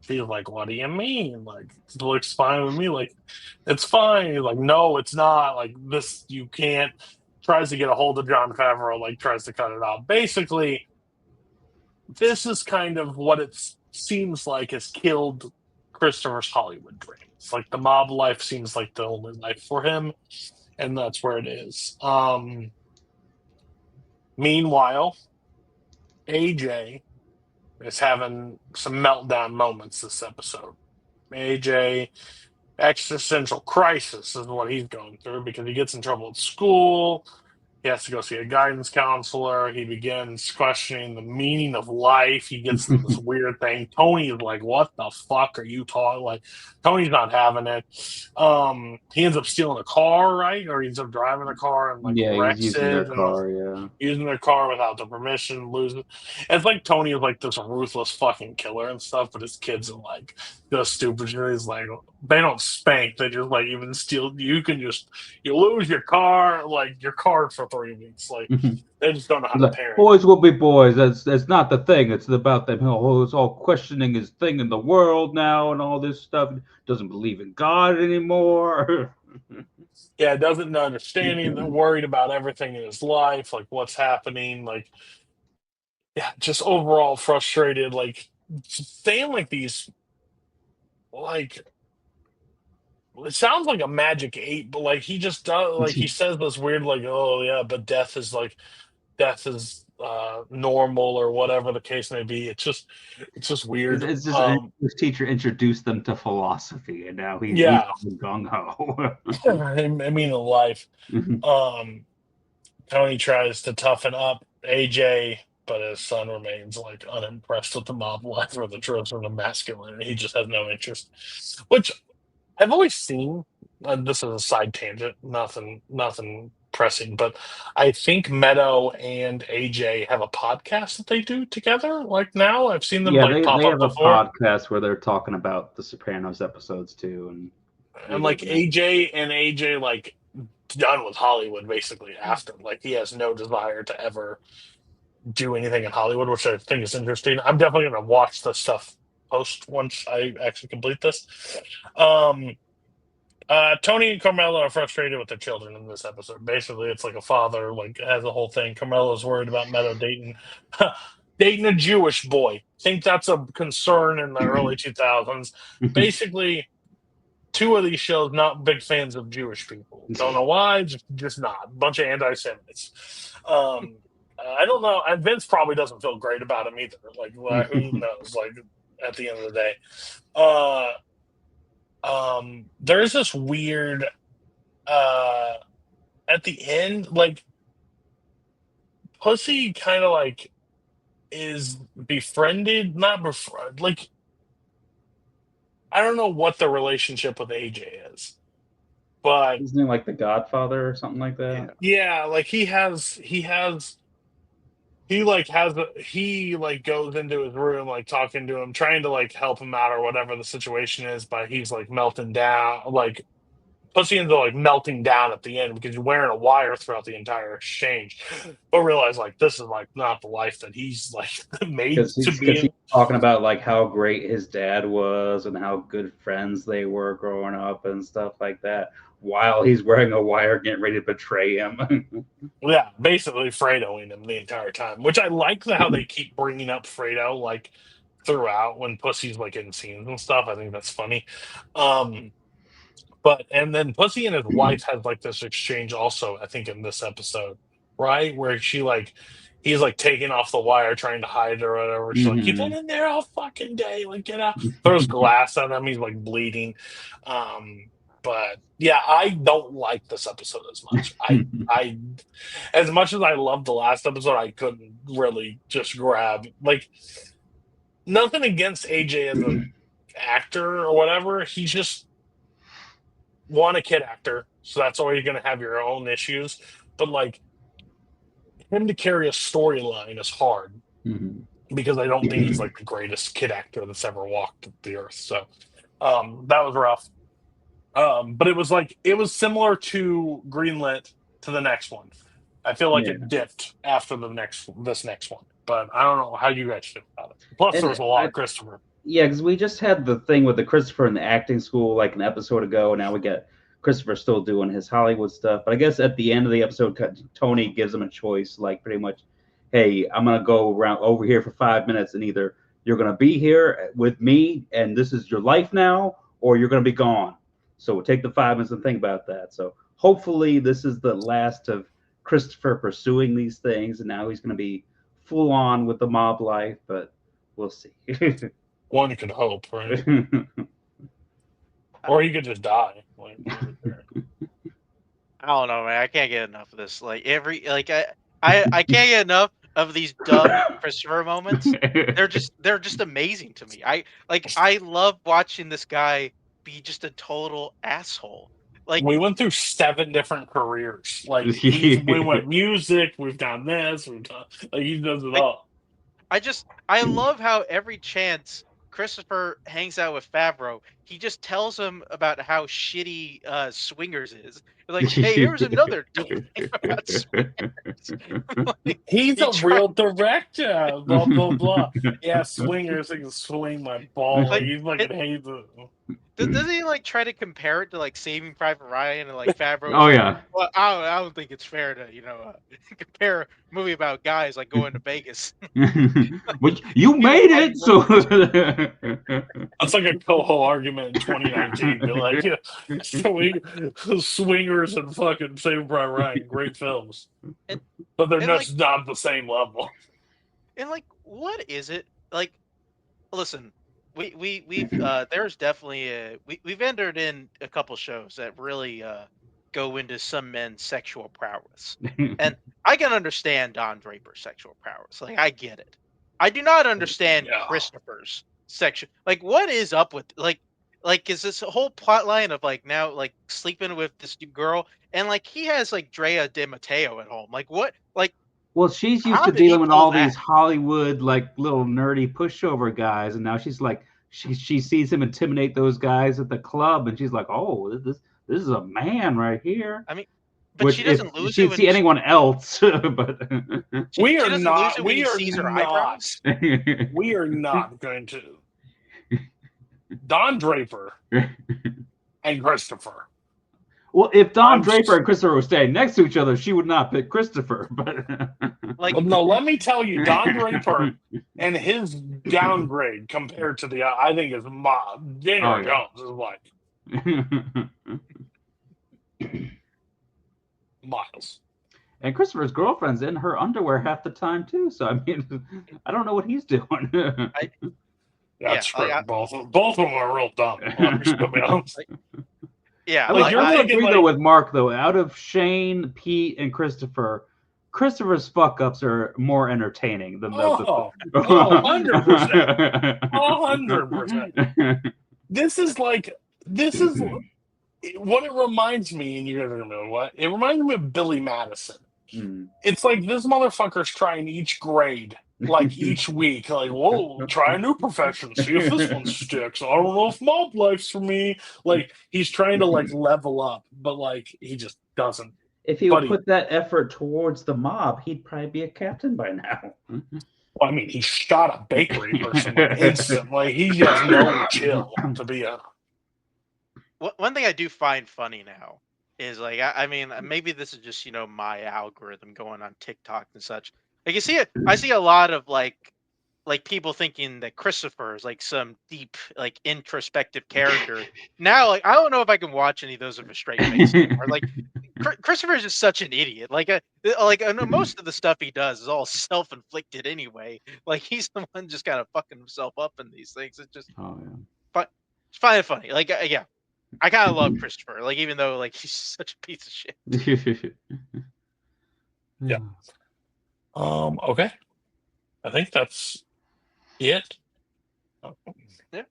she's like, what do you mean? Like, it looks fine with me. Like, it's fine. He's like, no, it's not. Like, this, you can't. Tries to get a hold of Jon Favreau, like, tries to cut it off. Basically, this is kind of what it seems like has killed Christopher's Hollywood dreams. Like, the mob life seems like the only life for him, and that's where it is. Meanwhile, AJ is having some meltdown moments this episode. AJ, existential crisis is what he's going through because he gets in trouble at school. He has to go see a guidance counselor. He begins questioning the meaning of life. He gets to this weird thing. Tony is like, what the fuck are you talking? Like, Tony's not having it. He ends up stealing a car, right? Or he ends up driving a car and like Yeah, he's wrecks using it. their And car, yeah. using their car without their permission, losing. It's like Tony is like this ruthless fucking killer and stuff, but his kids are like just stupid. He's like, they don't spank, they just like even steal. You lose your car, like your car for 3 weeks. Like they just don't know how to parent. Boys will be boys. That's not the thing. It's about them. Oh, it's all questioning his thing in the world now and all this stuff. Doesn't believe in God anymore. Yeah, doesn't understand anything, worried about everything in his life, like what's happening, like yeah, just overall frustrated, like saying like these like it sounds like a magic eight, but like he just does like he says this weird like, oh yeah, but death is normal or whatever the case may be. It's just weird. It's just his teacher introduced them to philosophy, and now he's gung ho. I mean, in life. Tony tries to toughen up AJ, but his son remains like unimpressed with the mob life or the drugs or the masculinity. He just has no interest, which I've always seen. This is a side tangent, nothing pressing, but I think Meadow and AJ have a podcast that they do together. Like now, I've seen them like pop they up have a before. podcast where they're talking about the Sopranos episodes too, and like AJ like done with Hollywood basically after. Like he has no desire to ever do anything in Hollywood, which I think is interesting. I'm definitely going to watch the stuff post once I actually complete this. Tony and Carmelo are frustrated with their children in this episode. Basically, it's like a father like has a whole thing. Carmelo's worried about Meadow dating a Jewish boy. Think that's a concern in the early 2000s. Basically, two of these shows not big fans of Jewish people. Don't know why, just not. Bunch of anti-Semites. I don't know. And Vince probably doesn't feel great about him either. Like, who knows? Like, at the end of the day, there's this weird. At the end, like, Pussy kind of like is befriended, not befriended. Like, I don't know what the relationship with AJ is, but isn't he like the Godfather or something like that? Yeah, like he goes into his room, like talking to him, trying to like help him out or whatever the situation is, but he's like melting down. Like Pussy ends up like melting down at the end because you're wearing a wire throughout the entire exchange. But realize like this is like not the life that he's like made to be in. He's talking about like how great his dad was and how good friends they were growing up and stuff like that, while he's wearing a wire getting ready to betray him. Yeah, basically Fredoing him the entire time, which I like how they keep bringing up Fredo like throughout when Pussy's like in scenes and stuff. I think that's funny. But and then Pussy and his wife has like this exchange also, I think, in this episode, right? Where he's like taking off the wire, trying to hide or whatever. She's like, "You've been in there all fucking day, like get out." Throws glass at him, he's like bleeding. But yeah, I don't like this episode as much. I as much as I loved the last episode, I couldn't really just grab like nothing against AJ as an actor or whatever. He's just a kid actor, so that's always going to have your own issues. But like him to carry a storyline is hard. because I don't think he's like the greatest kid actor that's ever walked the earth. So that was rough. But it was similar to Greenlit to the next one. I feel like it dipped after this next one, but I don't know how you guys feel about it. Plus, there was a lot of Christopher. Yeah, because we just had the thing with the Christopher in the acting school like an episode ago. Now we got Christopher still doing his Hollywood stuff. But I guess at the end of the episode, Tony gives him a choice, like pretty much, hey, I'm gonna go around over here for 5 minutes, and either you're gonna be here with me, and this is your life now, or you're gonna be gone. So we'll take the 5 minutes and think about that. So hopefully this is the last of Christopher pursuing these things, and now he's gonna be full on with the mob life, but we'll see. One could hope, right? Or he could just die. Like, I don't know, man. I can't get enough of this. Like I can't get enough of these dumb Christopher moments. They're just amazing to me. I love watching this guy be just a total asshole. Like, we went through 7 different careers. Like we went music, we've done this, we've done like he does it all. I love how every chance Christopher hangs out with Favreau, he just tells him about how shitty Swingers is. Like, hey, here's another dumb thing about Swingers. Like, he's a real director. Blah blah blah. Yeah, Swingers, I can swing my ball. Like, he fucking hates it. Does he like try to compare it to like Saving Private Ryan and like Favreau? Oh yeah. Well, I don't think it's fair to compare a movie about guys like going to Vegas. But you made it, so that's like a Coho argument in 2019. Be like, yeah, Swingers and fucking Saving Private Ryan, great films, but they're just not the same level. And like, what is it like? Listen. We've there's definitely we've entered in a couple shows that really go into some men's sexual prowess, and I can understand Don Draper's sexual prowess. Like, I get it. I do not understand Christopher's sexual. Like, what is up with like is this whole plot line of like now like sleeping with this girl, and like he has like Drea De Matteo at home. Like, what like. Well, she's used to dealing with all these Hollywood, like, little nerdy pushover guys, and now she's like, she sees him intimidate those guys at the club, and she's like, oh, this is a man right here. I mean, but she doesn't lose it when see anyone else. But we are not going to Don Draper and Christopher. Well, if Don Draper and Christopher were standing next to each other, she would not pick Christopher. But like, well, no, let me tell you, Don Draper and his downgrade compared to the, I think his mom, Daniel Jones is like miles. And Christopher's girlfriend's in her underwear half the time too. So I mean, I don't know what he's doing. That's true. Both of them are real dumb. To be honest. Yeah, like, I agree though with Mark though. Out of Shane, Pete, and Christopher's fuck ups are more entertaining than the 100%. 100%. This is what it reminds me, and you're gonna know what it reminds me of Billy Madison. It's like this motherfucker's trying each grade. Like each week, like, whoa, try a new profession, see if this one sticks. I don't know if mob life's for me. Like, he's trying to like level up, but like he just doesn't. If he would put that effort towards the mob, he'd probably be a captain by now. Well, I mean, he shot a bakery person instantly. He has no chill to be a. One thing I do find funny now is like, I mean, maybe this is just my algorithm going on TikTok and such. Like, I see a lot of like people thinking that Christopher is like some deep, like introspective character. Now, like, I don't know if I can watch any of those with a straight face anymore. Like, Christopher is just such an idiot. Like I know most of the stuff he does is all self-inflicted anyway. Like, he's the one just kind of fucking himself up in these things. It's just, but it's kind of funny. Like, yeah, I kind of love Christopher. Like, even though like he's such a piece of shit. Yeah. Okay. I think that's it. Yeah.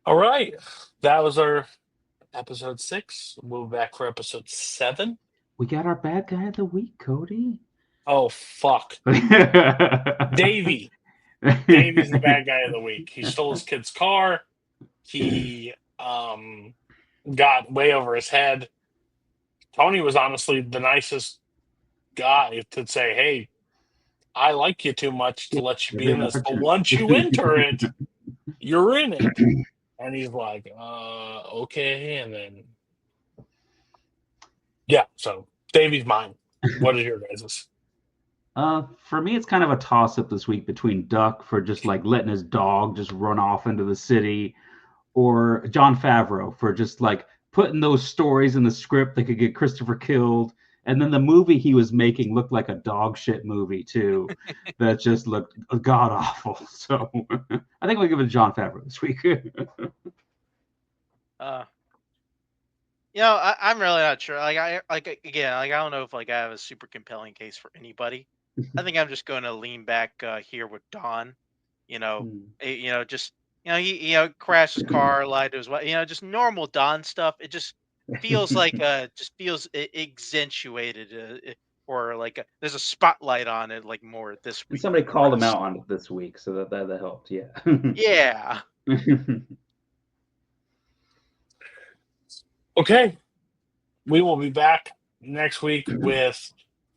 All right. That was our episode 6. We'll be back for episode 7. We got our bad guy of the week, Cody. Oh, fuck. Davey. Davey's the bad guy of the week. He stole his kid's car. He got way over his head. Tony was honestly the nicest guy to say, hey, I like you too much to let you be in this. But once you enter it, you're in it. And he's like, okay. And then, yeah, so Davey's mine. What is your guys's? For me, it's kind of a toss-up this week between Duck for just like letting his dog just run off into the city, or Jon Favreau for just like putting those stories in the script that could get Christopher killed. And then the movie he was making looked like a dog shit movie too, that just looked god awful. So I think we'll give it to Jon Favreau this week. I'm really not sure. I don't know if I have a super compelling case for anybody. I think I'm just going to lean back here with Don. He crashed his car, lied to his wife. Just normal Don stuff. It just feels like accentuated, or like there's a spotlight on it, like more this week. And somebody called him out on it this week, so that helped. Yeah. Yeah. Okay. We will be back next week with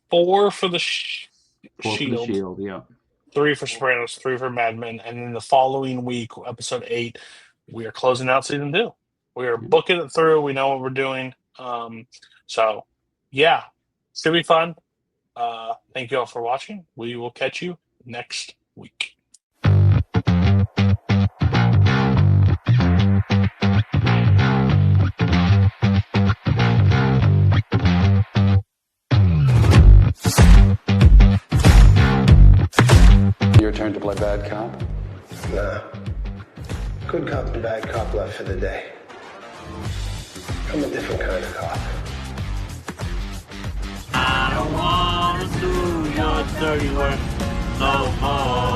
4 for the Shield. 4 for the Shield, yeah. 3 for Sopranos, 3 for Mad Men, and then the following week, episode 8, we are closing out season 2. We are booking it through. We know what we're doing. So, yeah, it's going to be fun. Thank you all for watching. We will catch you next week. Your turn to play bad cop? Nah. Good cop and bad cop left for the day. I'm a different kind of cop. I don't wanna do your dirty work no more.